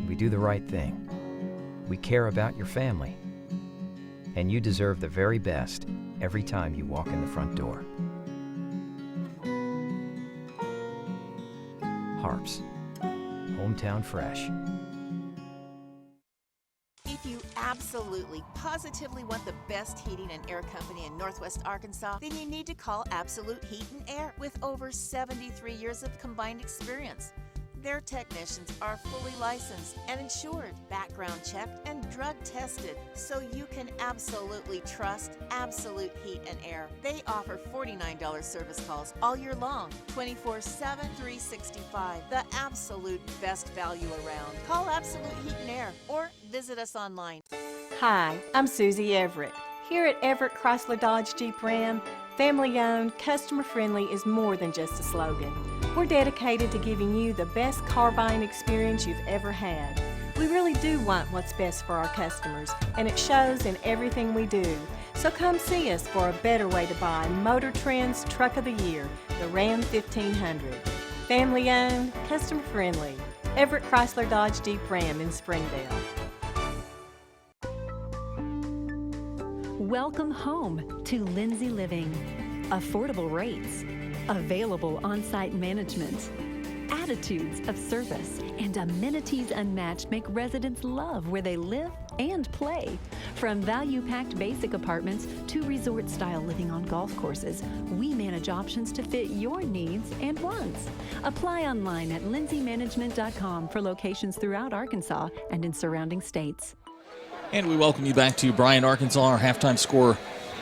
We do the right thing. We care about your family. And you deserve the very best every time you walk in the front door. HAR-BER. Hometown Fresh. If you absolutely, positively want the best heating and air company in Northwest Arkansas, then you need to call Absolute Heat and Air with over 73 years of combined experience. Their technicians are fully licensed and insured, background checked, and drug tested, so you can absolutely trust Absolute Heat and Air. They offer $49 service calls all year long, 24/7, 365. The absolute best value around. Call Absolute Heat and Air or visit us online. Hi, I'm Susie Everett. Here at Everett Chrysler Dodge Jeep Ram, family-owned, customer-friendly is more than just a slogan. We're dedicated to giving you the best car buying experience you've ever had. We really do want what's best for our customers, and it shows in everything we do. So come see us for a better way to buy Motor Trend's Truck of the Year, the Ram 1500. Family-owned, customer-friendly. Everett Chrysler Dodge Jeep Ram in Springdale. Welcome home to Lindsay Living. Affordable rates, available on-site management, attitudes of service, and amenities unmatched make residents love where they live and play. From value-packed basic apartments to resort-style living on golf courses, we manage options to fit your needs and wants. Apply online at lindsaymanagement.com for locations throughout Arkansas and in surrounding states. And we welcome you back to Bryant, Arkansas. Our halftime score,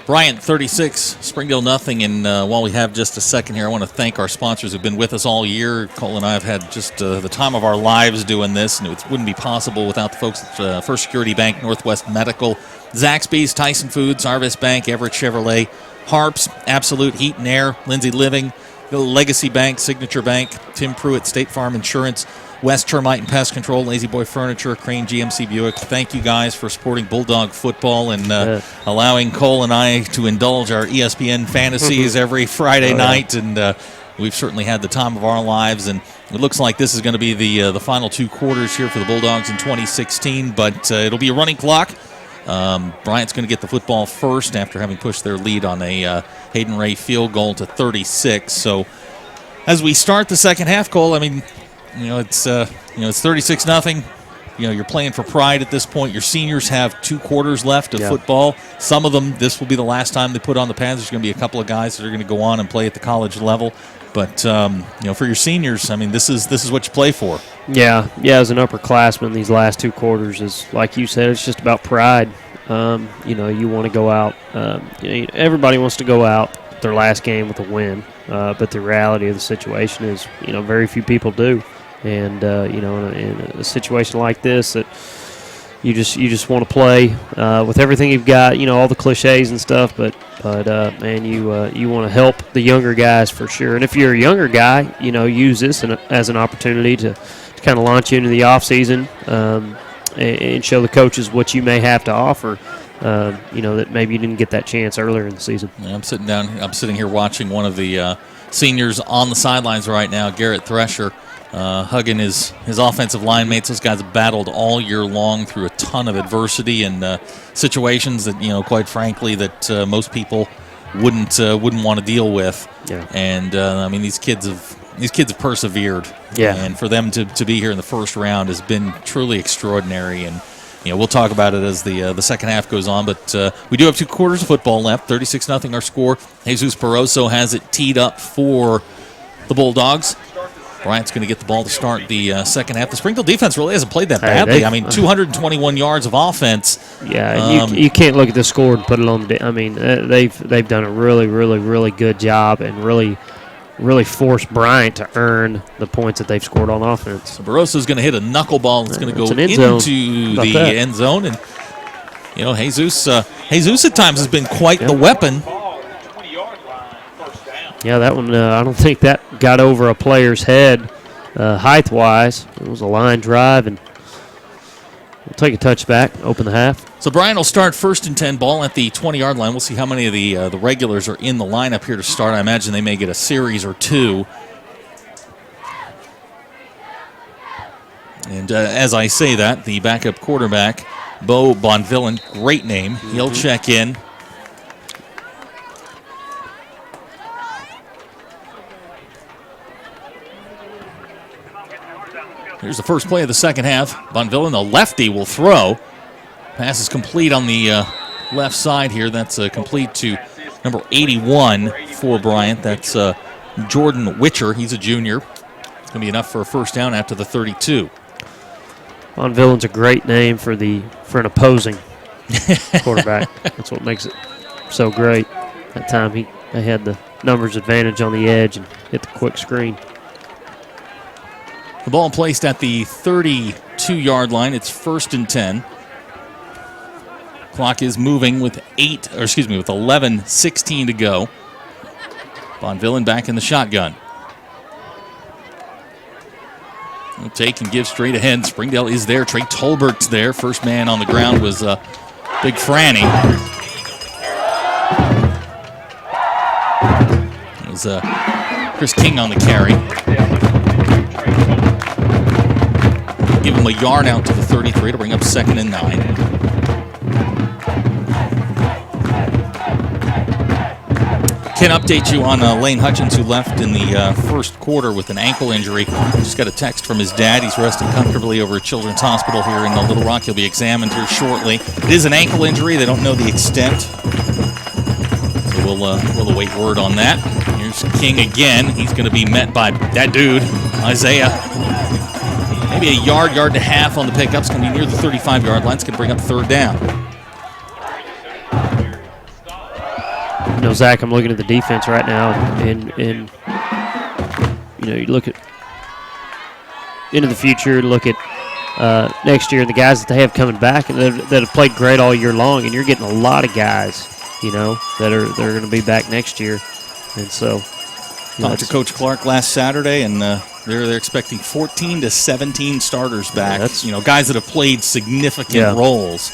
Bryant 36, Springdale nothing. And while we have just a second here, I want to thank our sponsors who've been with us all year. Cole and I have had just the time of our lives doing this, and it wouldn't be possible without the folks at First Security Bank, Northwest Medical, Zaxby's, Tyson Foods, Harvest Bank, Everett Chevrolet, Harps, Absolute Heat and Air, Lindsay Living, Legacy Bank, Signature Bank, Tim Pruitt, State Farm Insurance, West Termite and Pest Control, Lazy Boy Furniture, Crane GMC Buick. Thank you guys for supporting Bulldog football and allowing Cole and I to indulge our ESPN fantasies every Friday night. And we've certainly had the time of our lives. And it looks like this is going to be the final two quarters here for the Bulldogs in 2016. But it'll be a running clock. Bryant's going to get the football first after having pushed their lead on a Hayden Ray field goal to 36. So as we start the second half, Cole, I mean, it's 36-0. You're playing for pride at this point. Your seniors have 2 quarters left of football. Some of them, this will be the last time they put on the pads. There's going to be a couple of guys that are going to go on and play at the college level. But for your seniors, I mean, this is what you play for. Yeah. As an upperclassman, these last 2 quarters is, like you said, it's just about pride. You want to go out. Everybody wants to go out their last game with a win. But the reality of the situation is, very few people do. And in a situation like this, that you just want to play with everything you've got, all the cliches and stuff. But man, you want to help the younger guys for sure. And if you're a younger guy, use this as an opportunity to kind of launch you into the off season and show the coaches what you may have to offer. That maybe you didn't get that chance earlier in the season. Yeah, I'm sitting here watching one of the seniors on the sidelines right now, Garrett Thresher, hugging his offensive line mates. Those guys have battled all year long through a ton of adversity and situations that, quite frankly, that most people wouldn't want to deal with. Yeah. And these kids have persevered. Yeah. And for them to be here in the first round has been truly extraordinary. And we'll talk about it as the second half goes on, but we do have 2 quarters of football left. 36-0 our score. Jesus Barroso has it teed up for the Bulldogs. Bryant's going to get the ball to start the second half. The Springdale defense really hasn't played that badly. 221 yards of offense. Yeah, you can't look at the score and put it on. They've done a really, really, really good job and really forced Bryant to earn the points that they've scored on offense. So Barroso's going to hit a knuckleball that's going to go into the end zone. And, Jesus at times has been quite the weapon. Yeah, that one, I don't think that got over a player's head height-wise. It was a line drive, and we'll take a touchback, open the half. So Bryant will start 1st and 10, ball at the 20-yard line. We'll see how many of the regulars are in the lineup here to start. I imagine they may get a series or 2. And as I say that, the backup quarterback, Bo Bonvillain, great name. He'll check in. Here's the first play of the second half. Bonvillain, the lefty, will throw. Pass is complete on the left side here. That's complete to number 81 for Bryant. That's Jordan Witcher. He's a junior. Going to be enough for a first down after the 32. Von Villen's a great name for an opposing quarterback. That's what makes it so great. That time they had the numbers advantage on the edge and hit the quick screen. The ball placed at the 32-yard line. It's 1st and 10. Clock is moving with 11:16 to go. Von Villen back in the shotgun. He'll take and give straight ahead. Springdale is there. Trey Tolbert's there. First man on the ground was Big Franny. It was Chris King on the carry. Give him a yard out to the 33 to bring up 2nd and 9. Can update you on Lane Hutchins, who left in the first quarter with an ankle injury. Just got a text from his dad. He's resting comfortably over at Children's Hospital here in Little Rock. He'll be examined here shortly. It is an ankle injury. They don't know the extent. So we'll await word on that. Here's King again. He's going to be met by that dude, Isaiah. Maybe a yard and a half on the pickup. It's going to be near the 35-yard line. It's going to bring up 3rd down. You know, Zach, I'm looking at the defense right now, and you look at into the future, look at next year, and the guys that they have coming back and that have played great all year long, and you're getting a lot of guys, that are going to be back next year, and so. Talked to Coach Clark last Saturday, and they're expecting 14 to 17 starters back. Guys that have played significant roles.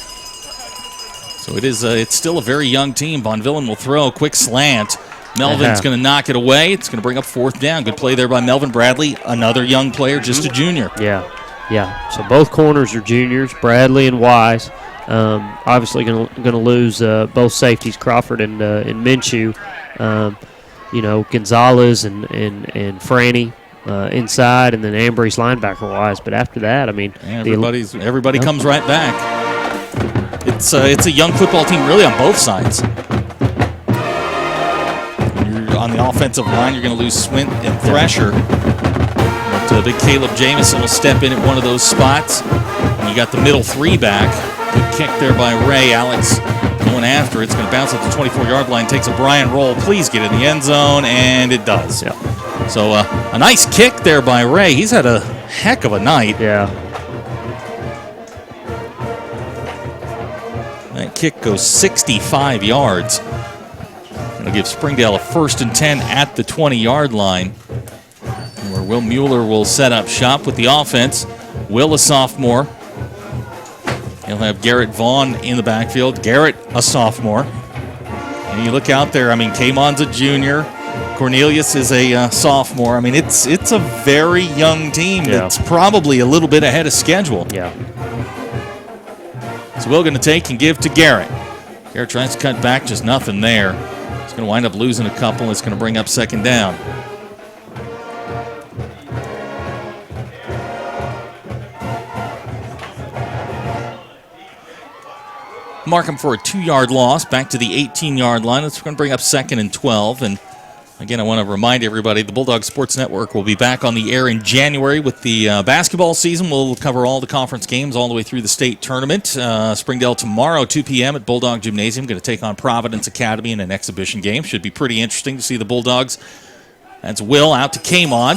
So it's still a very young team. Von Villen will throw a quick slant. Melvin's going to knock it away. It's going to bring up 4th down. Good play there by Melvin Bradley, another young player, just a junior. Yeah. So both corners are juniors, Bradley and Wise. Obviously going to lose both safeties, Crawford and Minshew. Gonzalez and Franny inside, and then Ambry's linebacker Wise. But after that, everybody comes right back. It's a young football team really on both sides. When you're on the offensive line, you're going to lose Swint and Thresher. But big Caleb Jamison will step in at one of those spots. And you got the middle 3 back. Good kick there by Ray. Alex going after it. It's going to bounce up the 24-yard line. Takes a Bryant roll. Please get in the end zone, and it does. Yeah. So a nice kick there by Ray. He's had a heck of a night. Yeah. That kick goes 65 yards. Going to give Springdale a 1st and 10 at the 20-yard line, where Will Mueller will set up shop with the offense. Will, a sophomore. He'll have Garrett Vaughn in the backfield. Garrett, a sophomore. And you look out there, Kamon's a junior. Cornelius is a sophomore. It's a very young team that's probably a little bit ahead of schedule. Yeah. So Will going to take and give to Garrett. Garrett tries to cut back, just nothing there. He's going to wind up losing a couple. It's going to bring up 2nd down. Mark him for a 2-yard loss, back to the 18-yard line. It's going to bring up 2nd and 12. And again, I want to remind everybody, the Bulldog Sports Network will be back on the air in January with the basketball season. We'll cover all the conference games all the way through the state tournament. Springdale tomorrow, 2 p.m. at Bulldog Gymnasium. Going to take on Providence Academy in an exhibition game. Should be pretty interesting to see the Bulldogs. That's Will out to Kamon.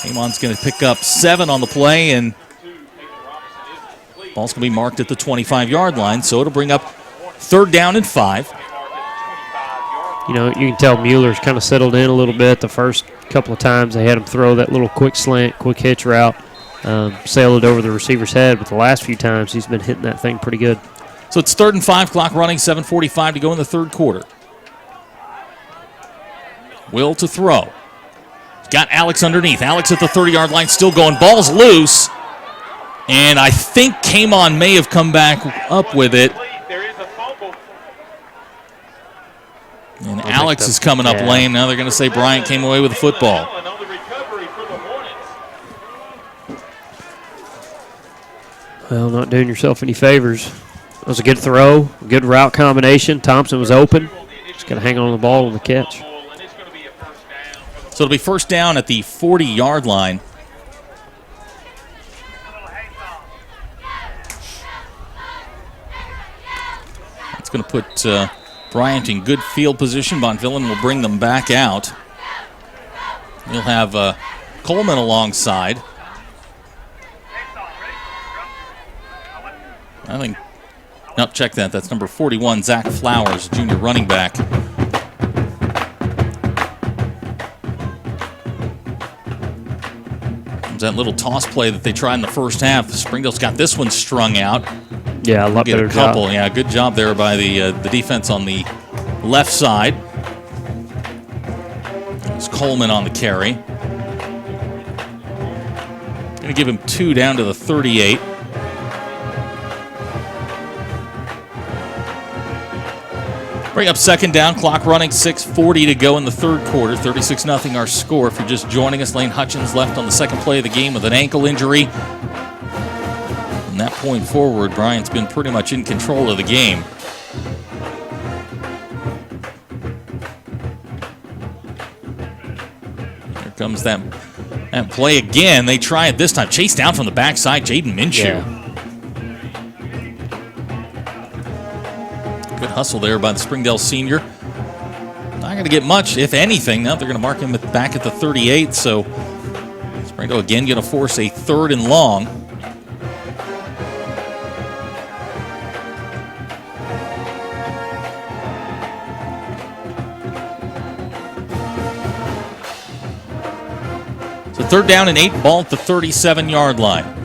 Kamon's going to pick up 7 on the play, and ball's going to be marked at the 25-yard line, so it'll bring up 3rd down and 5. You can tell Mueller's kind of settled in a little bit. The first couple of times they had him throw that little quick slant, quick hitch route, sail it over the receiver's head, but the last few times he's been hitting that thing pretty good. So it's 3rd and 5, clock running, 7:45 to go in the 3rd quarter. Will to throw. Got Alex underneath. Alex at the 30-yard line, still going. Ball's loose. And I think Kamon may have come back up with it. And Alex is coming up lame. Now they're going to say Bryant came away with the football. Well, not doing yourself any favors. That was a good throw, a good route combination. Thompson was open. Just got to hang on the ball on the catch. So it'll be first down at the 40-yard line. It's going to put Bryant in good field position. Bonvillain will bring them back out. You'll have Coleman alongside. I think, no, check that. That's number 41, Zach Flowers, junior running back. That little toss play that they tried in the first half. Springdale's got this one strung out. Yeah, a lot better couple. job. Yeah, good job there by the defense on the left side. It's Coleman on the carry. Going to give him 2 down to the 38. Bring up second down, clock running, 6:40 to go in the third quarter. 36-0 our score. If you're just joining us, Lane Hutchins left on the second play of the game with an ankle injury. From that point forward, Bryant's been pretty much in control of the game. Here comes that play again. They try it this time. Chase down from the backside, Jaden Minshew. Yeah. Good hustle there by the Springdale senior. Not going to get much, if anything. Now they're going to mark him back at the 38, so Springdale again going to force a 3rd and long. So 3rd down and 8, ball at the 37-yard line.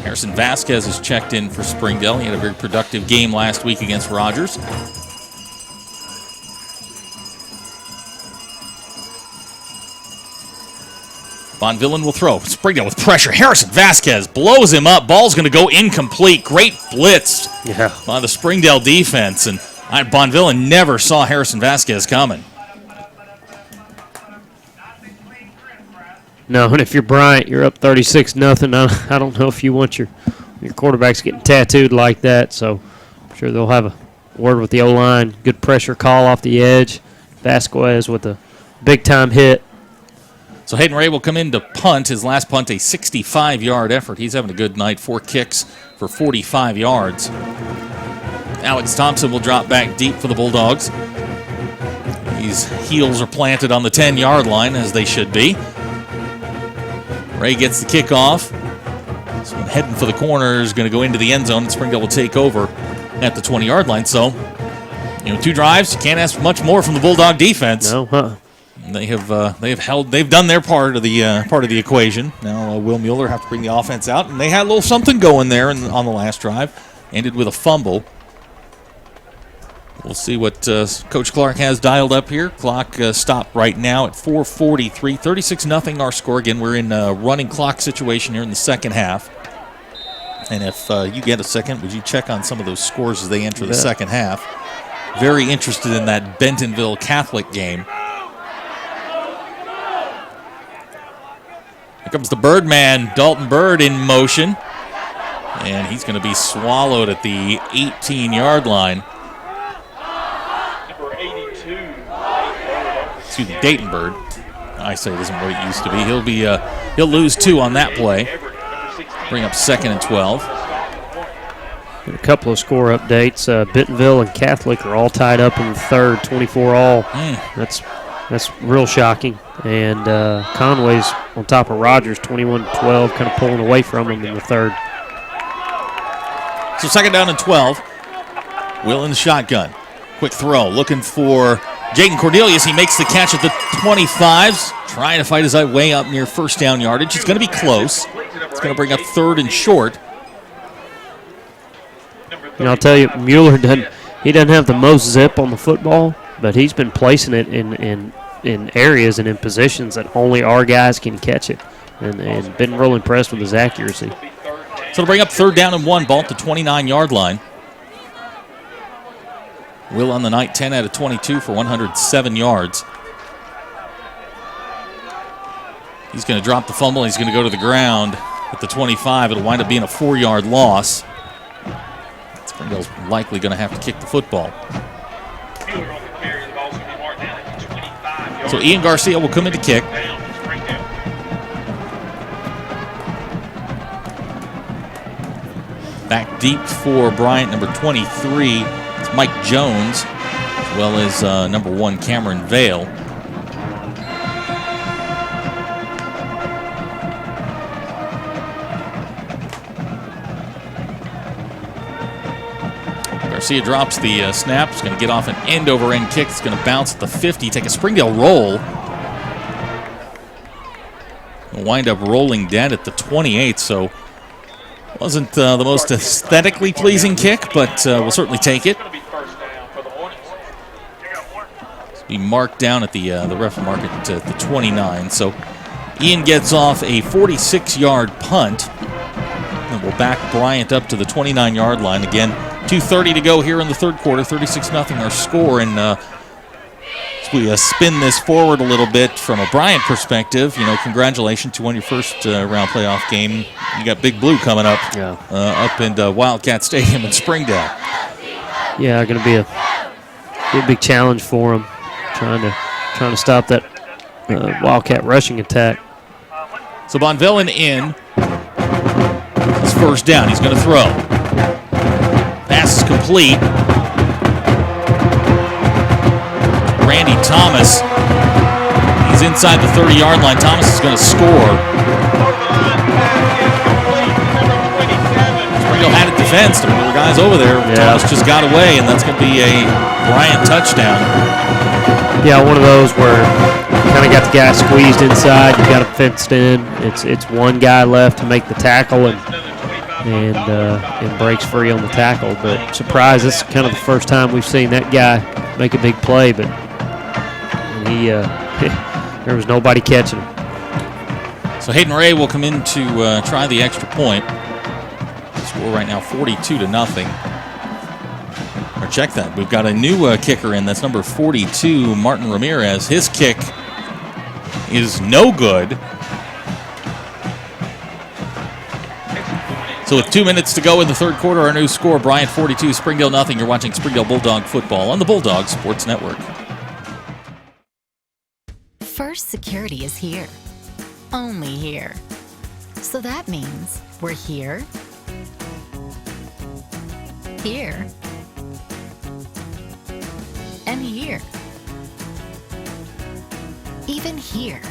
Harrison Vasquez has checked in for Springdale. He had a very productive game last week against Rogers. Bonvillain will throw. Springdale with pressure. Harrison Vasquez blows him up. Ball's going to go incomplete. Great blitz by the Springdale defense. And Bonvillain never saw Harrison Vasquez coming. No, and if you're Bryant, you're up 36-0. I don't know if you want your quarterbacks getting tattooed like that, so I'm sure they'll have a word with the O-line. Good pressure call off the edge. Vasquez with a big-time hit. So Hayden Ray will come in to punt. His last punt, a 65-yard effort. He's having a good night. 4 kicks for 45 yards. Alex Thompson will drop back deep for the Bulldogs. These heels are planted on the 10-yard line, as they should be. Ray gets the kickoff. So heading for the corner is going to go into the end zone, and Springdale will take over at the 20-yard line. So, 2 drives. You can't ask for much more from the Bulldog defense. No, They've done their part of the equation. Now Will Mueller have to bring the offense out, and they had a little something going there on the last drive. Ended with a fumble. We'll see what Coach Clark has dialed up here. Clock stopped right now at 4:43. 36-0 our score. Again, we're in a running clock situation here in the second half. And if you get a second, would you check on some of those scores as they enter the second half? Very interested in that Bentonville Catholic game. Here comes the Birdman, Dalton Bird in motion. And he's going to be swallowed at the 18-yard line. Excuse me, Dayton Bird. I say it isn't what it used to be. He'll lose 2 on that play. Bring up 2nd and 12. And a couple of score updates. Bentonville and Catholic are all tied up in the third, 24 all. That's real shocking. And Conway's on top of Rogers, 21-12, kind of pulling away from him in the third. So 2nd down and 12. Will in the shotgun. Quick throw, looking for Jaden Cornelius. He makes the catch at the 25s, trying to fight his way up near first down yardage. It's going to be close. It's going to bring up 3rd and short. I'll tell you, Mueller doesn't have the most zip on the football, but he's been placing it in areas and in positions that only our guys can catch it, and been real impressed with his accuracy. So it'll bring up 3rd down and 1, ball at the 29-yard line. Will on the night, 10 out of 22 for 107 yards. He's going to drop the fumble. He's going to go to the ground at the 25. It'll wind up being a 4-yard loss. Springdale's likely going to have to kick the football. So Ian Garcia will come in to kick. Back deep for Bryant, number 23. It's Mike Jones, as well as number 1, Cameron Vale. Garcia drops the snap. He's going to get off an end-over-end kick. It's going to bounce at the 50, take a Springdale roll. Will wind up rolling dead at the 28, so wasn't the most aesthetically pleasing kick, but we'll certainly take it. Be marked down at the ref mark at the 29. So Ian gets off a 46-yard punt. And we'll back Bryant up to the 29-yard line. Again, 2:30 to go here in the third quarter. 36-0 our score. And as we spin this forward a little bit from a Bryant perspective, congratulations, you won your first round playoff game. You got Big Blue coming up up in Wildcat Stadium in Springdale. Yeah, going to be a big challenge for them, trying to stop that Wildcat rushing attack. So Bonvillen in. His first down. He's going to throw. Pass is complete. Randy Thomas. He's inside the 30-yard line. Thomas is going to score. Springdale had it defensed. There were guys over there. Yeah. Thomas just got away, and that's going to be a Bryant touchdown. Yeah, one of those where you kind of got the guy squeezed inside. You got him fenced in. It's one guy left to make the tackle, and breaks free on the tackle. But surprise, this is kind of the first time we've seen that guy make a big play, but he there was nobody catching him. So Hayden Ray will come in to try the extra point. The score right now 42-0. Or check that. We've got a new kicker in. That's number 42, Martin Ramirez. His kick is no good. So with 2 minutes to go in the third quarter, our new score, Bryant 42, Springdale 0. You're watching Springdale Bulldog football on the Bulldog Sports Network. First Security is here. Only here. So that means we're here, here, and here. Even here.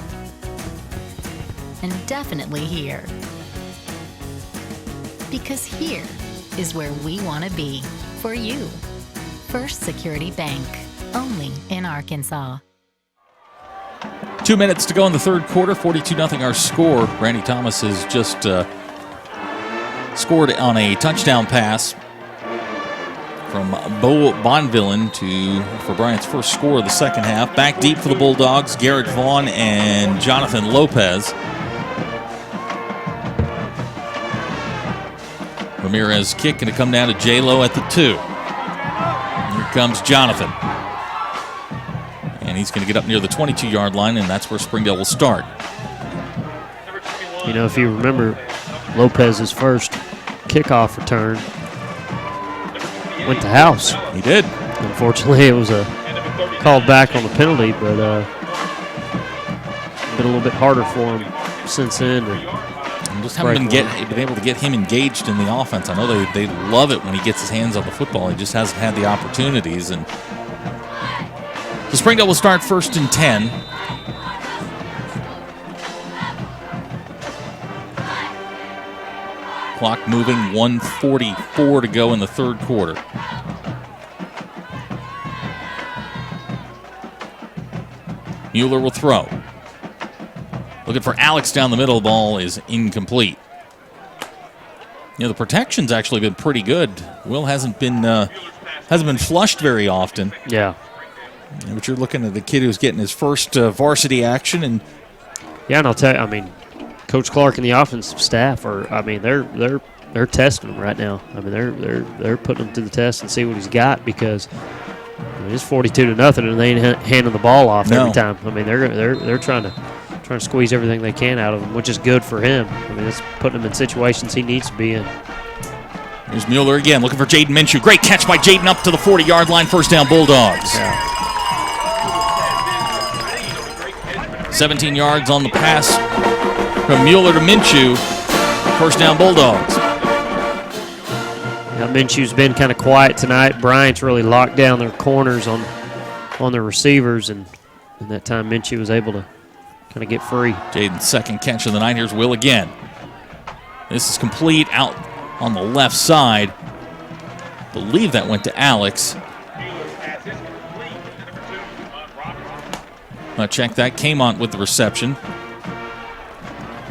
And definitely here. Because here is where we want to be for you. First Security Bank, only in Arkansas. 2 minutes to go in the third quarter, 42-0 our score. Randy Thomas has just scored on a touchdown pass from Bo Bonvillen for Bryant's first score of the second half. Back deep for the Bulldogs, Garrett Vaughn and Jonathan Lopez. Ramirez kick going to come down to J-Lo at the 2. Here comes Jonathan. And he's going to get up near the 22-yard line, and that's where Springdale will start. If you remember, Lopez's first kickoff return went to house. He did. Unfortunately, it was called back on the penalty, but been a little bit harder for him since then. Just haven't been able to get him engaged in the offense. I know they love it when he gets his hands on the football. He just hasn't had the opportunities. And so Springdale will start 1st and 10. Clock moving, 1:44 to go in the third quarter. Mueller will throw. Looking for Alex down the middle. Ball is incomplete. The protection's actually been pretty good. Will hasn't been flushed very often. Yeah. But you're looking at the kid who's getting his first varsity action, and I'll tell you, Coach Clark and the offensive staff they're testing him right now. They're putting him to the test and see what he's got, because it's 42-0 and they ain't handing the ball off every time. They're trying to squeeze everything they can out of him, which is good for him. It's putting him in situations he needs to be in. Here's Mueller again, looking for Jaden Minshew. Great catch by Jaden up to the 40-yard line. First down, Bulldogs. Yeah. 17 yards on the pass from Mueller to Minshew. First down, Bulldogs. Now, Minshew's been kind of quiet tonight. Bryant's really locked down their corners on their receivers, and that time Minshew was able to kind of get free. Jaden's second catch of the night. Here's Will again. This is complete out on the left side. Believe that went to Alex. I'll check that. Kmont with the reception.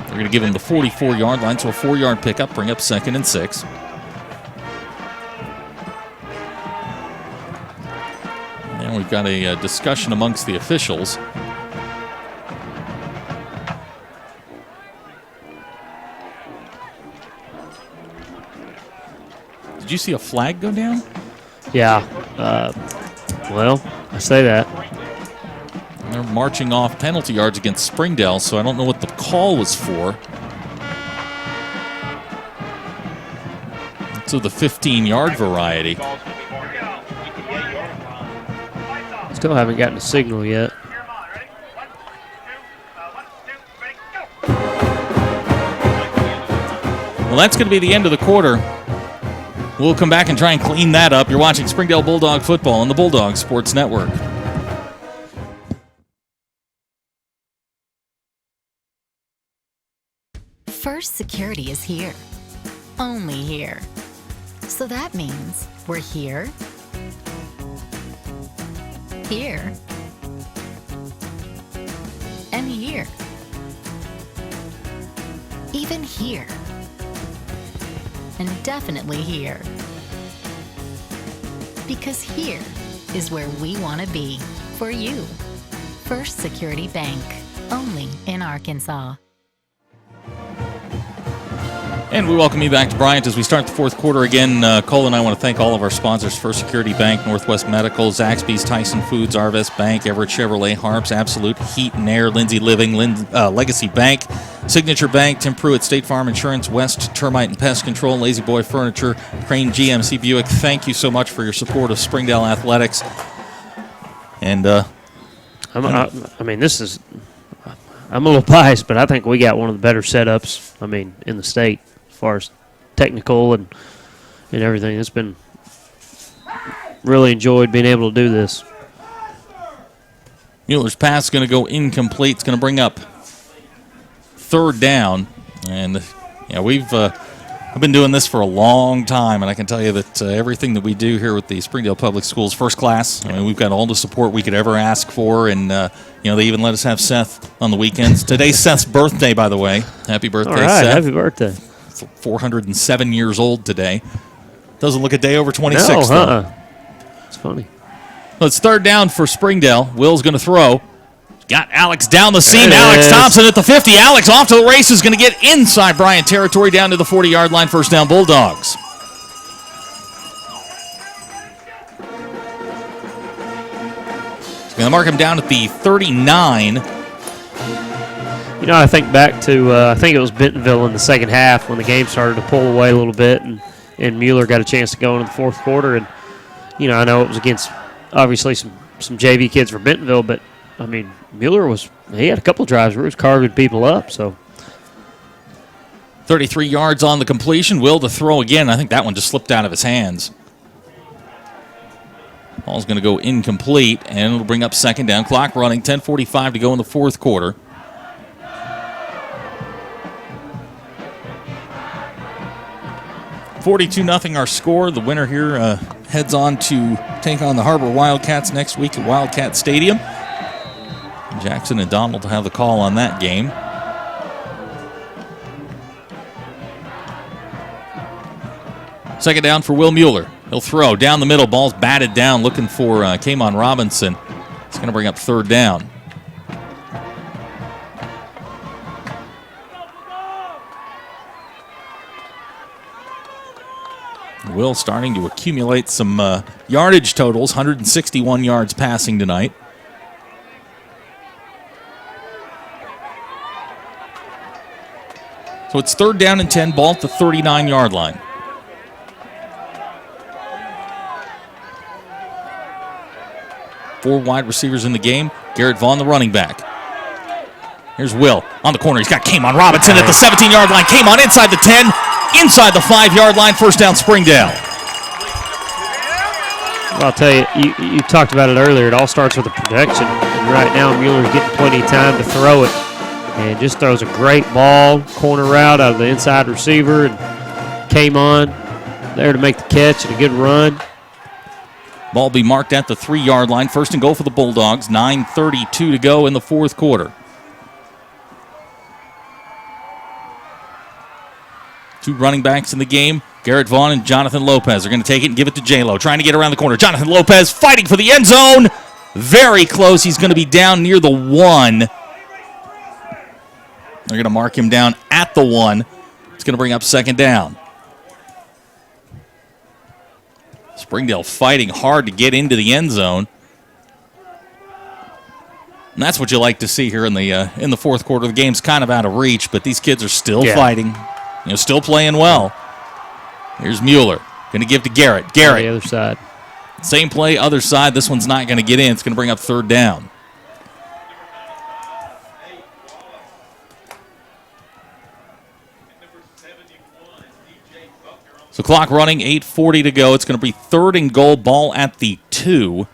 They're going to give him the 44-yard line, so a 4-yard pickup, bring up 2nd and 6. And we've got a discussion amongst the officials. Did you see a flag go down? Yeah. Well, I say that. They're marching off penalty yards against Springdale, so I don't know what the call was for. So the 15-yard variety. Still haven't gotten a signal yet. Well, that's going to be the end of the quarter. We'll come back and try and clean that up. You're watching Springdale Bulldog football on the Bulldog Sports Network. First Security is here. Only here. So that means we're here, here, and here. Even here. And definitely here. Because here is where we want to be for you. First Security Bank. Only in Arkansas. And we welcome you back to Bryant as we start the fourth quarter again. Cole and I want to thank all of our sponsors: First Security Bank, Northwest Medical, Zaxby's, Tyson Foods, Arvest Bank, Everett Chevrolet, HAR-BER, Absolute Heat and Air, Lindsay Living, Legacy Bank, Signature Bank, Tim Pruitt, State Farm Insurance, West Termite and Pest Control, Lazy Boy Furniture, Crane GMC Buick. Thank you so much for your support of Springdale Athletics. And I mean, this is. I'm a little biased, but I think we got one of the better setups. I mean, in the state. As far as technical and everything. It's been really enjoyed being able to do this. Mueller's pass is going to go incomplete. It's going to bring up 3rd down. And yeah, I've been doing this for a long time, and I can tell you that everything that we do here with the Springdale Public Schools first class. I mean, we've got all the support we could ever ask for, and they even let us have Seth on the weekends. Today's Seth's birthday, by the way. Happy birthday, all right, Seth. Happy birthday. 407 years old today. Doesn't look a day over 26, no, though. It's funny. Well, it's 3rd down for Springdale. Will's going to throw. Got Alex down the seam. There Alex Thompson at the 50. Alex off to the races. Going to get inside Bryant territory down to the 40-yard line. First down, Bulldogs. Going to mark him down at the 39. You know, I think back to, I think it was Bentonville in the second half when the game started to pull away a little bit, and Mueller got a chance to go into the fourth quarter. And, I know it was against, obviously, some JV kids from Bentonville, but, I mean, Mueller he had a couple of drives where he was carving people up, so. 33 yards on the completion. Will to throw again. I think that one just slipped out of his hands. Ball's going to go incomplete, and it'll bring up 2nd down. Clock running, 10:45 to go in the fourth quarter. $42-0 our score. The winner here heads on to take on the HAR-BER Wildcats next week at Wildcat Stadium. Jackson and Donald have the call on that game. Second down for Will Mueller. He'll throw down the middle. Ball's batted down, looking for Kamon Robinson. It's going to bring up 3rd down. Will starting to accumulate some yardage totals, 161 yards passing tonight. So it's 3rd down and 10, ball at the 39-yard line. Four wide receivers in the game. Garrett Vaughn, the running back. Here's Will on the corner. He's got Kamon Robinson at the 17-yard line. Kamon inside the 10, inside the 5-yard line. First down, Springdale. Well, I'll tell you, you talked about it earlier. It all starts with the protection. And right now, Mueller's getting plenty of time to throw it. And just throws a great ball, corner route out of the inside receiver. And Kamon there to make the catch and a good run. Ball be marked at the 3-yard line. First and goal for the Bulldogs. 9:32 to go in the fourth quarter. Two running backs in the game. Garrett Vaughn and Jonathan Lopez are going to take it and give it to J-Lo. Trying to get around the corner. Jonathan Lopez fighting for the end zone. Very close. He's going to be down near the 1. They're going to mark him down at the 1. It's going to bring up second down. Springdale fighting hard to get into the end zone. And that's what you like to see here in the fourth quarter. The game's kind of out of reach, but these kids are still fighting. Still playing well. Here's Mueller. Going to give to Garrett. Garrett. On the other side. Same play, other side. This one's not going to get in. It's going to bring up third down. So clock running, 8:40 to go. It's going to be third and goal, ball at the 2.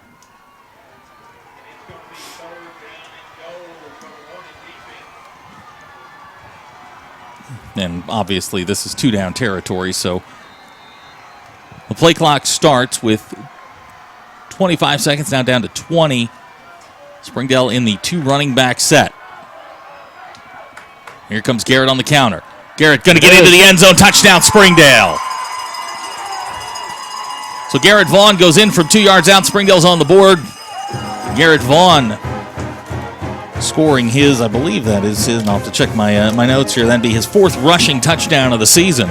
And obviously this is 2-down territory, so the play clock starts with 25 seconds, now down to 20. Springdale in the 2 running back set. Here comes Garrett on the counter. Garrett going to get into the end zone. Touchdown, Springdale. So Garrett Vaughn goes in from 2 yards out. Springdale's on the board. Garrett Vaughn scoring his, I believe that is his, and I'll have to check my notes here. That'd be his 4th rushing touchdown of the season.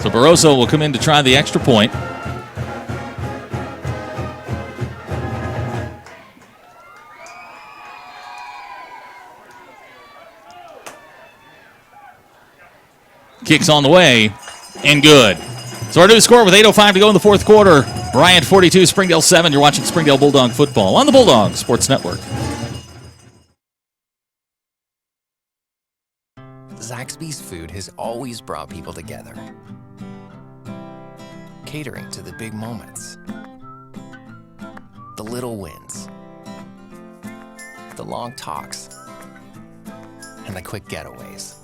So Barroso will come in to try the extra point. Kicks on the way, and good. So our new score with 8:05 to go in the fourth quarter. Bryant 42, Springdale 7. You're watching Springdale Bulldog football on the Bulldog Sports Network. Zaxby's food has always brought people together. Catering to the big moments. The little wins. The long talks. And the quick getaways.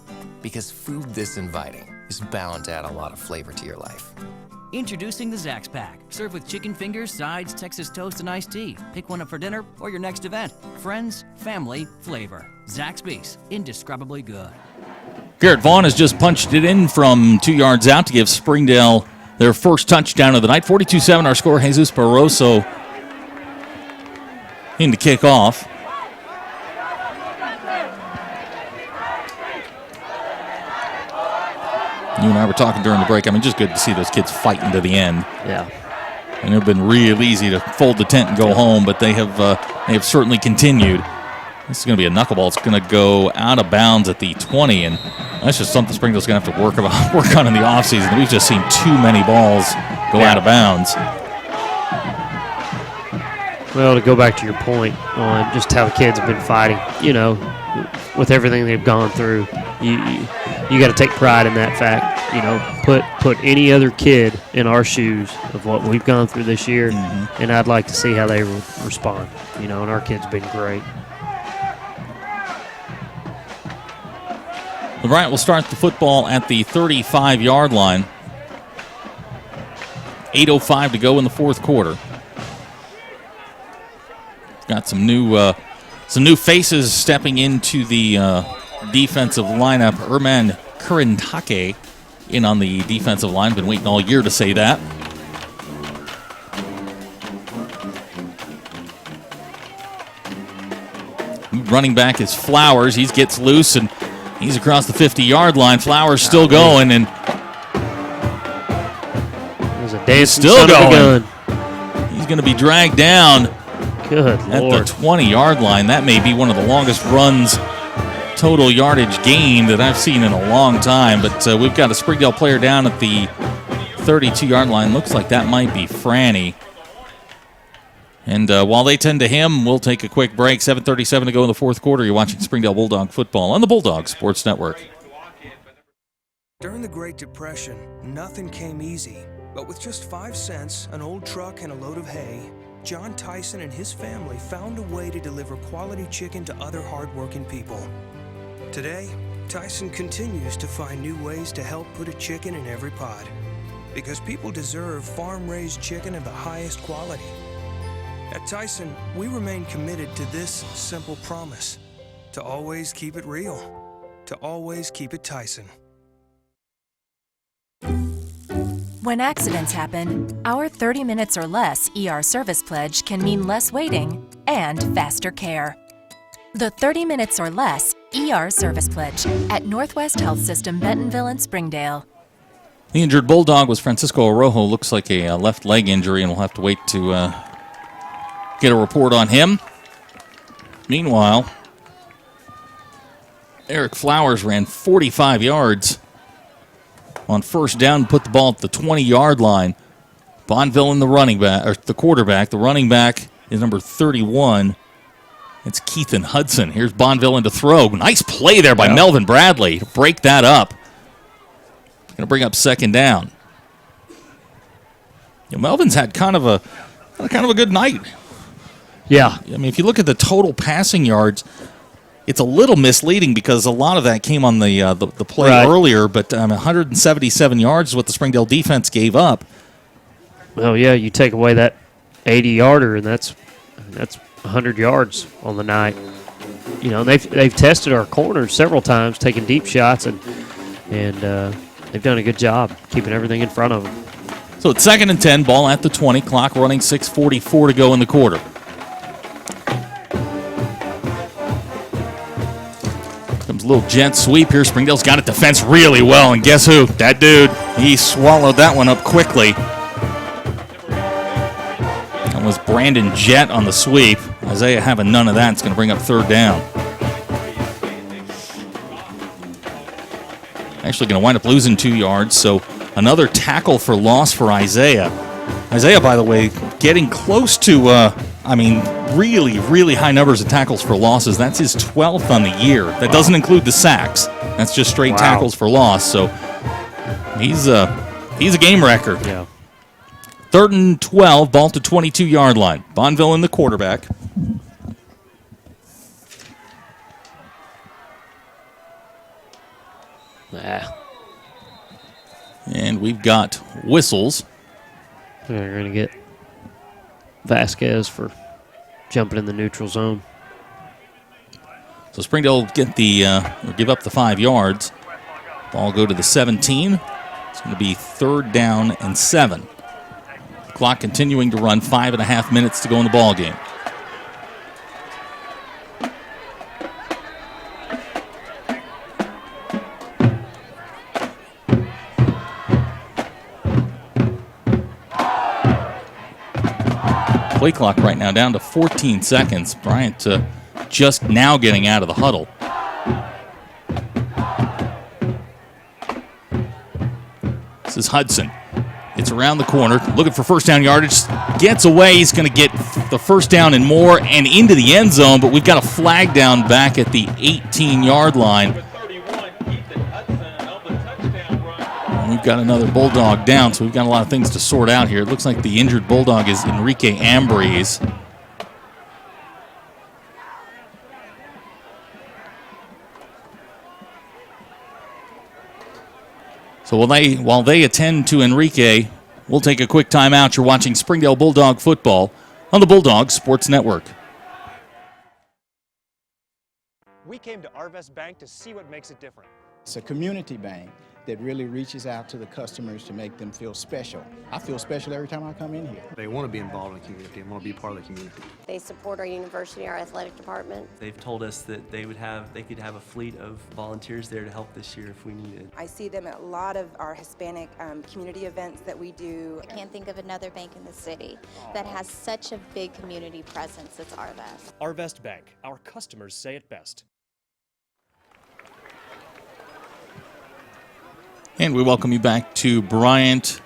Because food this inviting is bound to add a lot of flavor to your life. Introducing the Zax Pack. Serve with chicken fingers, sides, Texas toast, and iced tea. Pick one up for dinner or your next event. Friends, family, flavor. Zaxby's. Indescribably good. Garrett Vaughn has just punched it in from 2 yards out to give Springdale their first touchdown of the night. 42-7 our score. Jesus Barroso in to kick off. You and I were talking during the break. I mean, just good to see those kids fighting to the end. Yeah. And it would have been real easy to fold the tent and go home, but they have certainly continued. This is going to be a knuckleball. It's going to go out of bounds at the 20, and that's just something Springdale's going to have to work on in the offseason. We've just seen too many balls go out of bounds. Well, to go back to your point on just how the kids have been fighting, with everything they've gone through, you got to take pride in that fact. Put any other kid in our shoes of what we've gone through this year, and I'd like to see how they respond. And our kids have been great. The Bryant will start the football at the 35-yard line. 8:05 to go in the fourth quarter. Got some new faces stepping into the defensive lineup. Erman Kurintake in on the defensive line. Been waiting all year to say that. Running back is Flowers. He gets loose and he's across the 50-yard line. Flowers still going, and there's a dancing still going. Gun. He's going to be dragged down. Good at Lord. the 20-yard line. That may be one of the longest runs, total yardage gain that I've seen in a long time. But we've got a Springdale player down at the 32-yard line. Looks like that might be Franny. And while they tend to him, we'll take a quick break. 7:37 to go in the fourth quarter. You're watching Springdale Bulldog football on the Bulldog Sports Network. During the Great Depression, nothing came easy. But with just 5 cents, an old truck, and a load of hay, John Tyson and his family found a way to deliver quality chicken to other hardworking people. Today, Tyson continues to find new ways to help put a chicken in every pot. Because people deserve farm-raised chicken of the highest quality. At Tyson, we remain committed to this simple promise: to always keep it real, to always keep it Tyson. When accidents happen, our 30 minutes or less ER service pledge can mean less waiting and faster care. The 30 minutes or less ER service pledge at Northwest Health System Bentonville and Springdale. The injured Bulldog was Francisco Arrojo. Looks like a left leg injury, and we'll have to wait to get a report on him. Meanwhile, Eric Flowers ran 45 yards on first down and put the ball at the 20-yard line. Bonneville in the running back, or the quarterback. The running back is number 31. It's Keithan Hudson. Here's Bonneville in to throw. Nice play there by Melvin Bradley to break that up. Going to bring up second down. Melvin's had kind of a good night. Yeah. I mean, if you look at the total passing yards, it's a little misleading because a lot of that came on the play earlier, but 177 yards is what the Springdale defense gave up. Well, yeah, you take away that 80-yarder, and that's 100 yards on the night. You know, they've tested our corners several times, taking deep shots, and they've done a good job keeping everything in front of them. So it's 2nd and 10, ball at the 20, clock running, 6:44 to go in the quarter. Comes a little jet sweep here. Springdale's got it defense really well, and guess who? That dude, he swallowed that one up quickly. That was Brandon Jett on the sweep. Isaiah having none of that. It's going to bring up third down. Actually going to wind up losing 2 yards, so another tackle for loss for Isaiah. Isaiah, by the way, getting close to, really, really high numbers of tackles for losses. That's his 12th on the year. That doesn't include the sacks. That's just straight tackles for loss. So he's a game record. Yeah. 3rd and 12, ball to 22-yard line. Bonneville in the quarterback. And we've got whistles. They're going to get Vasquez for jumping in the neutral zone. So Springdale get give up the 5 yards. Ball go to the 17. It's going to be 3rd down and 7. Clock continuing to run, 5.5 minutes to go in the ball game. Play clock right now down to 14 seconds. Bryant just now getting out of the huddle. This is Hudson. It's around the corner, looking for first down yardage. Gets away. He's going to get the first down and more and into the end zone, but we've got a flag down back at the 18-yard line. And we've got another Bulldog down, so we've got a lot of things to sort out here. It looks like the injured Bulldog is Enrique Ambrose. So while they attend to Enrique, we'll take a quick timeout. You're watching Springdale Bulldog football on the Bulldog Sports Network. We came to Arvest Bank to see what makes it different. It's a community bank that really reaches out to the customers to make them feel special. I feel special every time I come in here. They want to be involved in the community and want to be part of the community. They support our university, our athletic department. They've told us that they could have a fleet of volunteers there to help this year if we needed. I see them at a lot of our Hispanic community events that we do. I can't think of another bank in the city that has such a big community presence as Arvest. Arvest Bank, our customers say it best. And we welcome you back to Bryant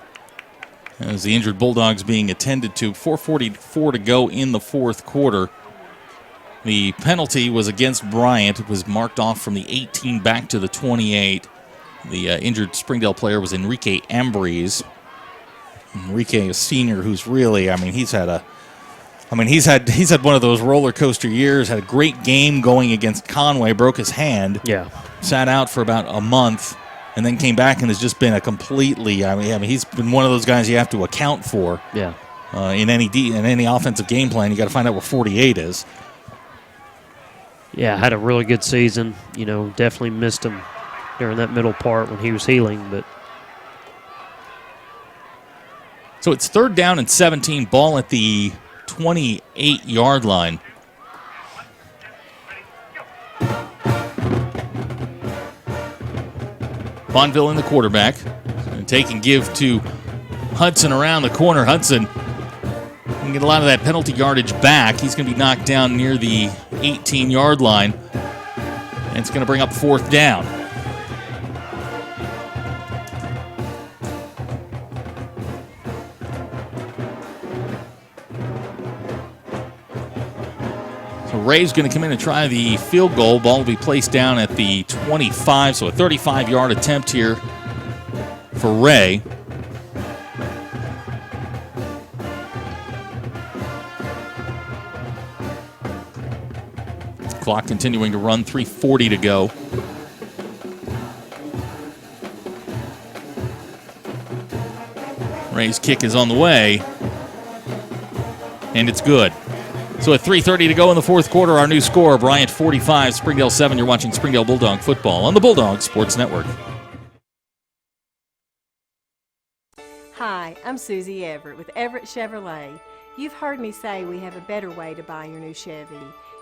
as the injured Bulldogs being attended to. 4:44 to go in the fourth quarter. The penalty was against Bryant. It was marked off from the 18 back to the 28. The injured Springdale player was Enrique Ambriz. Enrique, a senior who's really, he's had one of those roller coaster years. Had a great game going against Conway, broke his hand. Yeah. Sat out for about a month, and then came back and has just been a completely. He's been one of those guys you have to account for. Yeah. In any offensive game plan, you got to find out where 48 is. Yeah, had a really good season. Definitely missed him during that middle part when he was healing, but. So it's 3rd down and 17, ball at the 28-yard line. Bonville in the quarterback. And take and give to Hudson around the corner. Hudson can get a lot of that penalty yardage back. He's going to be knocked down near the 18-yard line. And it's going to bring up 4th down. So Ray's going to come in and try the field goal. Ball will be placed down at the 25, so a 35-yard attempt here for Ray. Clock continuing to run, 3:40 to go. Ray's kick is on the way, and it's good. So at 3:30 to go in the fourth quarter, our new score, Bryant 45, Springdale 7. You're watching Springdale Bulldog football on the Bulldog Sports Network. Hi, I'm Susie Everett with Everett Chevrolet. You've heard me say we have a better way to buy your new Chevy.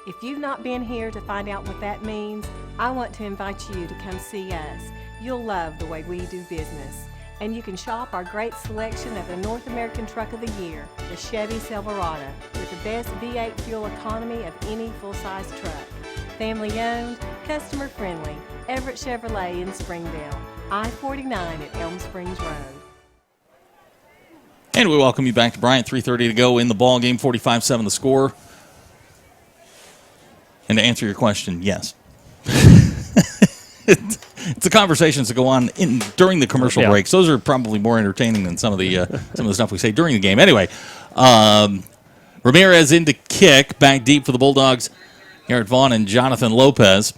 If you've not been here to find out what that means, I want to invite you to come see us. You'll love the way we do business. And you can shop our great selection of the North American Truck of the Year, the Chevy Silverado, with the best V8 fuel economy of any full-size truck. Family-owned, customer-friendly, Everett Chevrolet in Springdale, I-49 at Elm Springs Road. And we welcome you back to Bryant. 3:30 to go in the ball game, 45-7 the score. And to answer your question, yes. It's the conversations that go on during the commercial breaks. Those are probably more entertaining than some of the stuff we say during the game. Anyway, Ramirez in to kick, back deep for the Bulldogs. Garrett Vaughn and Jonathan Lopez.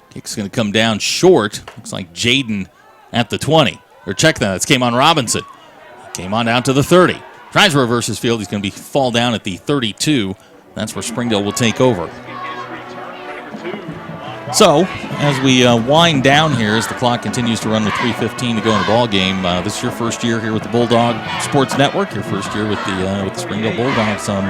Kick's going to come down short. Looks like Jaden at the 20. Or check that. It's K'Mon Robinson. Came on down to the 30. Tries to reverse his field. He's going to fall down at the 32. That's where Springdale will take over. So, as we wind down here, as the clock continues to run with 3:15 to go in the ball game, this is your first year here with the Bulldog Sports Network. Your first year with the Springdale Bulldogs. So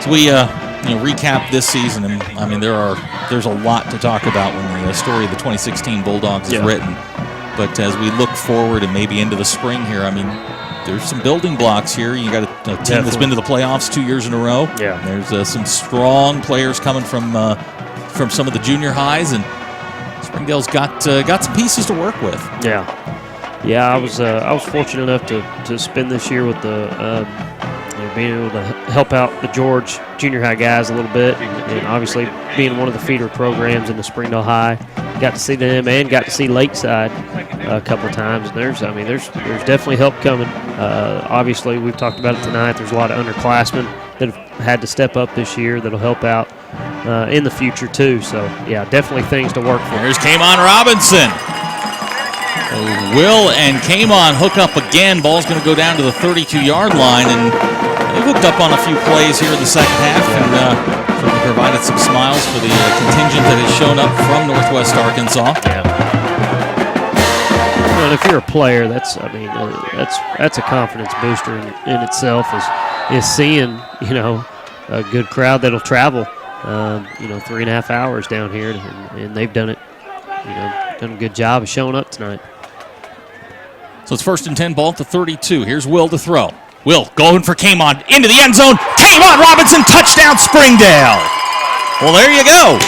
we recap this season, and there's a lot to talk about when the story of the 2016 Bulldogs is written. But as we look forward and maybe into the spring here, there's some building blocks here. You got a team that's been to the playoffs 2 years in a row. Yeah. There's some strong players coming from some of the junior highs, and Springdale's got some pieces to work with. Yeah. I was fortunate enough to spend this year with the being able to help out the George junior high guys a little bit, and obviously being one of the feeder programs in the Springdale High. Got to see them and got to see Lakeside a couple of times. And there's definitely help coming. Obviously, we've talked about it tonight. There's a lot of underclassmen that have had to step up this year that'll help out in the future too. So yeah, definitely things to work for. Here's K'Mon Robinson. Will and K'Mon hook up again. Ball's going to go down to the 32-yard line, and they've hooked up on a few plays here in the second half, and provided some smiles for the contingent that has shown up from Northwest Arkansas. Yeah. Well, if you're a player, that's a confidence booster in itself. Is seeing a good crowd that'll travel 3.5 hours down here, and they've done it. Done a good job of showing up tonight. So it's 1st and 10, ball at the 32. Here's Will to throw. Will going for K'Mon into the end zone. K'Mon Robinson, touchdown Springdale. Well, there you go.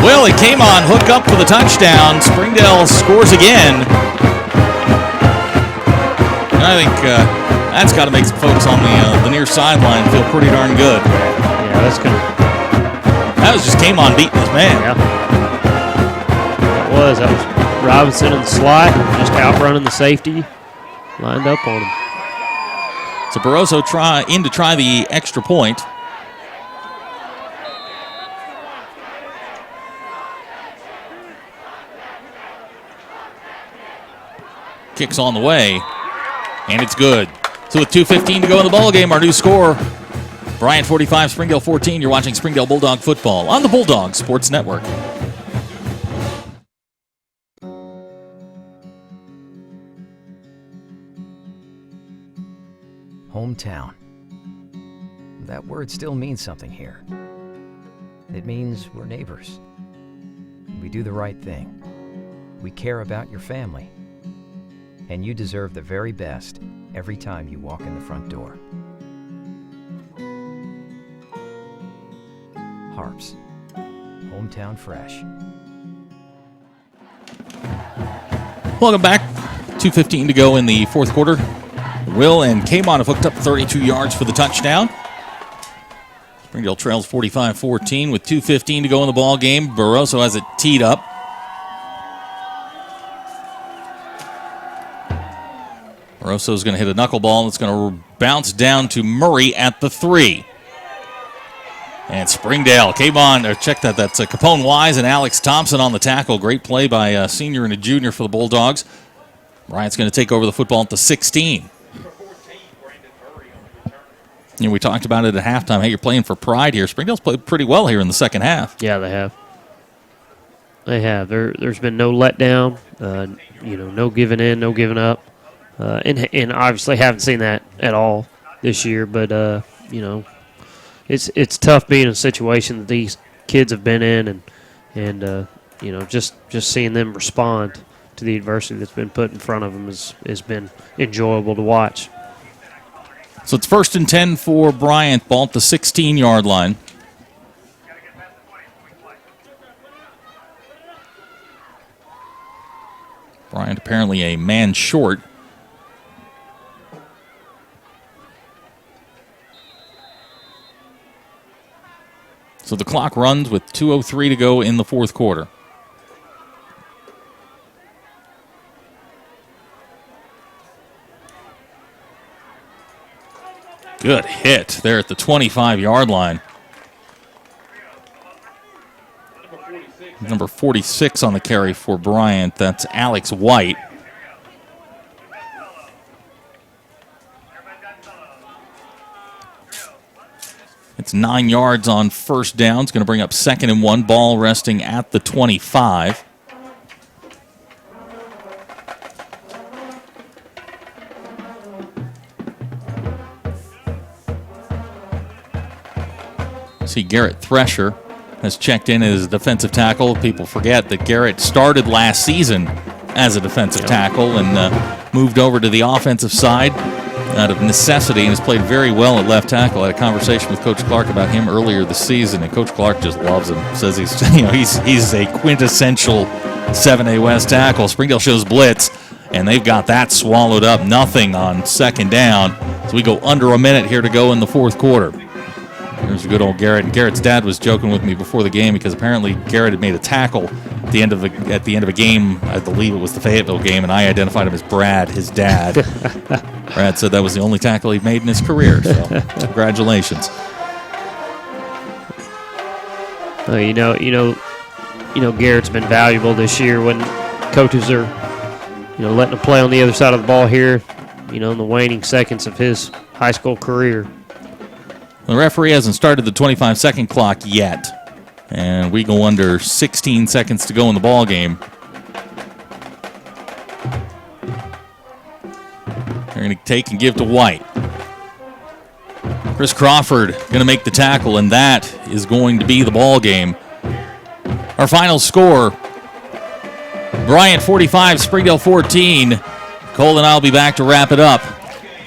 Will and Kamon hook up for the touchdown. Springdale scores again. And I think that's got to make some folks on the near sideline feel pretty darn good. Yeah, that's good. That was just Kamon beating his man. Yeah. That was Robinson in the slot, just outrunning the safety, lined up on him. So Barroso try the extra point. Kicks on the way, and it's good. So with 2:15 to go in the ball game, our new score, Bryant 45, Springdale 14. You're watching Springdale Bulldog football on the Bulldog Sports Network. Hometown. That word still means something here. It means we're neighbors. We do the right thing. We care about your family. And you deserve the very best every time you walk in the front door. HAR-BER. Hometown fresh. Welcome back. 2:15 to go in the fourth quarter. Will and Kamon have hooked up 32 yards for the touchdown. Springdale trails 45-14 with 2:15 to go in the ball game. Barroso has it teed up. Barroso's going to hit a knuckleball. It's going to bounce down to Murray at the 3. And Springdale came on. Check that. That's Capone Wise and Alex Thompson on the tackle. Great play by a senior and a junior for the Bulldogs. Bryant's going to take over the football at the 16. You know, we talked about it at halftime. Hey, you're playing for pride here. Springdale's played pretty well here in the second half. Yeah, they have. They have. There's been no letdown. No giving in, no giving up. And obviously haven't seen that at all this year. But it's tough being in a situation that these kids have been in, and just seeing them respond to the adversity that's been put in front of them has been enjoyable to watch. So it's 1st and 10 for Bryant. Ball at the 16-yard line. Bryant apparently a man short. So the clock runs with 2:03 to go in the fourth quarter. Good hit there at the 25-yard line. Number 46 on the carry for Bryant. That's Alex White. It's 9 yards on first down. It's going to bring up 2nd and 1. Ball resting at the 25. See, Garrett Thresher has checked in as a defensive tackle. People forget that Garrett started last season as a defensive tackle and moved over to the offensive side out of necessity and has played very well at left tackle. I had a conversation with Coach Clark about him earlier this season, and Coach Clark just loves him. Says he's a quintessential 7A West tackle. Springdale shows blitz, and they've got that swallowed up. Nothing on 2nd down. So we go under a minute here to go in the fourth quarter. Here's a good old Garrett. And Garrett's dad was joking with me before the game because apparently Garrett had made a tackle at the end of a game. I believe it was the Fayetteville game, and I identified him as Brad, his dad. Brad said that was the only tackle he'd made in his career. So congratulations. Garrett's been valuable this year when coaches are, letting him play on the other side of the ball here, in the waning seconds of his high school career. The referee hasn't started the 25-second clock yet, and we go under 16 seconds to go in the ball game. They're going to take and give to White. Chris Crawford going to make the tackle, and that is going to be the ball game. Our final score, Bryant 45, Springdale 14. Cole and I will be back to wrap it up.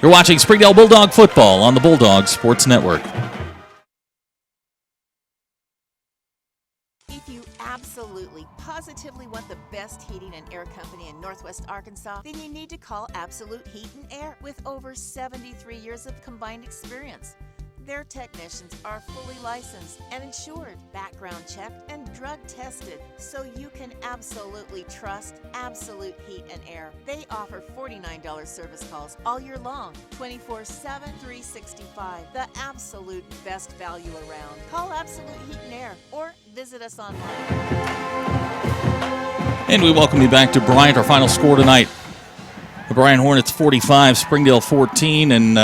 You're watching Springdale Bulldog football on the Bulldog Sports Network. If you absolutely positively want the best heating and air company in Northwest Arkansas, then you need to call Absolute Heat and Air with over 73 years of combined experience. Their technicians are fully licensed and insured, background checked, and drug tested, so you can absolutely trust Absolute Heat and Air. They offer $49 service calls all year long, 24/7, 365. The absolute best value around. Call Absolute Heat and Air or visit us online. And we welcome you back to Bryant. Our final score tonight: the Bryant Hornets 45, Springdale 14, and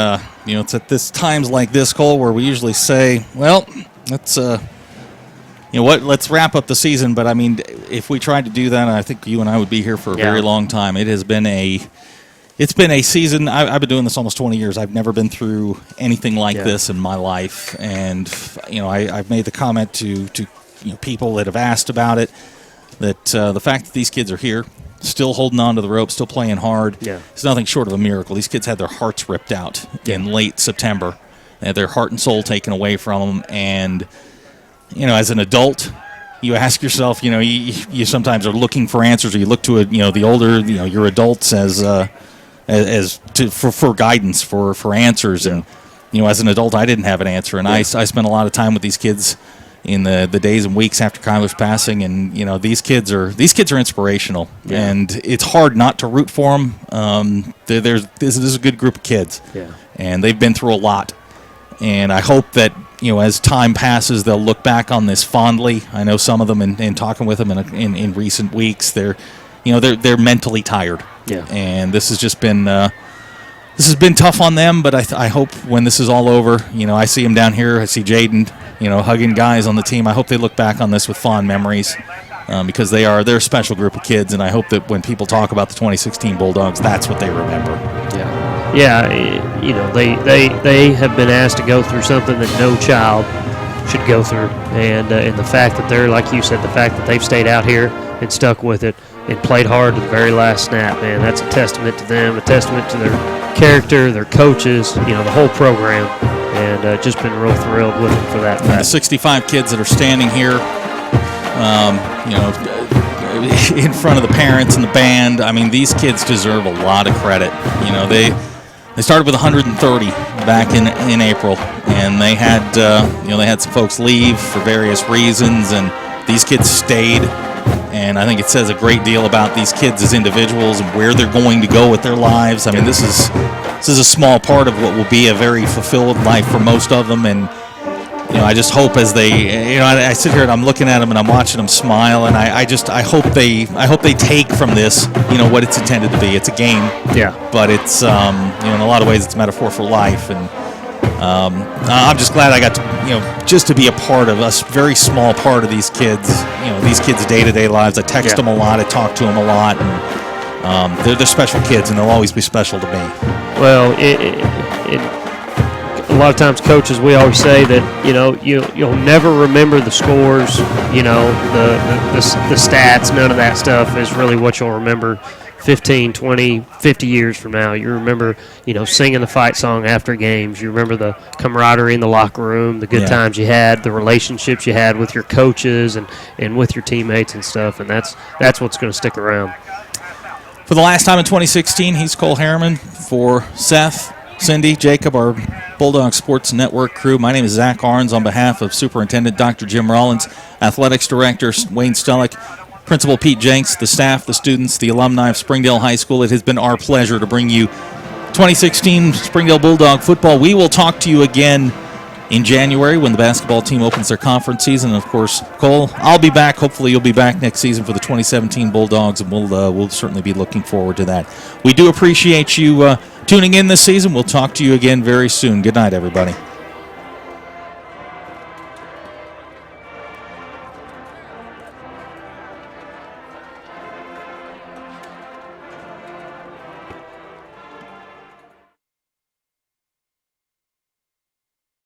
it's at this times like this, Cole, where we usually say, well, let's let's wrap up the season. But I mean, if we tried to do that, I think you and I would be here for a very long time. It's been a season. I've been doing this almost 20 years. I've never been through anything like this in my life, and I've made the comment to people that have asked about it that the fact that these kids are here, still holding on to the rope, still playing hard. Yeah. It's nothing short of a miracle. These kids had their hearts ripped out in late September. They had their heart and soul taken away from them. And, as an adult, you ask yourself, you sometimes are looking for answers, or you look to the older, your adults for guidance, for answers. Yeah. And, as an adult, I didn't have an answer. And I spent a lot of time with these kids in the days and weeks after Kyler's passing, and these kids are inspirational, and it's hard not to root for them. This is a good group of kids, and they've been through a lot, and I hope that as time passes, they'll look back on this fondly. I know some of them, in talking with them in recent weeks, they're mentally tired, and this has just been. This has been tough on them, but I hope when this is all over, I see them down here. I see Jaden, hugging guys on the team. I hope they look back on this with fond memories, because they're a special group of kids, and I hope that when people talk about the 2016 Bulldogs, that's what they remember. They have been asked to go through something that no child should go through, and the fact that they're, like you said, the fact that they've stayed out here and stuck with it and played hard to the very last snap, man, that's a testament to them, a testament to their character, their coaches, the whole program, and just been real thrilled with them for that. The 65 kids that are standing here, in front of the parents and the band. I mean, these kids deserve a lot of credit. They started with 130 back in April, and they had some folks leave for various reasons, and these kids stayed. And I think it says a great deal about these kids as individuals and where they're going to go with their lives. I mean, this is a small part of what will be a very fulfilled life for most of them. And I just hope as they, I sit here and I'm looking at them and I'm watching them smile, and I hope they take from this, what it's intended to be. It's a game, but it's in a lot of ways it's a metaphor for life. And I'm just glad I got to, just to be a part of a very small part of these kids' day-to-day lives. I text them a lot, I talk to them a lot, and they're special kids, and they'll always be special to me. Well, a lot of times, coaches, we always say that you'll never remember the scores, the stats. None of that stuff is really what you'll remember 15, 20, 50 years from now. You remember, singing the fight song after games. You remember the camaraderie in the locker room, the good times you had, the relationships you had with your coaches and with your teammates and stuff, and that's what's going to stick around. For the last time in 2016, he's Cole Harriman. For Seth, Cindy, Jacob, our Bulldog Sports Network crew, my name is Zach Arns on behalf of Superintendent Dr. Jim Rollins, Athletics Director Wayne Stellick, Principal Pete Jenks, the staff, the students, the alumni of Springdale High School. It has been our pleasure to bring you 2016 Springdale Bulldog football. We will talk to you again in January when the basketball team opens their conference season. And, of course, Cole, I'll be back. Hopefully you'll be back next season for the 2017 Bulldogs, and we'll certainly be looking forward to that. We do appreciate you tuning in this season. We'll talk to you again very soon. Good night, everybody.